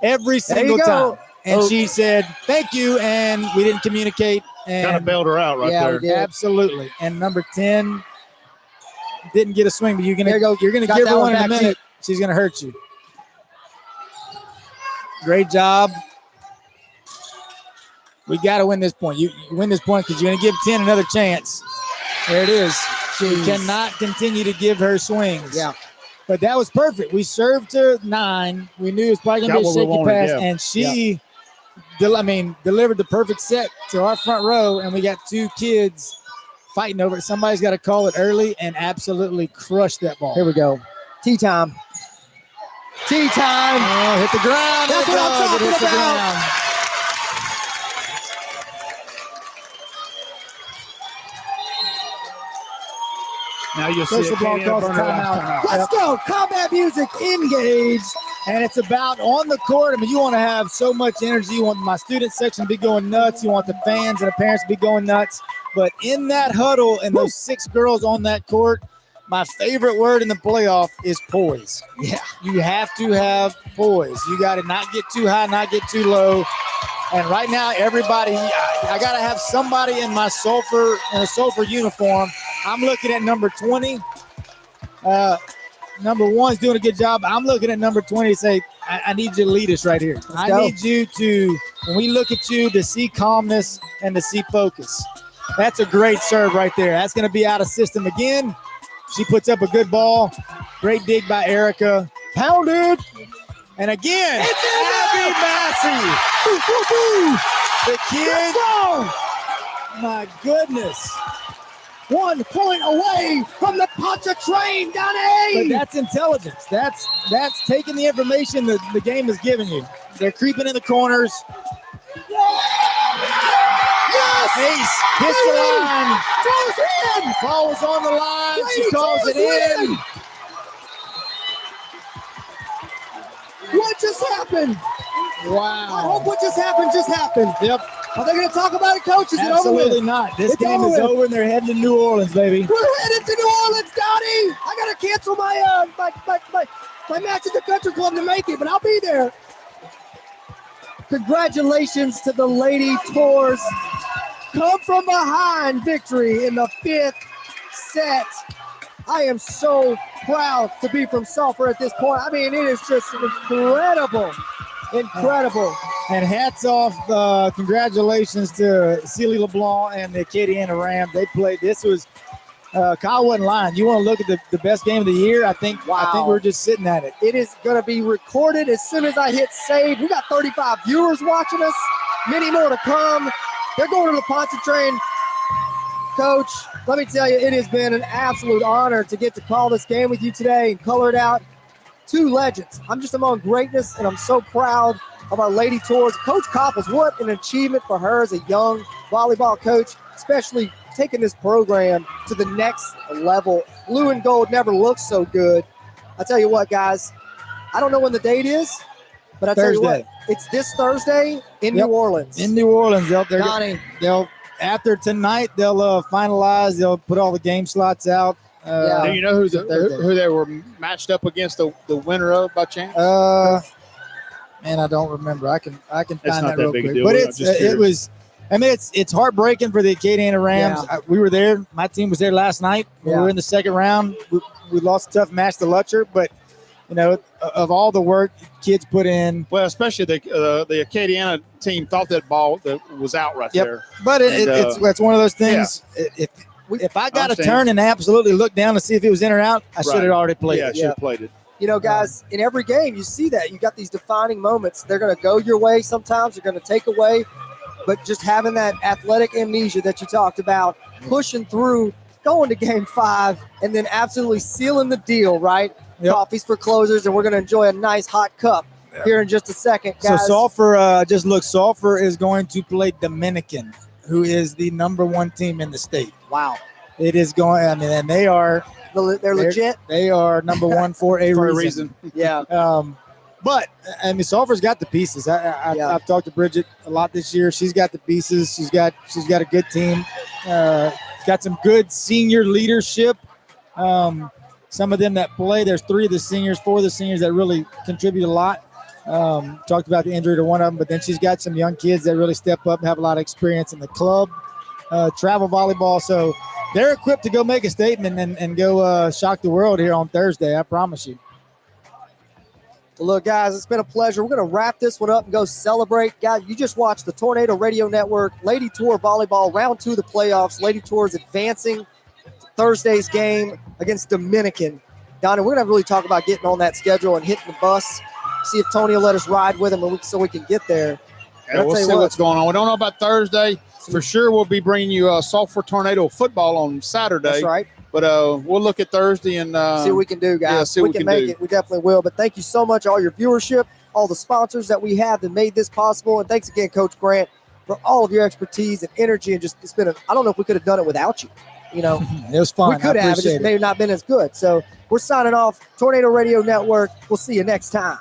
every single go. time. And Oh. she said, "Thank you," and we didn't communicate. And Kind of bailed her out right Yeah, there. we did. absolutely. And number 10 didn't get a swing, but you're There you gonna go. give that her one one in a back, minute. She's gonna hurt you. Great job. We got to win this point. You win this point because you're going to give 10 another chance. There it is. You cannot continue to give her swings. Yeah. But that was perfect. We served her 9. We knew it was probably going to be a shaky pass, and she, delivered the perfect set to our front row, and we got 2 kids fighting over it. Somebody's got to call it early and absolutely crush that ball. Here we go. Tea time. Tea time. Oh, hit the ground. That's what I'm talking It hits the about. ground. Now you'll Coach see LeBlanc Acadiana calls burn her last timeout. timeout. Let's go. Combat music engaged. And it's about on the court. I mean, you want to have so much energy. You want my student section to be going nuts. You want the fans and the parents to be going nuts. But in that huddle and those 6 girls on that court, my favorite word in the playoff is poise. Yeah. You have to have poise. You got to not get too high, not get too low. And right now, everybody, I got to have somebody in a Sulphur uniform. I'm looking at number 20. Number 1's doing a good job. I'm looking at number 20 and say, I need you to lead us right here. I need you to, when we look at you, to see calmness and to see focus. That's a great serve right there. That's going to be out of system again. She puts up a good ball. Great dig by Erica. Pounded. And again, Abby Massey. The kid. My goodness. 1 point away from the Pontchartrain, Donnie. But that's intelligence. That's taking the information that the game is giving you. They're creeping in the corners. Yes. Ace hits the line. Goes in. Ball was on the line. She Lady calls it Torres in. What just happened? I Wow. hope what just happened. Yep. Are they going to talk about it, coach? Is it over Absolutely with? not. This It's game over is with. over, and they're heading to New Orleans, baby. We're headed to New Orleans, Donnie. I got to cancel my match at the country club to make it, but I'll be there. Congratulations to the Lady Tours. Come from behind victory in the 5th set. I am so proud to be from Sulphur at this point. I mean, it is just incredible. Incredible. And hats off, congratulations to Sealy LeBlanc and the Acadiana Rams. They played. This was, Kyle wasn't lying. You want to look at the best game of the year? I think we're just sitting at it. It is going to be recorded as soon as I hit save. We got 35 viewers watching us, many more to come. They're going to the Pontchartrain. Coach, let me tell you, it has been an absolute honor to get to call this game with you today and color it out. 2 legends. I'm just among greatness, and I'm so proud of our Lady Tours. Coach Copples, what an achievement for her as a young volleyball coach, especially taking this program to the next level. Blue and gold never looked so good. I tell you what, guys, I don't know when the date is, but I tell you what, it's this Thursday in New Orleans. In New Orleans, Donnie, they'll after tonight they'll finalize. They'll put all the game slots out. Yeah. Do you know who they were matched up against the winner of by chance? Man, I don't remember. I can find not that that real big a quick. deal. But I'm just it was. I mean, it's heartbreaking for the Acadiana Rams. Yeah. We were there. My team was there last night. We Yeah. were in the second round. We lost a tough match to Lutcher, but you know, of all the work kids put in. Well, especially the Acadiana team thought that ball that was out right Yep. there. But it's one of those things. If I got to understand. turn and absolutely look down to see if it was in or out, I should have already played Yeah, I it. should have played it. you know, guys, in every game, you see that. You got these defining moments. They're going to go your way sometimes. They're going to take away. But just having that athletic amnesia that you talked about, pushing through, going to game 5, and then absolutely sealing the deal, right? Yep. Coffees for closers, and we're going to enjoy a nice hot cup here in just a second, So guys. Sulphur, Sulphur is going to play Dominican, who is the #1 team in the state. Wow. It is going, I mean, and they are They're legit. They are number one for a For a reason. reason. Yeah. But I mean, Sulphur's got the pieces. Yeah. I've talked to Bridget a lot this year. She's got the pieces. She's got a good team. Got some good senior leadership. Some of them that play. There's 4 of the seniors that really contribute a lot. Talked about the injury to one of them, but then she's got some young kids that really step up and have a lot of experience in the club, travel volleyball. So they're equipped to go make a statement and go shock the world here on Thursday. I promise you. Look, guys, it's been a pleasure. We're going to wrap this one up and go celebrate. Guys, you just watched the Tornado Radio Network Lady Tour Volleyball Round 2 of the playoffs. Lady Tour is advancing to Thursday's game against Dominican. Donna, we're going to really talk about getting on that schedule and hitting the bus. See if Tony will let us ride with him so we can get there. Yeah, we'll see what's going on. We don't know about Thursday. For sure, we'll be bringing you Sulphur Tornado football on Saturday. That's right. But we'll look at Thursday and see what we can do, guys. Yeah, see we what can we can make do. it. We definitely will. But thank you so much, all your viewership, all the sponsors that we have that made this possible. And thanks again, Coach Grant, for all of your expertise and energy. And just, it's been I don't know if we could have done it without you. You know, it was fun. We could have. It just may have not been as good. So we're signing off. Tornado Radio Network. We'll see you next time.